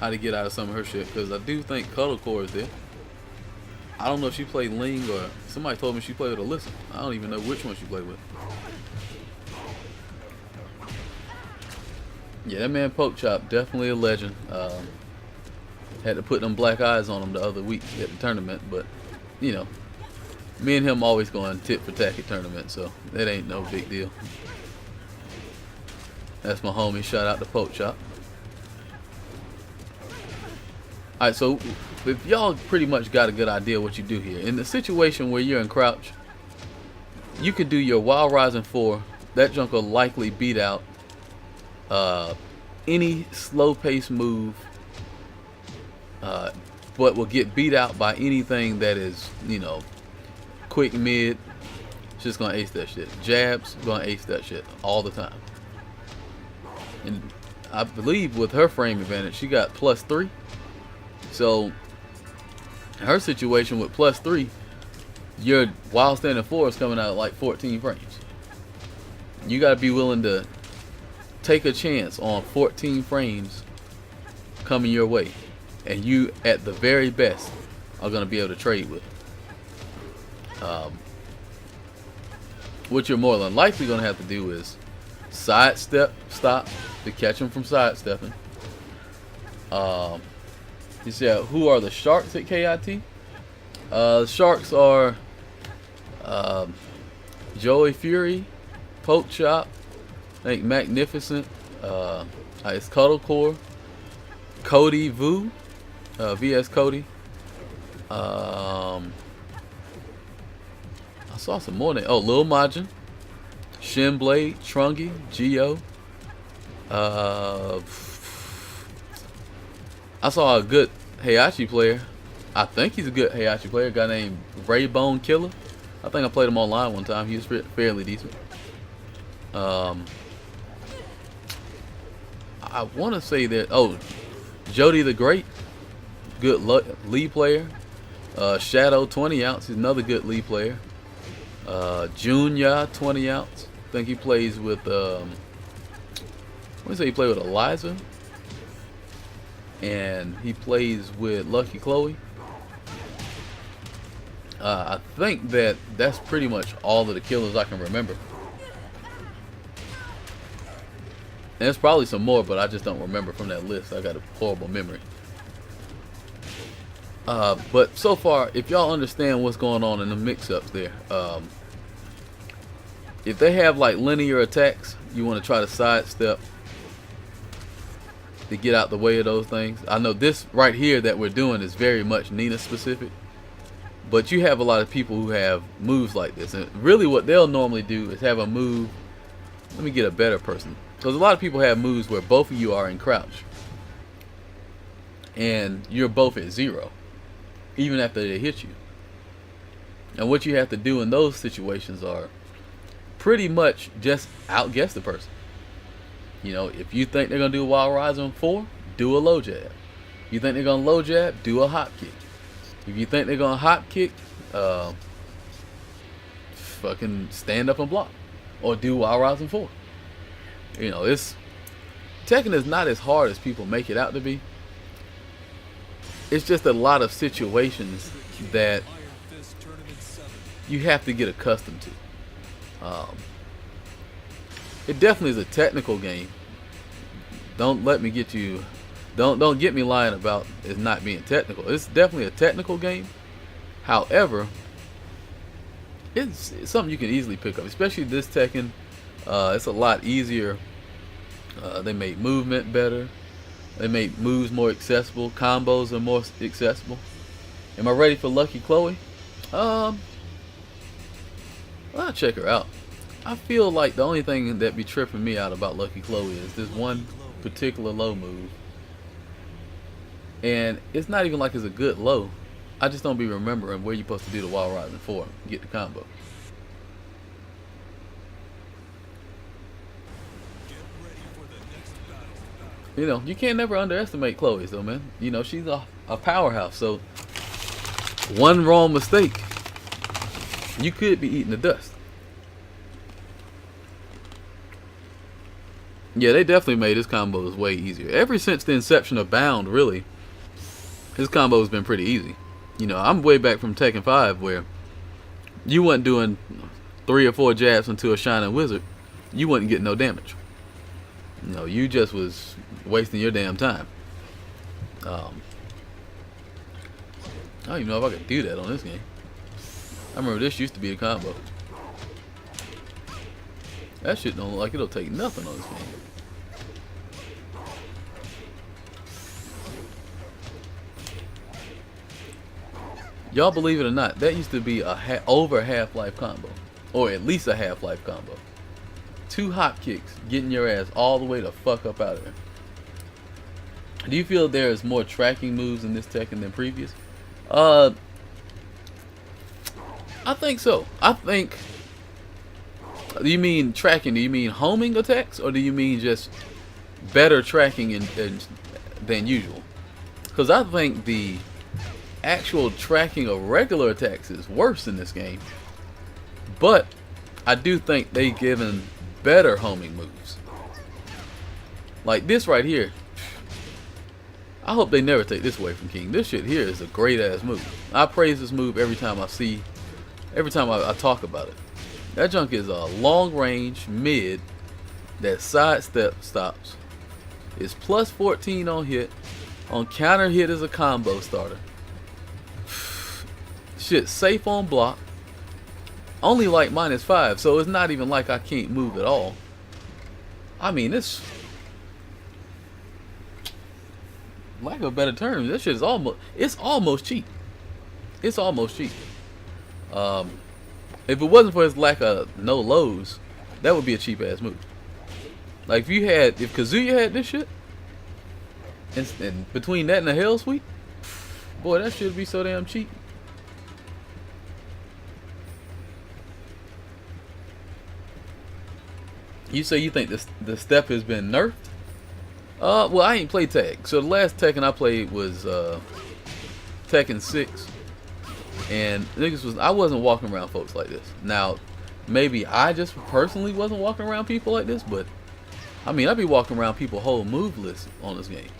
How to get out of some of her shit, because I do think Cuddlecore is there. I don't know if she played Ling or somebody told me she played with Alyssa. I don't even know which one she played with. Yeah, that man Poke Chop, definitely a legend. Had to put them black eyes on him the other week at the tournament, but you know, me and him always going tit for tat at tournament, so that ain't no big deal. That's my homie. Shout out to Poke Chop. Alright, so if y'all pretty much got a good idea what you do here. In the situation where you're in crouch, you could do your Wild Rising 4. That junk will likely beat out any slow pace move, but will get beat out by anything that is, you know, quick mid. It's just gonna ace that shit. Jabs, gonna ace that shit all the time. And I believe with her frame advantage, she got +3. So her situation with +3, your wild standing 4 is coming out at like 14 frames. You got to be willing to take a chance on 14 frames coming your way, and you at the very best are going to be able to trade with. What you're more than likely going to have to do is sidestep, stop to catch them from sidestepping. You said, who are the sharks at KIT? The sharks are Joey Fury, Poke Chop, I think Magnificent, it's Cuddlecore, Cody Vu, VS Cody. I saw some more names. Oh, Lil Majin, Shinblade, Trungy, Geo. I saw a good Heihachi player. I think he's a good Heihachi player. A guy named Raybone Killer. I think I played him online one time. He was fairly decent. I want to say that. Oh, Jody the Great, good lead player. Shadow 20 ounce, he's another good lead player. Junya 20 ounce. I think he plays with. I want to say he played with Eliza. And he plays with Lucky Chloe. I think that's pretty much all of the killers I can remember. And there's probably some more, but I just don't remember from that list. I got a horrible memory. But so far, if y'all understand what's going on in the mix-ups there, if they have like linear attacks, you want to try to sidestep to get out the way of those things. I know this right here that we're doing is very much Nina specific, but you have a lot of people who have moves like this, and really what they'll normally do is have a move. Let me get a better person, because a lot of people have moves where both of you are in crouch and you're both at 0 even after they hit you. And what you have to do in those situations are pretty much just outguess the person. You know, if you think they're going to do a Wild Rising 4, do a low jab. You think they're going to low jab, do a hop kick. If you think they're going to hop kick, fucking stand up and block. Or do Wild Rising 4. You know, Tekken is not as hard as people make it out to be. It's just a lot of situations that you have to get accustomed to. It definitely is a technical game. Don't let me get you. Don't get me lying about it not being technical. It's definitely a technical game. However, it's something you can easily pick up, especially this Tekken. It's a lot easier. They made movement better. They make moves more accessible. Combos are more accessible. Am I ready for Lucky Chloe? I'll check her out. I feel like the only thing that be tripping me out about Lucky Chloe is this one particular low move. And it's not even like it's a good low. I just don't be remembering where you're supposed to do the wall rising for to get the combo. You know, you can't never underestimate Chloe, though, man. You know, she's a powerhouse. So, one wrong mistake, you could be eating the dust. Yeah, they definitely made his combos way easier. Ever since the inception of Bound, really, his combo has been pretty easy. You know, I'm way back from Tekken 5 where you wasn't doing 3 or 4 jabs into a Shining Wizard. You wasn't getting no damage. You know, you just was wasting your damn time. I don't even know if I could do that on this game. I remember this used to be a combo. That shit don't look like it'll take nothing on this game. Y'all believe it or not, that used to be a over Half-Life combo. Or at least a Half-Life combo. 2 hop kicks, getting your ass all the way the fuck up out of there. Do you feel there is more tracking moves in this Tekken than previous? I think so. I think... Do you mean tracking? Do you mean homing attacks? Or do you mean just better tracking than usual? Because I think the actual tracking of regular attacks is worse in this game. But I do think they given better homing moves. Like this right here. I hope they never take this away from King. This shit here is a great ass move. I praise this move every time I talk about it. That junk is a long range mid that sidestep stops. It's plus 14 on hit. On counter hit is a combo starter. Shit safe on block. Only like -5, so it's not even like I can't move at all. I mean, it's lack of a better term, this shit is almost cheap. It's almost cheap. If it wasn't for his lack of no lows, that would be a cheap ass move. Like if Kazuya had this shit, and between that and the Hell Sweep, boy, that shit would be so damn cheap. You say you think the step has been nerfed? Well, I ain't played tag. So the last Tekken I played was Tekken 6. And I wasn't walking around folks like this. Now, maybe I just personally wasn't walking around people like this, but I mean, I'd be walking around people whole move list on this game.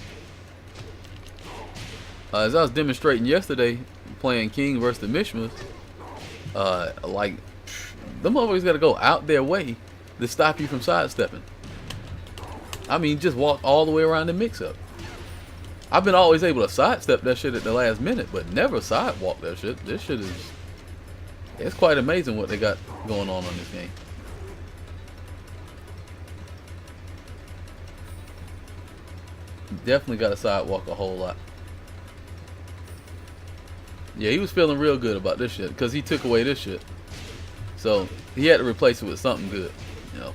As I was demonstrating yesterday, playing King versus the Mishmas, like, them motherfuckers gotta go out their way to stop you from sidestepping. I mean, just walk all the way around the mix-up. I've been always able to sidestep that shit at the last minute, but never sidewalk that shit. This shit is... It's quite amazing what they got going on this game. Definitely got to sidewalk a whole lot. Yeah, he was feeling real good about this shit, because he took away this shit. So, he had to replace it with something good, you know.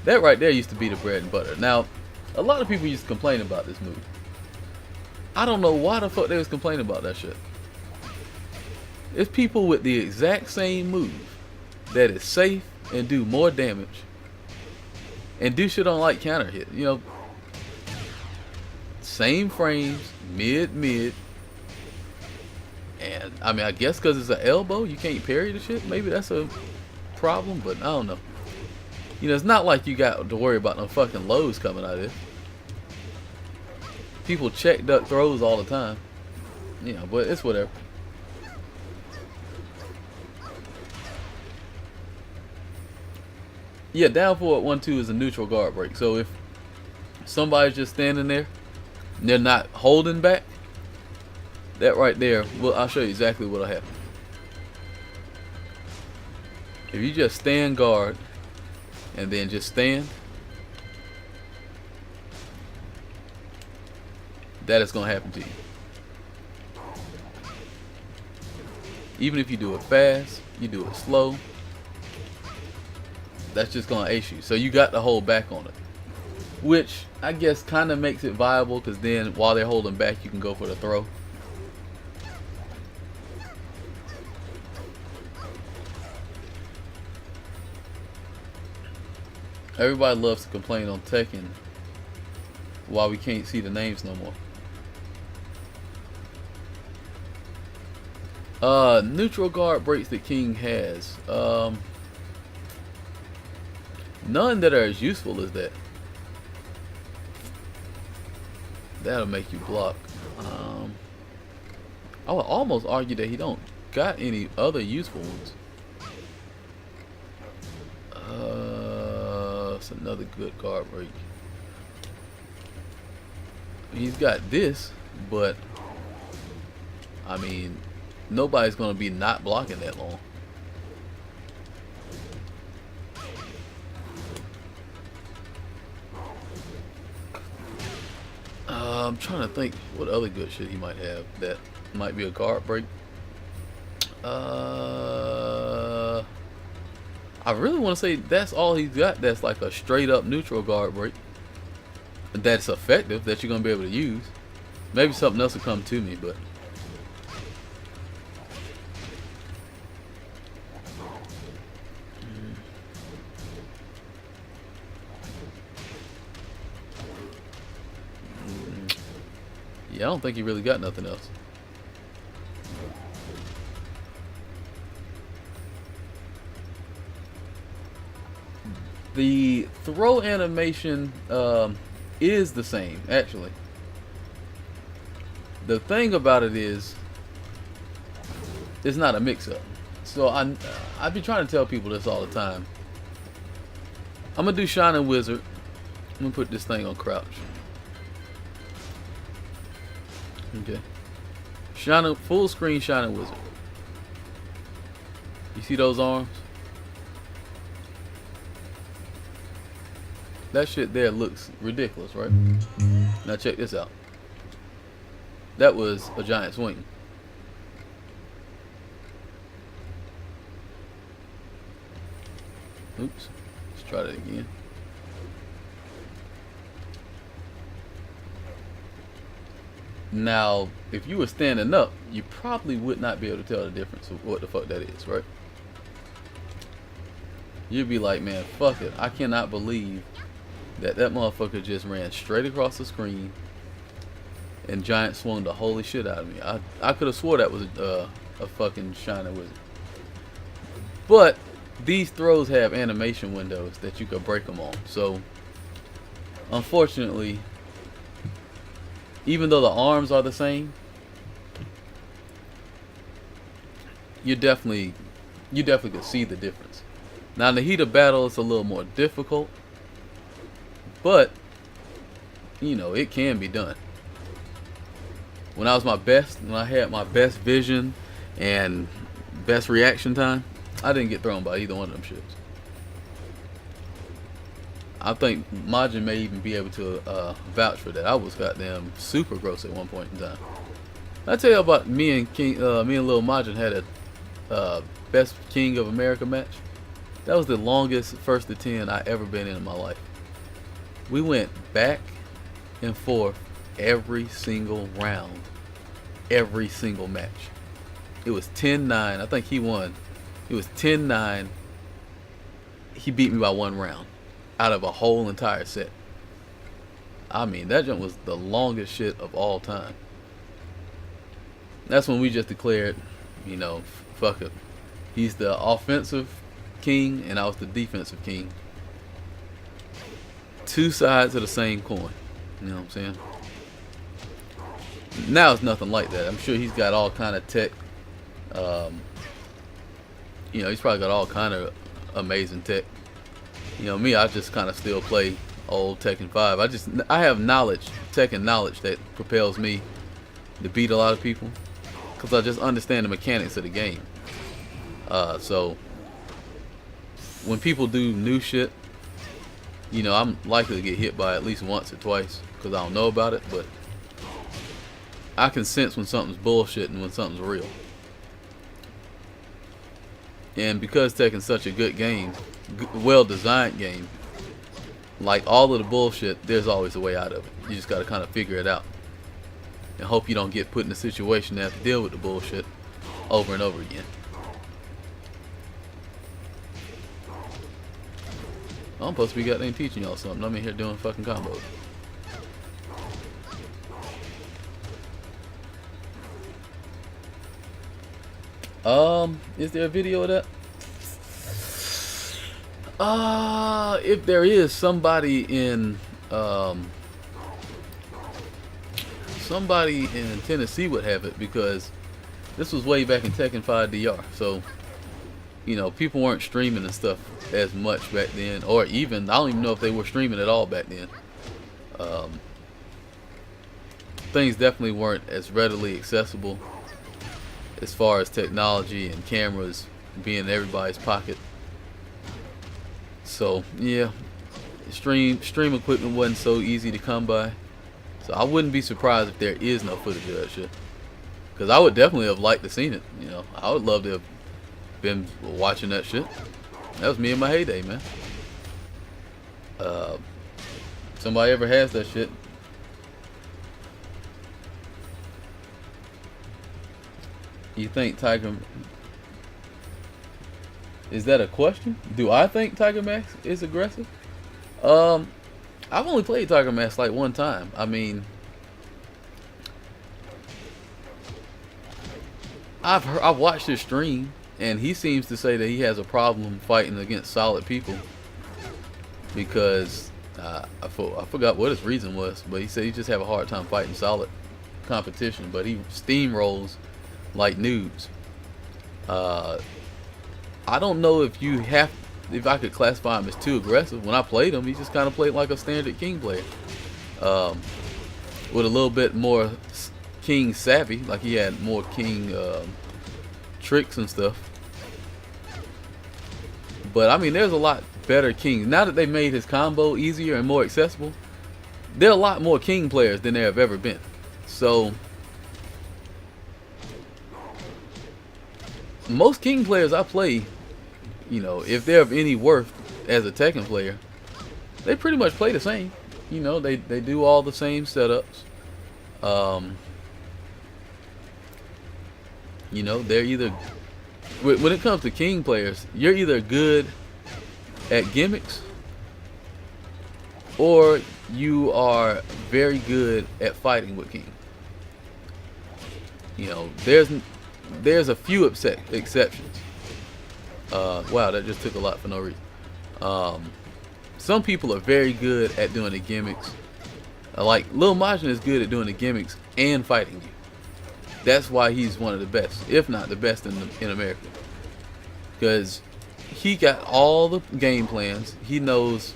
That right there used to be the bread and butter. Now, a lot of people used to complain about this move. I don't know why the fuck they was complaining about that shit. It's people with the exact same move that is safe and do more damage and do shit on like counter hit. You know, same frames, mid, and I mean, I guess because it's an elbow, you can't parry the shit. Maybe that's a problem, but I don't know. You know, it's not like you got to worry about no fucking lows coming out of this. People check duck throws all the time. You know, but it's whatever. Yeah, down forward 1-2 is a neutral guard break. So if somebody's just standing there and they're not holding back, that right there, well, I'll show you exactly what'll happen. If you just stand guard and then just stand, that is going to happen to you. Even if you do it fast, you do it slow, that's just going to ace you. So you got to hold back on it, which I guess kind of makes it viable, because then while they're holding back, you can go for the throw. Everybody loves to complain on Tekken why we can't see the names no more. Neutral guard breaks that King has. None that are as useful as that. That'll make you block. I would almost argue that he don't got any other useful ones. It's another good guard break. He's got this, but I mean, nobody's gonna be not blocking that long. I'm trying to think what other good shit he might have that might be a guard break. I really want to say that's all he's got. That's like a straight up neutral guard break. That's effective, that you're gonna be able to use. Maybe something else will come to me, but yeah, I don't think he really got nothing else. The throw animation is the same, actually. The thing about it is, it's not a mix-up. So I be trying to tell people this all the time. I'm gonna do Shining Wizard. I'm gonna put this thing on crouch. Okay. Shining, full screen Shining Wizard. You see those arms? That shit there looks ridiculous, right? Now check this out. That was a giant swing. Oops. Let's try that again. Now, if you were standing up, you probably would not be able to tell the difference of what the fuck that is, right? You'd be like, man, fuck it. I cannot believe that motherfucker just ran straight across the screen and giant swung the holy shit out of me. I could have swore that was a fucking Shining Wizard. But these throws have animation windows that you could break them on. So, unfortunately, even though the arms are the same, you definitely could see the difference. Now, in the heat of battle, it's a little more difficult, but you know, it can be done. When I was my best, when I had my best vision and best reaction time, I didn't get thrown by either one of them shits. I think Majin may even be able to vouch for that. I was goddamn super gross at one point in time. I tell you about me and Lil Majin had a best King of America match. That was the longest first to 10 I ever been in my life. We went back and forth every single round, every single match. It was 10-9. I think he won. It was 10-9. He beat me by one round out of a whole entire set. I mean, that jump was the longest shit of all time. That's when we just declared, you know, fuck it. He's the offensive king and I was the defensive king. Two sides of the same coin. You know what I'm saying? Now it's nothing like that. I'm sure he's got all kind of tech. You know, he's probably got all kind of amazing tech. You know, me, I just kind of still play old Tekken 5. I have knowledge, Tekken knowledge that propels me to beat a lot of people because I just understand the mechanics of the game. So when people do new shit, you know, I'm likely to get hit by at least once or twice because I don't know about it, but I can sense when something's bullshit and when something's real. And because Tekken's such a good game, well-designed game, like all of the bullshit, there's always a way out of it. You just gotta kind of figure it out. And hope you don't get put in a situation to have to deal with the bullshit over and over again. I'm supposed to be goddamn teaching y'all something. I'm in here doing fucking combos. Is there a video of that? If there is, somebody in Tennessee would have it, because this was way back in Tekken 5 DR. So, you know, people weren't streaming and stuff as much back then, or even, I don't even know if they were streaming at all back then. Things definitely weren't as readily accessible as far as technology and cameras being in everybody's pocket. So yeah, stream equipment wasn't so easy to come by. So I wouldn't be surprised if there is no footage of that shit, because I would definitely have liked to seen it. You know, I would love to have been watching that shit. That was me in my heyday, man. Somebody ever has that shit, you think Tiger... Is that a question? Do I think Tiger Mask is aggressive? I've only played Tiger Mask like one time. I mean, I've watched his stream, and he seems to say that he has a problem fighting against solid people, because I forgot what his reason was, but he said he just have a hard time fighting solid competition, but he steamrolls like noobs. I don't know if I could classify him as too aggressive. When I played him, he just kind of played like a standard King player, with a little bit more King savvy. Like he had more King tricks and stuff. But I mean, there's a lot better Kings now that they made his combo easier and more accessible. There are a lot more King players than there have ever been. So most King players I play, you know, if they're of any worth as a Tekken player, they pretty much play the same. You know, they do all the same setups. You know, they're either, when it comes to King players, you're either good at gimmicks or you are very good at fighting with King. You know, there's a few exceptions. Wow, that just took a lot for no reason. Some people are very good at doing the gimmicks. Like Lil Majin is good at doing the gimmicks and fighting you. That's why he's one of the best, if not the best in America. Because he got all the game plans. He knows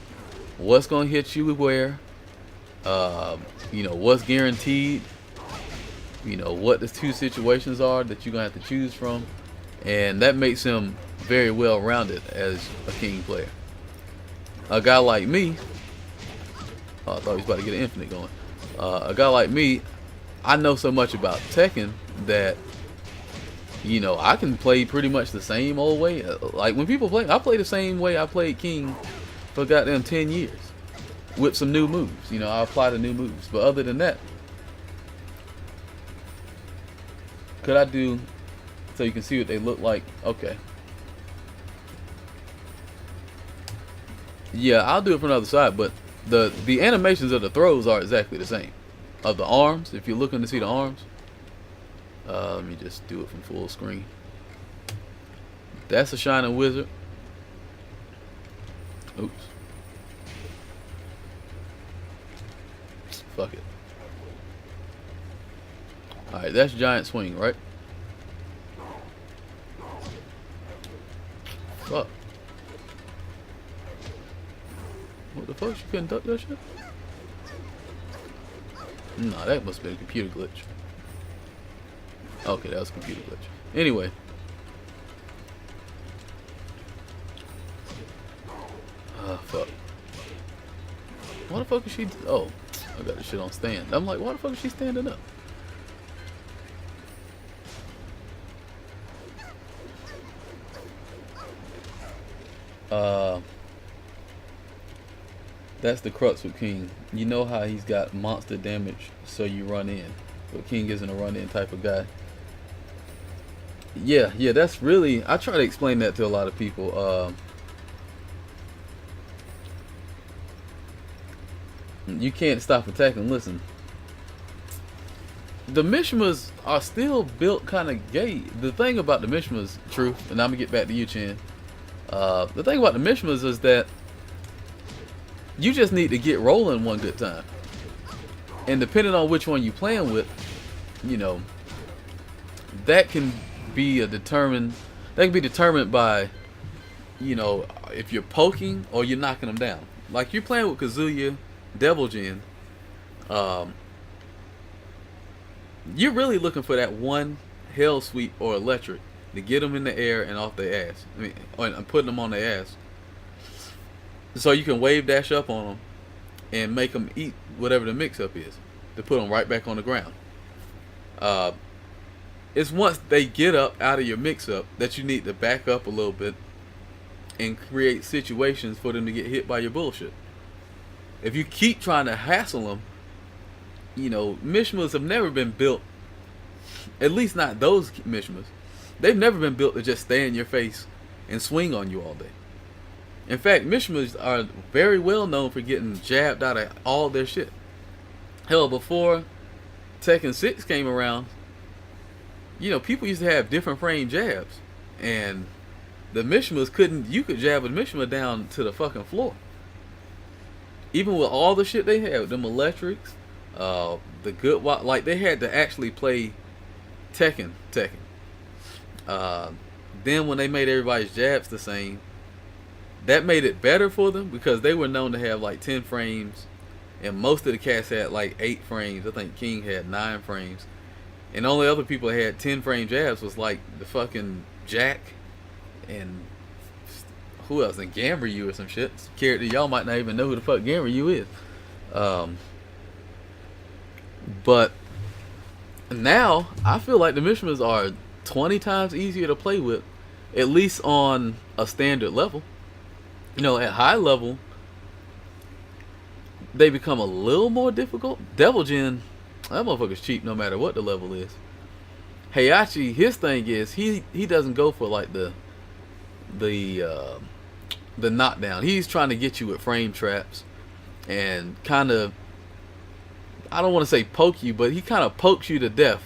what's gonna hit you where. You know what's guaranteed. You know what the two situations are that you're gonna have to choose from, and that makes him very well rounded as a King player. A guy like me, oh, I thought he was about to get an infinite going. A guy like me, I know so much about Tekken that, you know, I can play pretty much the same old way. Like when people play, I play the same way I played King for goddamn 10 years with some new moves. You know, I apply the new moves, but other than that, could I do so you can see what they look like? Okay. Yeah, I'll do it from the other side, but the animations of the throws are exactly the same. Of the arms, if you're looking to see the arms, let me just do it from full screen. That's a Shining Wizard. Oops. Fuck it. Alright, that's Giant Swing, right? Fuck. What the fuck? You couldn't duck that shit? Nah, that must have been a computer glitch. Okay, that was a computer glitch. Anyway. Fuck. Why the fuck is she... Oh, I got this shit on stand. I'm like, why the fuck is she standing up? That's the crux with King. You know how he's got monster damage, so you run in. But King isn't a run in type of guy. Yeah, that's really, I try to explain that to a lot of people. You can't stop attacking. Listen, the Mishimas are still built kind of gay. The thing about the Mishimas, Truth, and I'm gonna get back to you, Chin. The thing about the Mishimas is that you just need to get rolling one good time, and depending on which one you playing with, you know, that can be determined by, you know, if you're poking or you're knocking them down. Like you're playing with Kazuya, Devil Jin, you're really looking for that one hell sweep or electric to get them in the air and off their ass. I mean, and putting them on their ass, so you can wave dash up on them and make them eat whatever the mix-up is to put them right back on the ground. It's once they get up out of your mix-up that you need to back up a little bit and create situations for them to get hit by your bullshit. If you keep trying to hassle them, you know, Mishimas have never been built, at least not those Mishimas, they've never been built to just stay in your face and swing on you all day. In fact, Mishimas are very well known for getting jabbed out of all their shit. Hell, before Tekken 6 came around, you know, people used to have different frame jabs, and the Mishimas you could jab a Mishima down to the fucking floor. Even with all the shit they had, them electrics, the good, like they had to actually play Tekken. Then when they made everybody's jabs the same, that made it better for them because they were known to have like 10 frames, and most of the cats had like 8 frames. I think King had 9 frames, and the only other people that had 10 frame jabs was like the fucking Jack and who else? And Gamryu or some shit. Some character y'all might not even know who the fuck Gamryu is. But now I feel like the Mishimas are 20 times easier to play with, at least on a standard level. You know, at high level, they become a little more difficult. Devil Jin, that motherfucker's cheap no matter what the level is. Heihachi, his thing is he doesn't go for like the knockdown. He's trying to get you with frame traps and kind of, I don't want to say poke you, but he kind of pokes you to death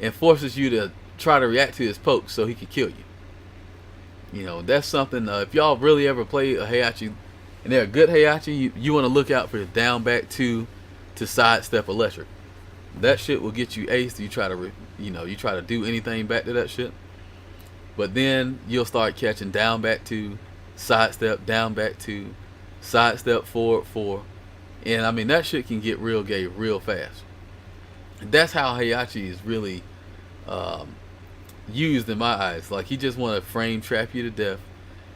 and forces you to try to react to his pokes so he can kill you. You know, that's something, if y'all really ever play a Heihachi, and they're a good Heihachi, you want to look out for the down back 2 to sidestep electric. That shit will get you aced. You try to do anything back to that shit. But then you'll start catching down back 2, sidestep, down back 2, sidestep, forward 4. And I mean, that shit can get real gay real fast. That's how Heihachi is really used in my eyes. Like, he just want to frame trap you to death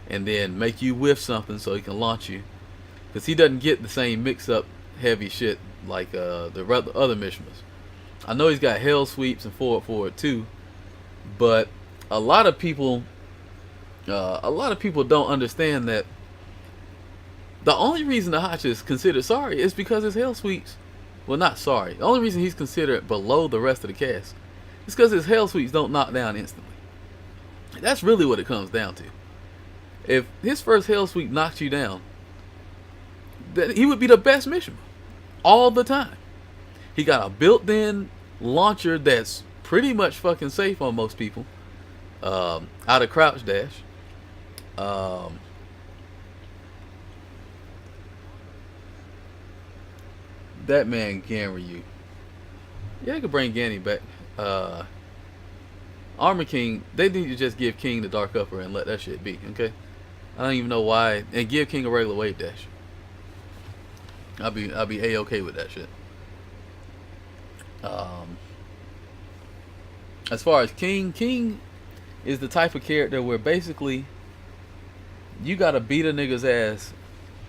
and then make you whiff something so he can launch you. Because he doesn't get the same mix-up heavy shit like the other Mishimas. I know he's got hell sweeps and forward too, but a lot of people don't understand that the only reason the Hachi is considered sorry is because his hell sweeps, well, not sorry, the only reason he's considered below the rest of the cast is because his hell sweeps don't knock down instantly. That's really what it comes down to. If his first hell sweep knocks you down, then he would be the best Mishima all the time. He got a built-in launcher that's pretty much fucking safe on most people. Out of crouch dash. That man Ganryu. Yeah, I could bring Ganny back. Armor King, they need to just give King the dark upper and let that shit be, okay? I don't even know why, and give King a regular wave dash. I'll be A-okay with that shit. As far as King is the type of character where basically you gotta beat a nigga's ass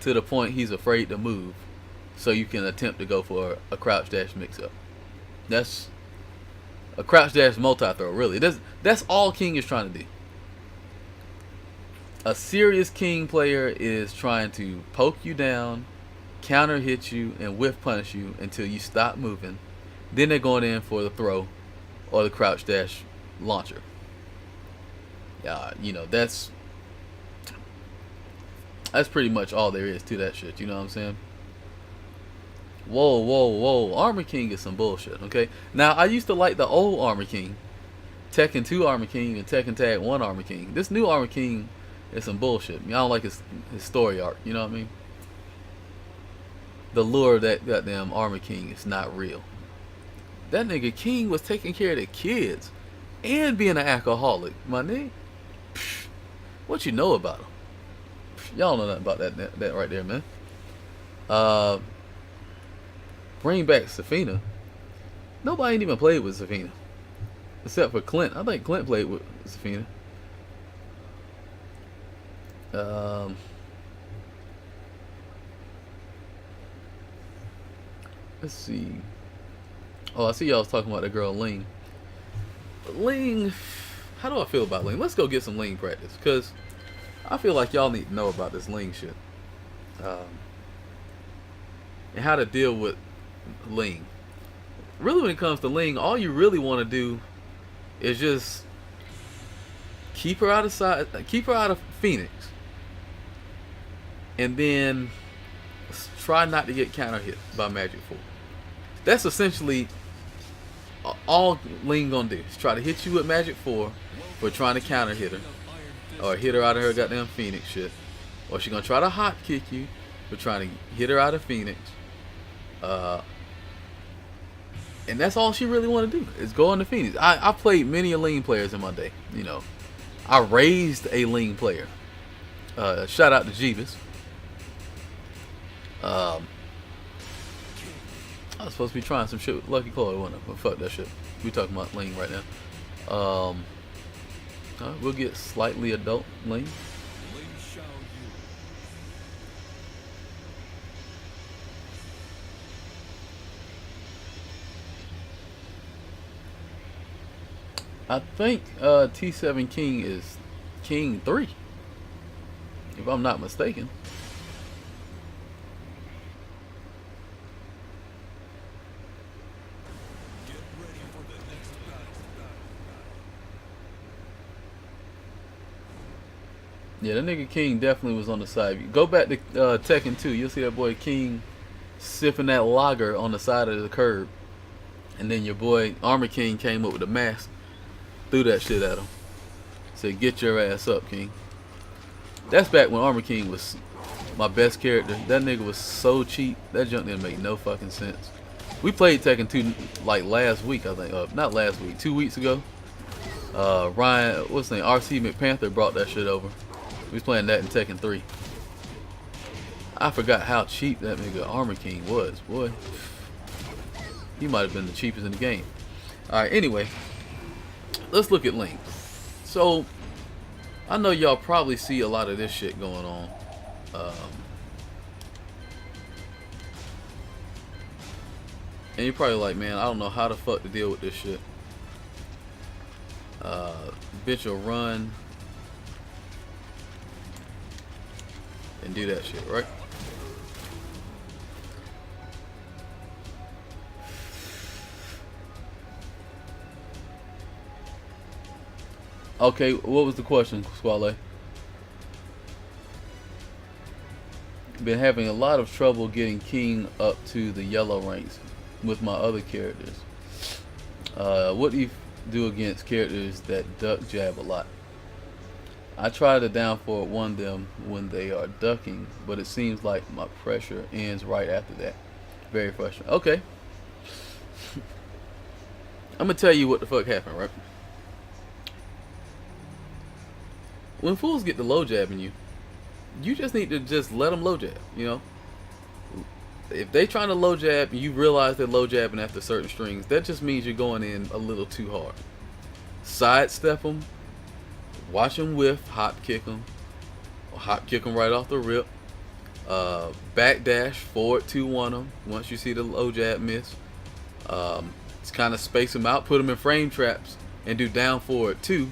to the point he's afraid to move so you can attempt to go for a crouch dash mix-up. That's a crouch dash multi-throw, really. That's all King is trying to do. A serious king player is trying to poke you down, counter hit you, and whiff punish you until you stop moving. Then they're going in for the throw or the crouch dash launcher. You know, that's pretty much all there is to that shit. You know what I'm saying? Whoa, whoa, whoa. Armor King is some bullshit, okay? Now, I used to like the old Armor King. Tekken 2 Armor King and Tekken Tag 1 Armor King. This new Armor King is some bullshit. I don't like his story arc, you know what I mean? The lure of that goddamn Armor King is not real. That nigga King was taking care of the kids and being an alcoholic, my nigga. What you know about him? Y'all know nothing about that right there, man. Bring back Safina. Nobody ain't even played with Safina. Except for Clint. I think Clint played with Safina. Let's see. Oh, I see y'all was talking about the girl Ling. Ling, how do I feel about Ling? Let's go get some Ling practice, because I feel like y'all need to know about this Ling shit. And how to deal with Ling. Really, when it comes to Ling, all you really want to do is just keep her out of Phoenix, and then try not to get counter hit by Magic 4. That's essentially all Ling gonna do. Is try to hit you with Magic 4 for trying to counter hit her, or hit her out of her goddamn Phoenix shit, or she gonna try to hot kick you for trying to hit her out of Phoenix. And that's all she really want to do is go into Phoenix. I played many Ling players in my day. You know, I raised a Ling player. Shout out to Jeebus. I was supposed to be trying some shit with Lucky Chloe, wasn't I? But fuck that shit. We talking about Ling right now. We'll get slightly adult Ling. I think T7 King is King 3, if I'm not mistaken. Yeah, that nigga King definitely was on the side. Go back to Tekken 2. You'll see that boy King sipping that lager on the side of the curb. And then your boy Armor King came up with a mask, threw that shit at him. Said, get your ass up, King. That's back when Armor King was my best character. That nigga was so cheap. That junk didn't make no fucking sense. We played Tekken 2 like last week, I think. Not last week, 2 weeks ago. Ryan, what's his name? RC McPanther brought that shit over. We was playing that in Tekken 3. I forgot how cheap that nigga Armor King was, boy. He might have been the cheapest in the game. Alright, anyway. Let's look at Ling. So, I know y'all probably see a lot of this shit going on. And you're probably like, man, I don't know how the fuck to deal with this shit. Bitch will run and do that shit, right? Okay, what was the question, Squale? Been having a lot of trouble getting King up to the yellow ranks with my other characters. What do you do against characters that duck jab a lot? I try to down forward one them when they are ducking, but it seems like my pressure ends right after that. Very frustrating. Okay. I'm gonna tell you what the fuck happened, right? When fools get the low jabbing you, you just need to just let them low jab, you know? If they trying to low jab and you realize they're low jabbing after certain strings, that just means you're going in a little too hard. Sidestep them, watch them whiff, hop kick them, or hop kick them right off the rip. Back dash, forward 2-1 them once you see the low jab miss. Just kind of space them out, put them in frame traps, and do down forward 2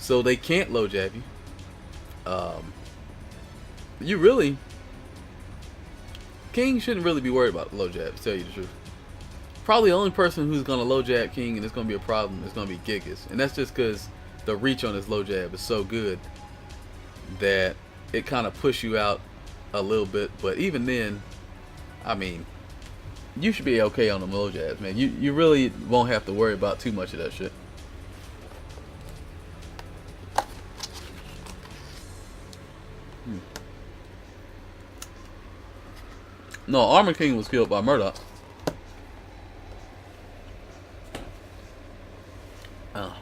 so they can't low jab you. You really, King shouldn't really be worried about the low jab, to tell you the truth. Probably the only person who's going to low jab King and it's going to be a problem is going to be Gigas. And that's just because the reach on his low jab is so good that it kind of pushes you out a little bit. But even then, I mean, you should be okay on the low jabs, man. You really won't have to worry about too much of that shit. No, Armor King was killed by Murdoch. Oh.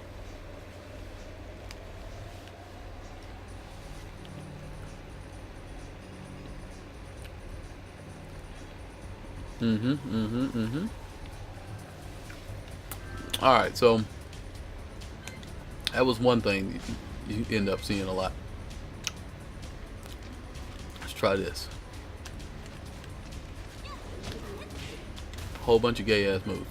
Alright, so that was one thing you end up seeing a lot. Let's try this. Whole bunch of gay ass moves.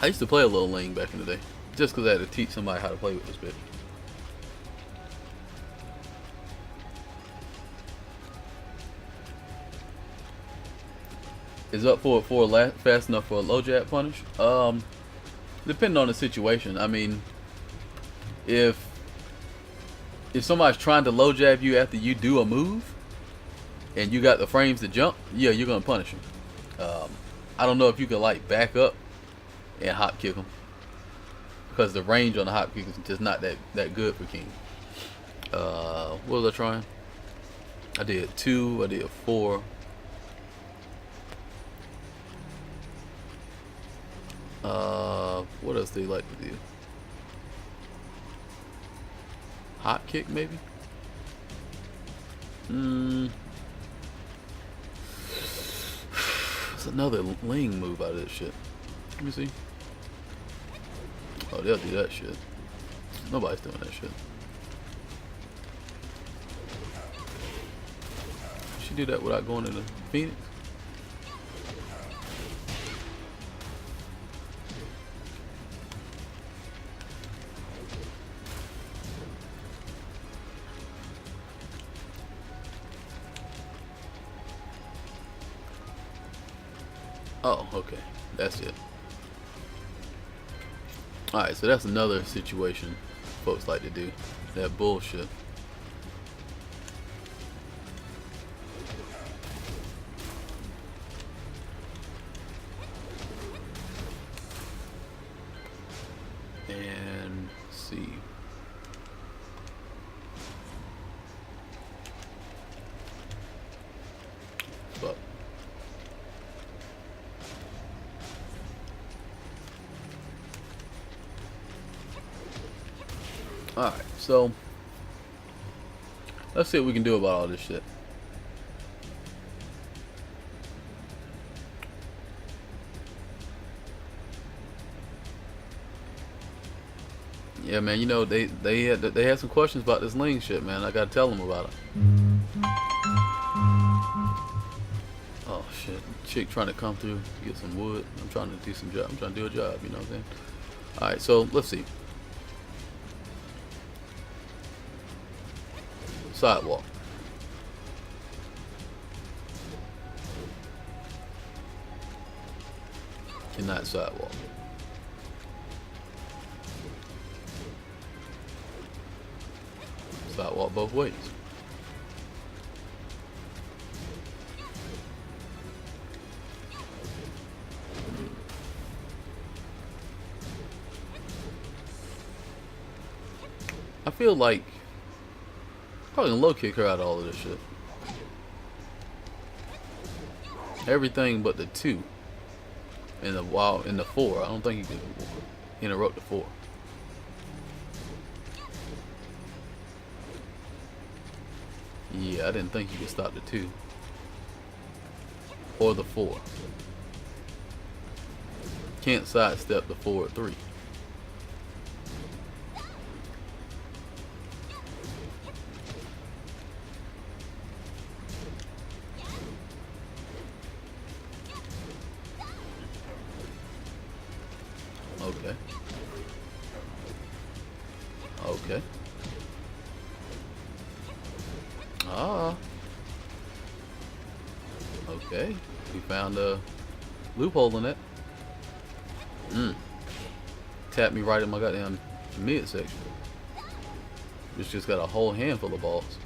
I used to play a little Ling back in the day, just because I had to teach somebody how to play with this bitch. Is up for fast enough for a low jab punish? Depending on the situation. I mean, if somebody's trying to low jab you after you do a move, and you got the frames to jump, yeah, you're gonna punish them. I don't know if you can like back up and hop kick them, because the range on the hop kick is just not that good for King. What was I trying? I did 2, I did 4. What else do you like to do? Hop kick maybe? It's another Ling move out of this shit. Let me see. Oh, they'll do that shit. Nobody's doing that shit. She do that without going into Phoenix? Oh, okay. That's it. Alright, so that's another situation folks like to do. That bullshit. And see. But alright, so let's see what we can do about all this shit. Yeah, man, you know they had some questions about this Ling shit, man. I gotta tell them about it. Oh shit, chick trying to come through, get some wood. I'm trying to do some job. I'm trying to do a job, you know what I'm saying? All right, so let's see. Sidewalk. Cannot sidewalk. Sidewalk both ways. I feel like probably gonna low kick her out of all of this shit. Everything but the 2 and the 4. I don't think you can interrupt the 4. Yeah, I didn't think you could stop the 2 or the 4. Can't sidestep the 4 or 3. Okay. Ah. Okay. We found a loophole in that. Tapped me right in my goddamn midsection. It's just got a whole handful of balls.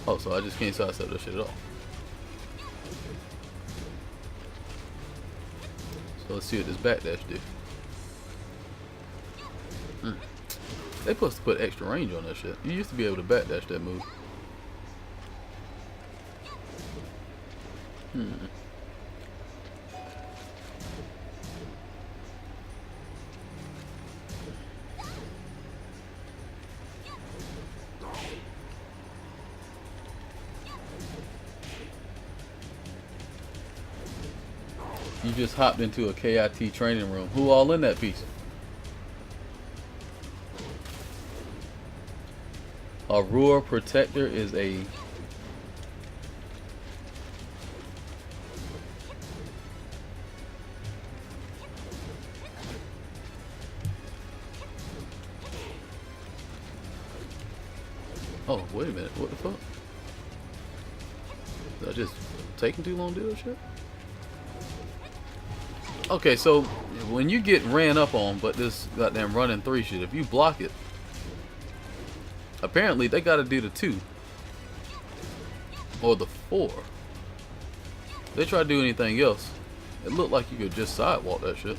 Oh, so I just can't sidestep that shit at all. So let's see what this backdash do. They supposed to put extra range on that shit. You used to be able to backdash that move. You just hopped into a KIT training room. Who all in that piece? Aurora Protector is a... Oh, wait a minute. What the fuck? Did I just taking too long to do that shit? Okay, so when you get ran up on, but this goddamn running 3 shit, if you block it, apparently they gotta do the 2 or the 4. They try to do anything else, it looked like you could just sidewalk that shit.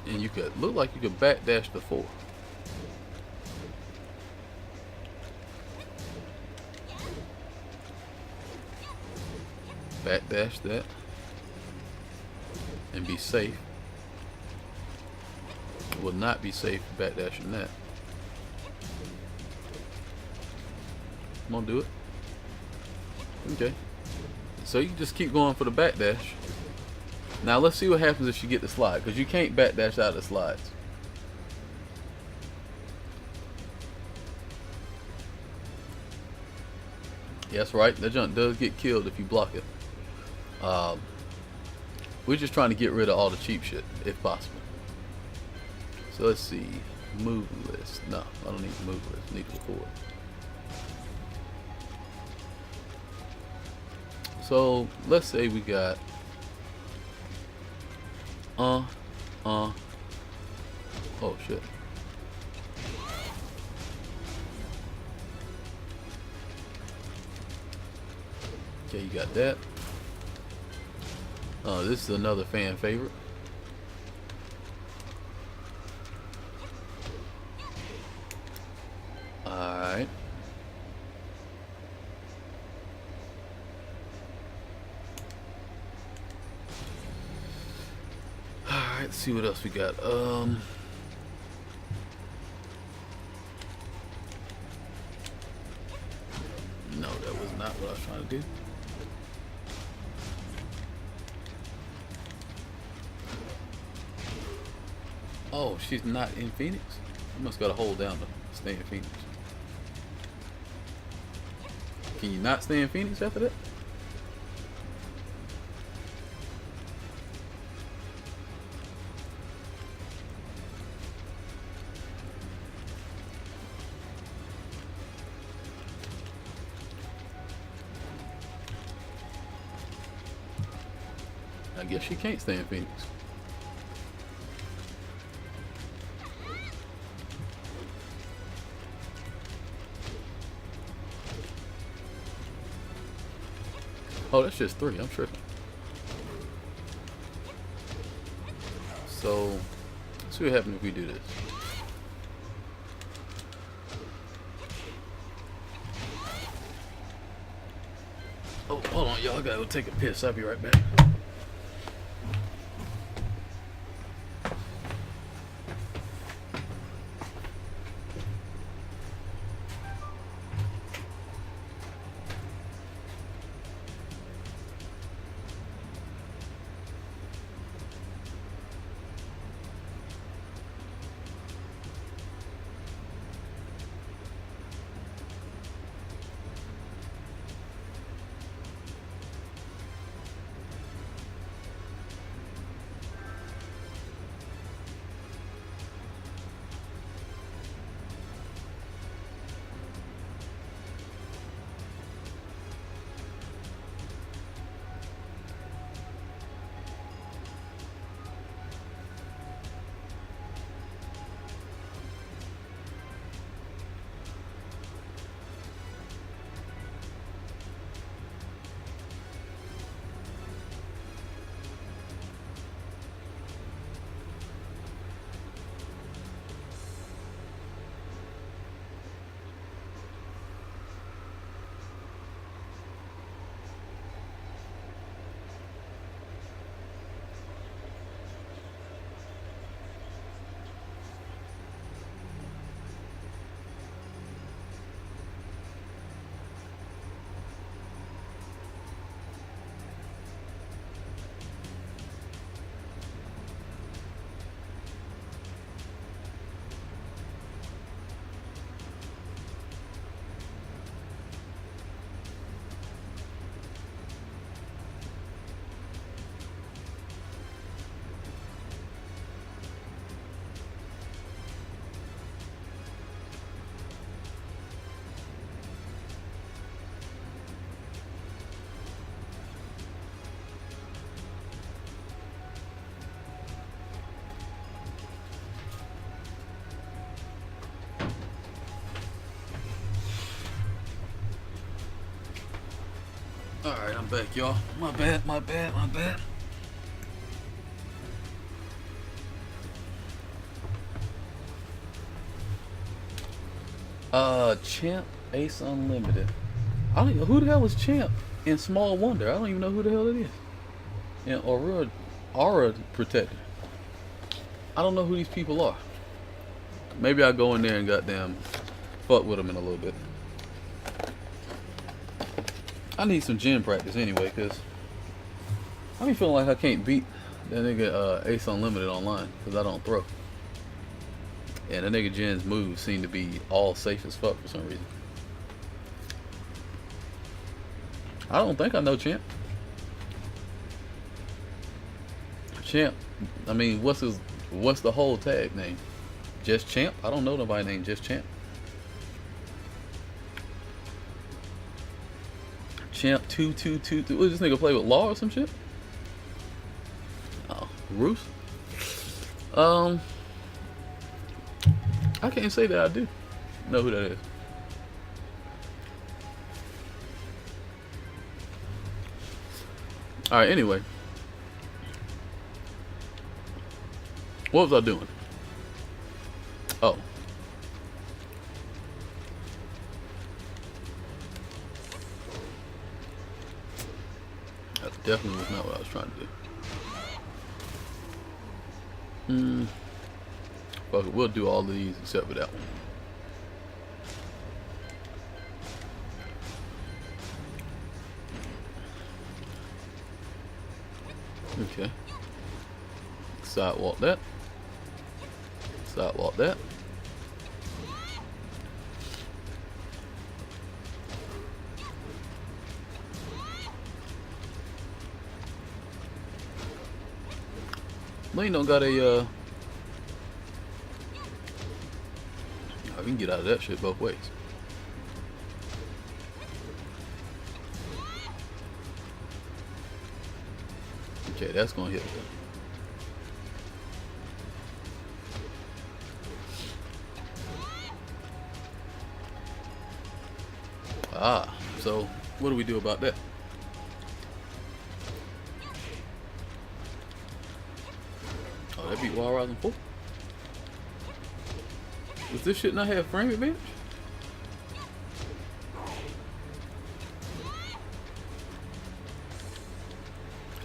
And you could look like you could backdash the 4. Backdash that and be safe. Will not be safe backdashing that. Come on, do it. Okay. So you can just keep going for the backdash. Now let's see what happens if you get the slide, because you can't backdash out of the slides. Yeah, that's right. That junk does get killed if you block it. We're just trying to get rid of all the cheap shit, if possible. So let's see. Move list. No, I don't need to move list. I need to record. So let's say we got oh shit. Okay, you got that. This is another fan favorite. Alright. Alright, let's see what else we got. No, that was not what I was trying to do. Oh, she's not in Phoenix? You must gotta hold down to stay in Phoenix. Can you not stay in Phoenix after that? I guess she can't stay in Phoenix. Oh, that's just 3. I'm tripping. So, let's see what happens if we do this. Oh, hold on, y'all. I gotta go take a piss. I'll be right back. Alright, I'm back, y'all. My bad. Champ Ace Unlimited. I don't even know who the hell is Champ in Small Wonder. I don't even know who the hell it is. And Aura Protector. I don't know who these people are. Maybe I'll go in there and goddamn fuck with them in a little bit. I need some gym practice anyway, cause I be feeling like I can't beat that nigga Ace Unlimited online, cause I don't throw. And the nigga Jen's moves seem to be all safe as fuck for some reason. I don't think I know Champ. Champ, I mean, what's the whole tag name? Just Champ? I don't know nobody named Just Champ. Champ 2222. What, this nigga play with Law or some shit? Oh, Roos? I can't say that I do know who that is. Alright, anyway. What was I doing? Oh. That definitely was not what I was trying to do. Fuck it, we'll do all of these except for that one. Okay. Sidewalk that. Sidewalk that. Lane don't got a we can get out of that shit both ways. Okay, that's gonna hit. Ah, so what do we do about that? Oh, that beat Wild Rising 4? Does this shit not have frame advantage?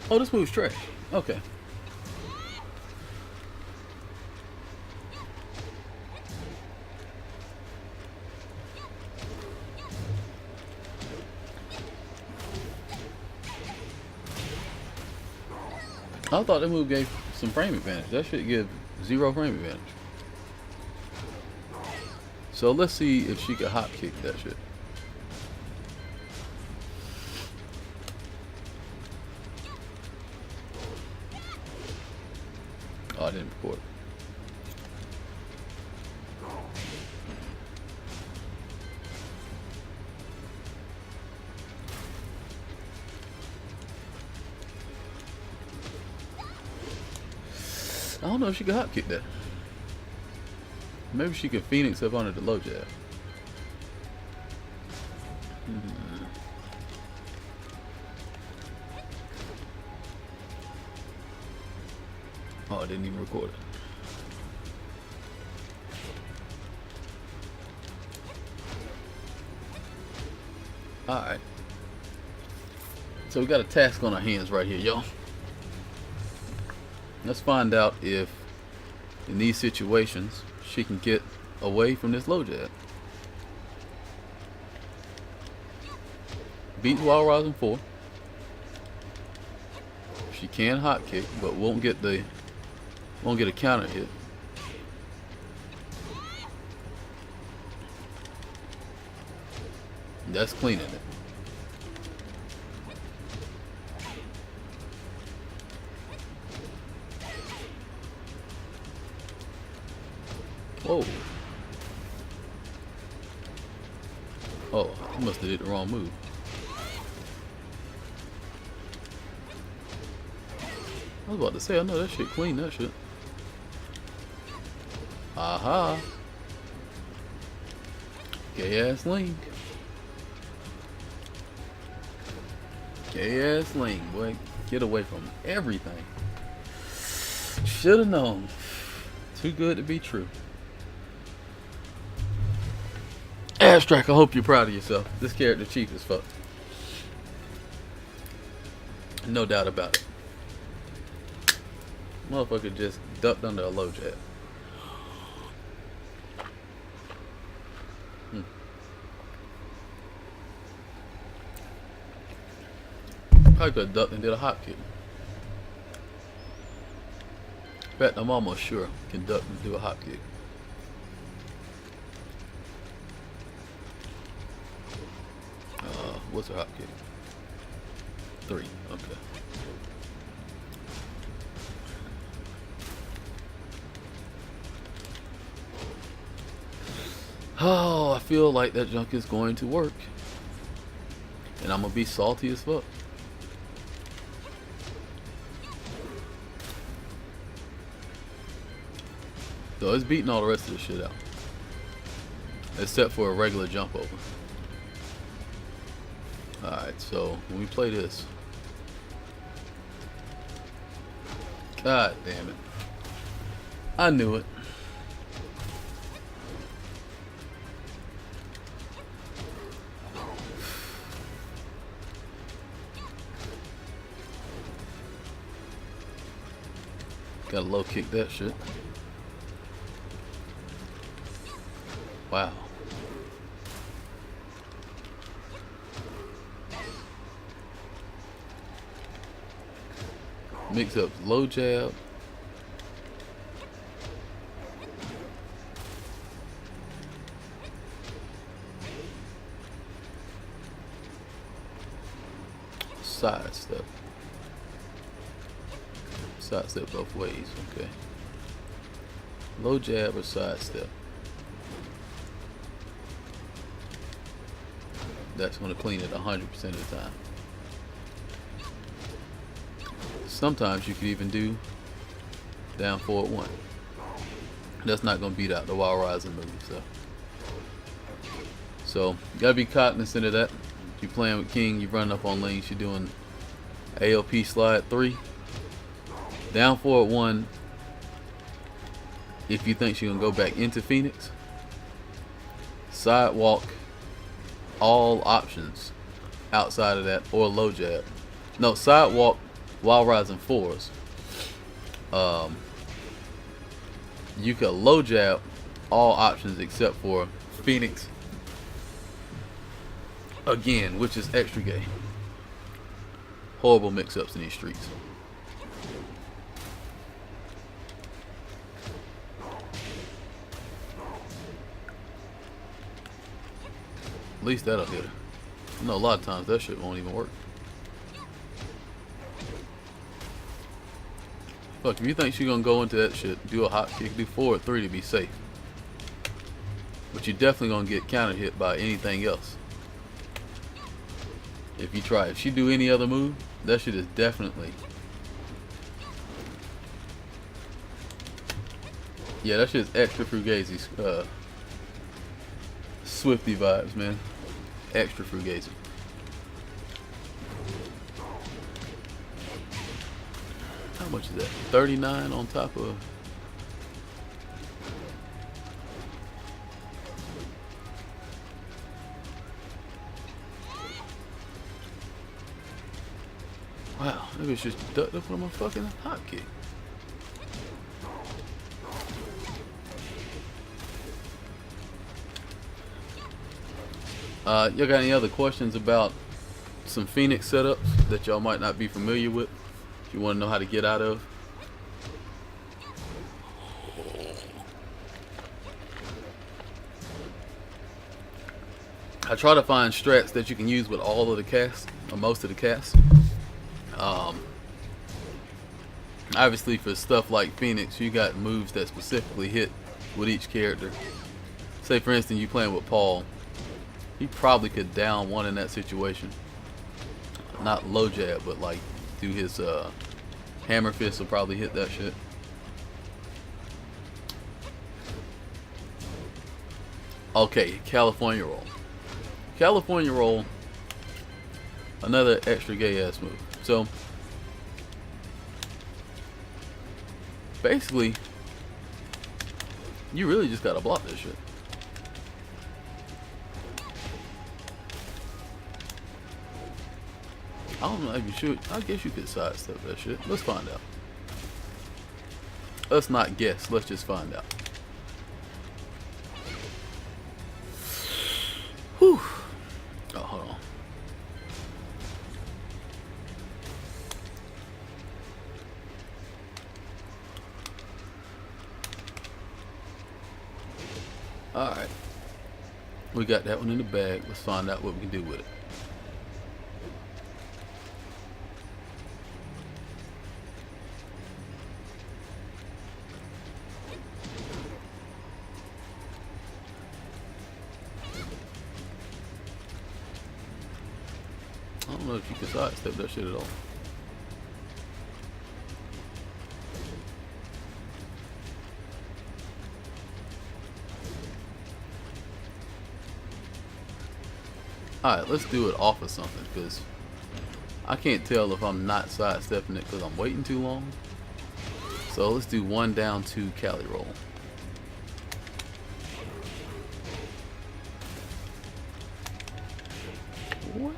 Oh, this move's trash. Okay. I thought that move gave some frame advantage. That shit give 0 frame advantage. So let's see if she can hop kick that shit. Oh, I didn't record. I don't know if she can hop kick that. Maybe she could Phoenix up under the low jab. Oh, I didn't even record it. Alright. So we got a task on our hands right here, y'all. Let's find out if in these situations she can get away from this low jab. Beats Wild Rising 4. She can hot kick, but won't get a counter hit. That's cleaning it. Whoa. Oh, I must have did the wrong move. I was about to say, I know that shit clean, that shit. Aha. Gay ass link. K-ass lane, boy. Get away from everything. Should have known. Too good to be true. Abstract, I hope you're proud of yourself. This character cheap as fuck. No doubt about it. Motherfucker just ducked under a low jab. Probably could have ducked and did a hop kick. In fact, I'm almost sure can duck and do a hop kick. What's a hop kick? 3. Okay. Oh, I feel like that junk is going to work. And I'm going to be salty as fuck. So it's beating all the rest of this shit out. Except for a regular jump over. Alright, so when we play this. God damn it. I knew it. Gotta low kick that shit. Wow. Mix up low jab. Side step. Side step both ways, okay. Low jab or side step. That's going to clean it 100% of the time. Sometimes you could even do down forward 1. That's not going to beat out the wild rising move. So you got to be cognizant of that. If you're playing with King, you're running up on lanes, you're doing ALP slide 3. Down forward 1 if you think she's going to go back into Phoenix. Sidewalk all options outside of that, or low jab. No, sidewalk while rising 4s. You could low jab all options except for Phoenix again, which is extra gay. Horrible mix-ups in these streets. At least that'll hit her. I know a lot of times that shit won't even work. Fuck, if you think she's gonna go into that shit, do a hop kick, do forward 3 to be safe. But you're definitely gonna get counter hit by anything else. If you try. If she do any other move, that shit is definitely. Yeah, that shit is extra Fugazi. Swifty vibes, man. Extra Fugazi. How much is that? 39 on top of. Wow, maybe it's just ducked up on my fucking hop kick. Y'all got any other questions about some Phoenix setups that y'all might not be familiar with? If you want to know how to get out of. I try to find strats that you can use with all of the casts, or most of the casts. Obviously for stuff like Phoenix, you got moves that specifically hit with each character. Say for instance you playing with Paul. He probably could down 1 in that situation. Not low jab, but like do his hammer fist will probably hit that shit. Okay, California roll. California roll Another extra gay ass move. So basically, you really just gotta block this shit. I don't know if you should. I guess you could sidestep that shit. Let's find out. Let's not guess. Let's just find out. Whew. Oh, hold on. Alright. We got that one in the bag. Let's find out what we can do with it. I don't know if you can sidestep that shit at all. Alright, let's do it off of something, because I can't tell if I'm not sidestepping it because I'm waiting too long. So let's do 1 down 2 Cali roll. What?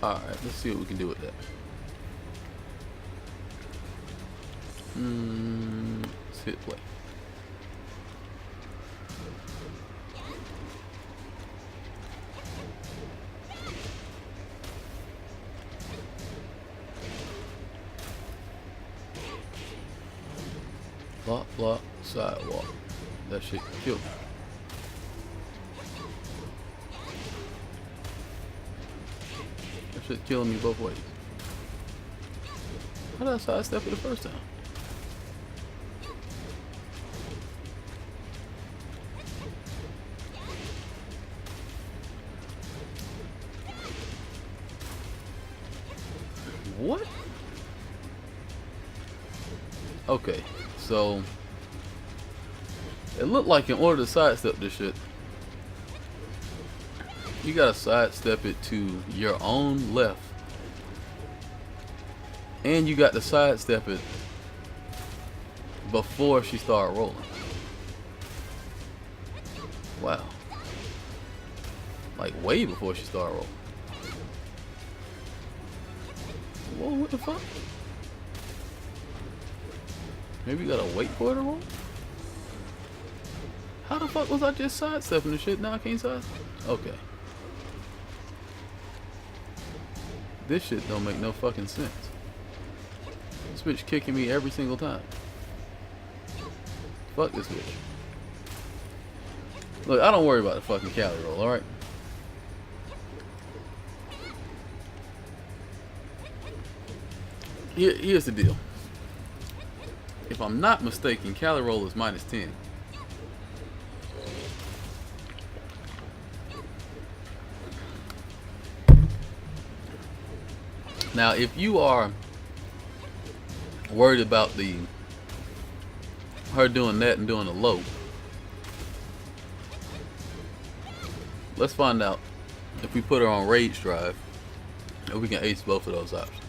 Alright, let's see what we can do with that. Let's hit play. Block, block, sidewalk. That shit killed me. That shit killing me both ways. How did I sidestep it the first time? What? Okay, so it looked like in order to sidestep this shit, you gotta sidestep it to your own left, and you got to sidestep it before she started rolling. Wow, like way before she started rolling. Whoa, what the fuck? Maybe you gotta wait for it to roll? How the fuck was I just sidestepping the shit? Now I can't sidestep? Okay. This shit don't make no fucking sense. This bitch kicking me every single time. Fuck this bitch. Look, I don't worry about the fucking Cali roll, alright? Here's the deal. If I'm not mistaken, Cali roll is -10. Now, if you are worried about her doing that and doing a low, let's find out if we put her on rage drive, if we can ace both of those options.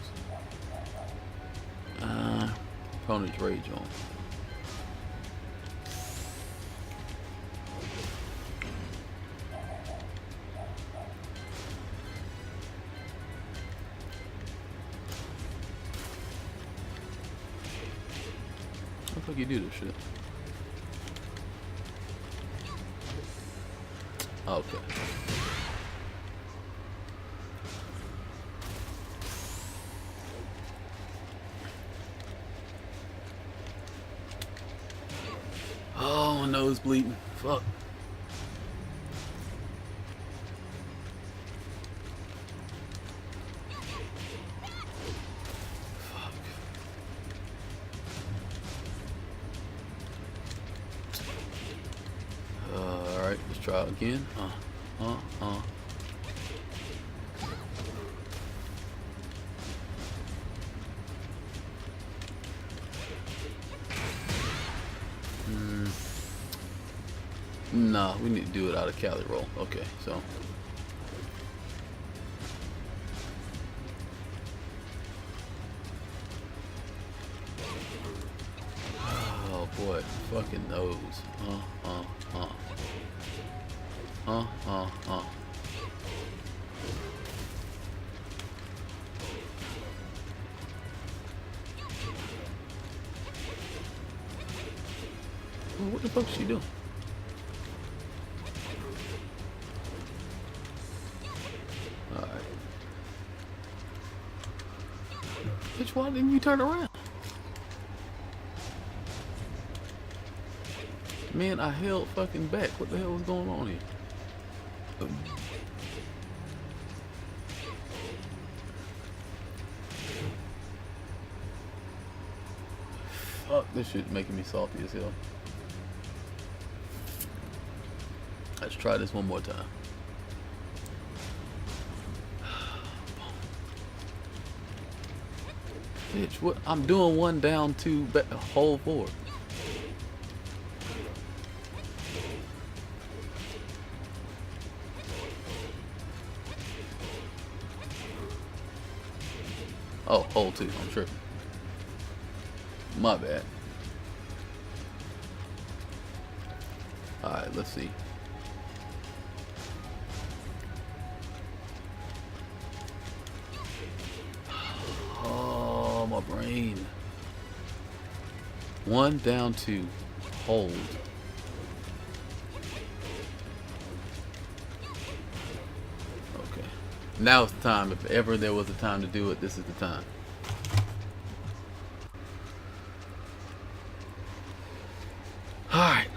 Opponent's rage on. How the fuck you do this shit? Okay. Oh, my nose bleeding. Fuck. Fuck. Alright, let's try again. Nah, we need to do it out of Cali roll. Okay, so. Oh boy, fucking nose. Well, what the fuck is she doing? Alright. Bitch, why didn't you turn around? Man, I held fucking back. What the hell was going on here? Fuck, this shit making me salty as hell. Let's try this one more time. Bitch, what? I'm doing one down, two, back, hold forward. Oh, hold two. I'm tripping. My bad. Alright, let's see. Oh, my brain. One, down, two. Hold. Okay. Now it's the time. If ever there was a time to do it, this is the time. Alright.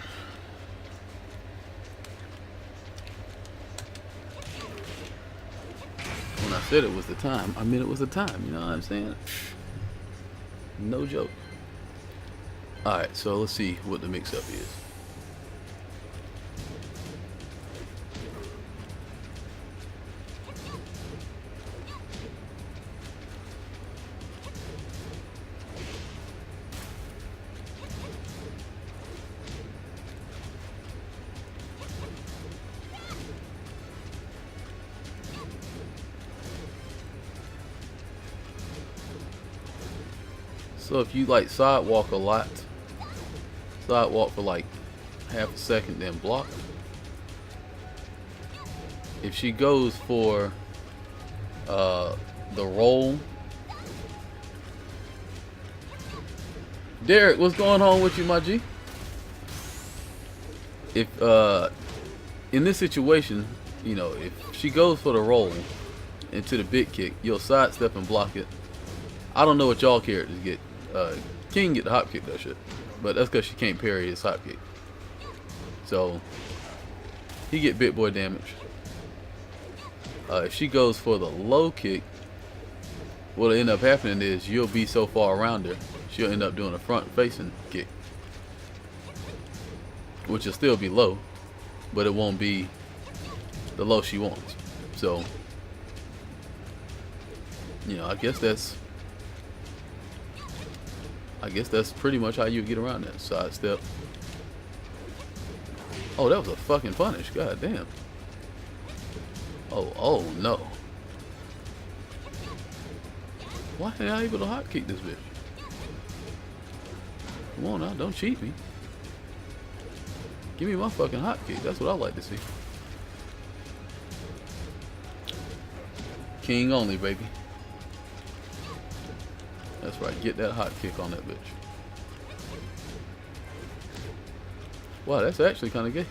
When I said it was the time, I meant it was the time. You know what I'm saying? No joke. Alright, so let's see what the mix-up is. So if you like sidewalk a lot, sidewalk for like half a second, then block. If she goes for the roll, Derek, what's going on with you, my G? If in this situation, you know, if she goes for the roll into the big kick, you'll sidestep and block it. I don't know what y'all characters get. King get the hop kick that shit, but that's because she can't parry his hop kick. So he get bit boy damage. If she goes for the low kick, what'll end up happening is you'll be so far around her, she'll end up doing a front facing kick, which will still be low, but it won't be the low she wants. So, you know, I guess that's pretty much how you get around that. Sidestep. Oh, that was a fucking punish. God damn. Oh no. Why ain't I able to hot kick this bitch? Come on now, don't cheat me. Give me my fucking hot kick. That's what I like to see. King only, baby. That's right, get that hot kick on that bitch. Wow, that's actually kind of gay.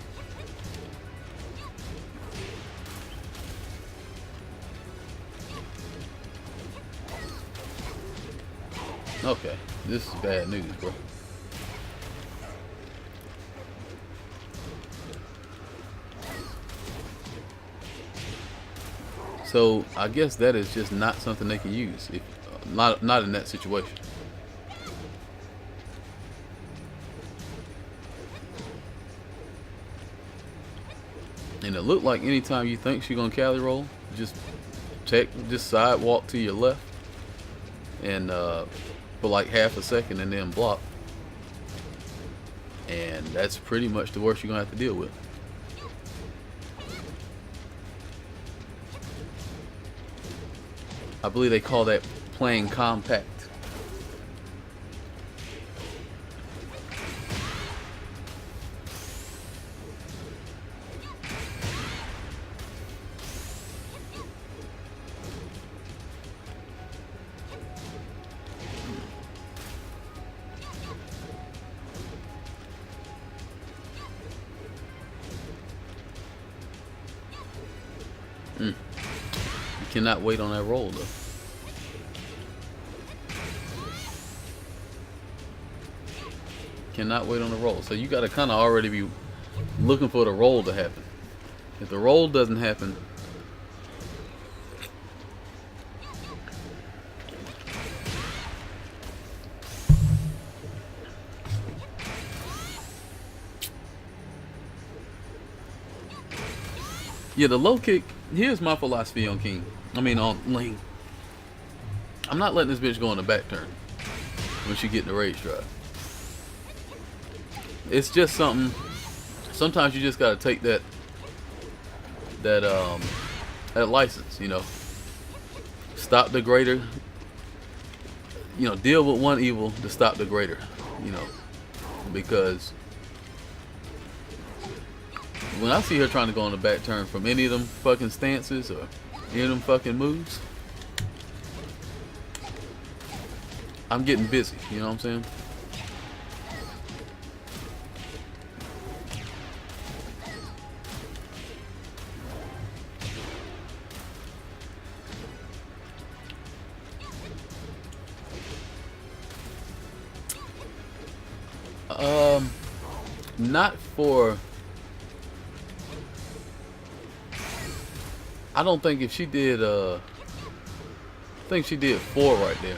Okay, this is bad news, bro. So I guess that is just not something they can use. If not in that situation. And it looked like anytime you think she's gonna Cali roll, just sidewalk to your left and for like half a second and then block. And that's pretty much the worst you're gonna have to deal with. I believe they call that playing compact. You cannot wait on that roll though. Cannot wait on the roll. So you got to kind of already be looking for the roll to happen. If the roll doesn't happen, yeah, the low kick. Here's my philosophy on king. I mean on lane. I'm not letting this bitch go on the back turn when she get in the rage drive. It's just something. Sometimes you just gotta take that license, you know. Stop the greater. You know, deal with one evil to stop the greater. You know, because when I see her trying to go on the back turn from any of them fucking stances or any of them fucking moves, I'm getting busy. You know what I'm saying? Not for. I don't think if she did. I think she did 4 right there,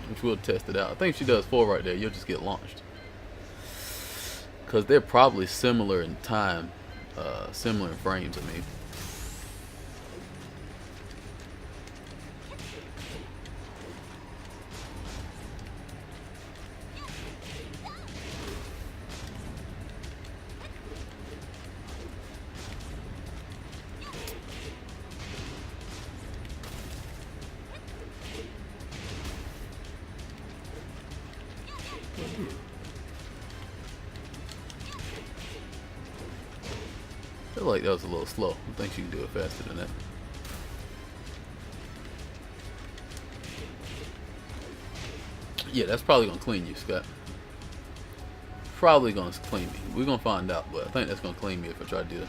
which we'll test it out. I think if she does 4 right there, you'll just get launched. Because they're probably similar in time, similar in frames. I mean. I feel like that was a little slow. I think she can do it faster than that. Yeah, that's probably gonna clean you, Scott. Probably gonna clean me. We're gonna find out, but I think that's gonna clean me if I try to do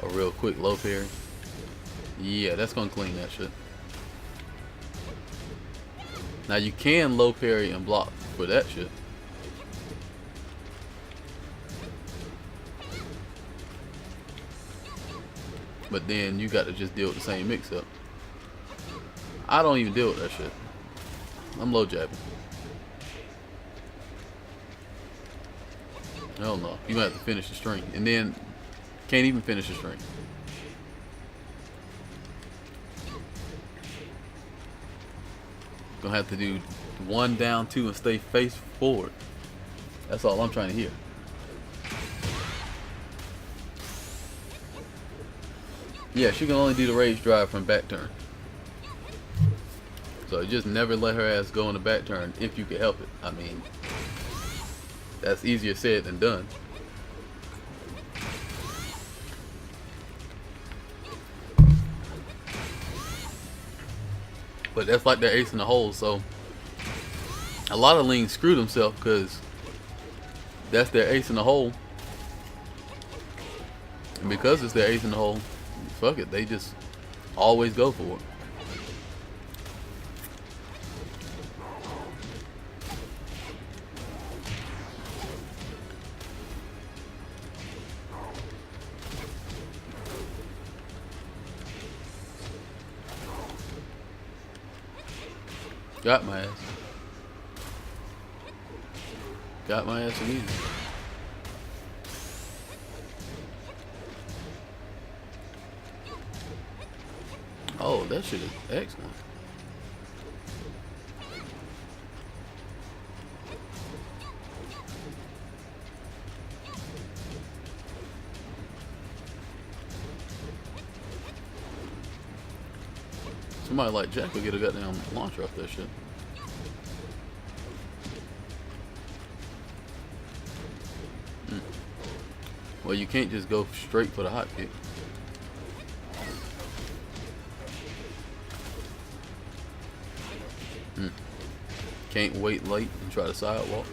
a real quick low parry. Yeah, that's gonna clean that shit. Now you can low parry and block for that shit. But then you got to just deal with the same mix-up. I don't even deal with that shit. I'm low jabbing. Hell no. You gonna have to finish the string. And then can't even finish the string. Gonna have to do 1 down 2 and stay face forward. That's all I'm trying to hear. Yeah, she can only do the rage drive from back turn. So just never let her ass go on the back turn if you can help it. I mean, that's easier said than done. But that's like their ace in the hole. So a lot of leans screw themselves because that's their ace in the hole. And because it's their ace in the hole, fuck it, they just always go for it. Got my ass. Got my ass again. Oh, that shit is excellent. Somebody like Jack will get a goddamn launcher off that shit. Well, you can't just go straight for the hot kick. Can't wait late and try to sidewalk.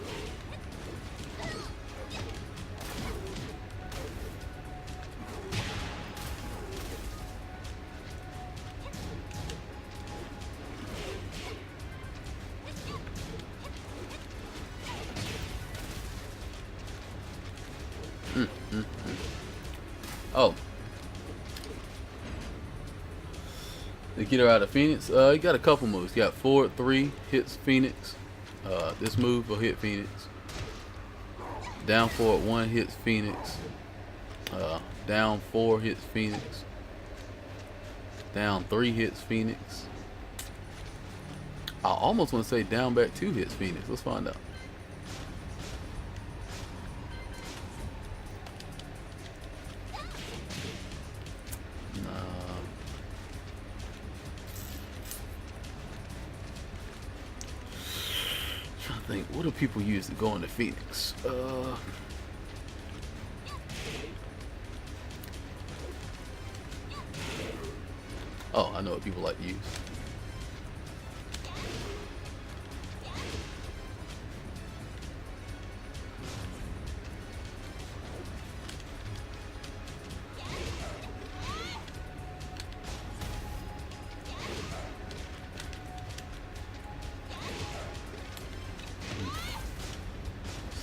Oh. To get her out of Phoenix, you got a couple moves. You got forward 3 hits Phoenix. This move will hit Phoenix. Down forward 1 hits Phoenix. Down 4 hits Phoenix. Down 3 hits Phoenix. I almost want to say down back 2 hits Phoenix. Let's find out. What do people use to go into Phoenix? Oh, I know what people like to use.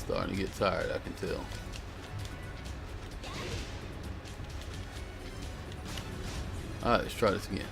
Starting to get tired, I can tell. Alright, let's try this again.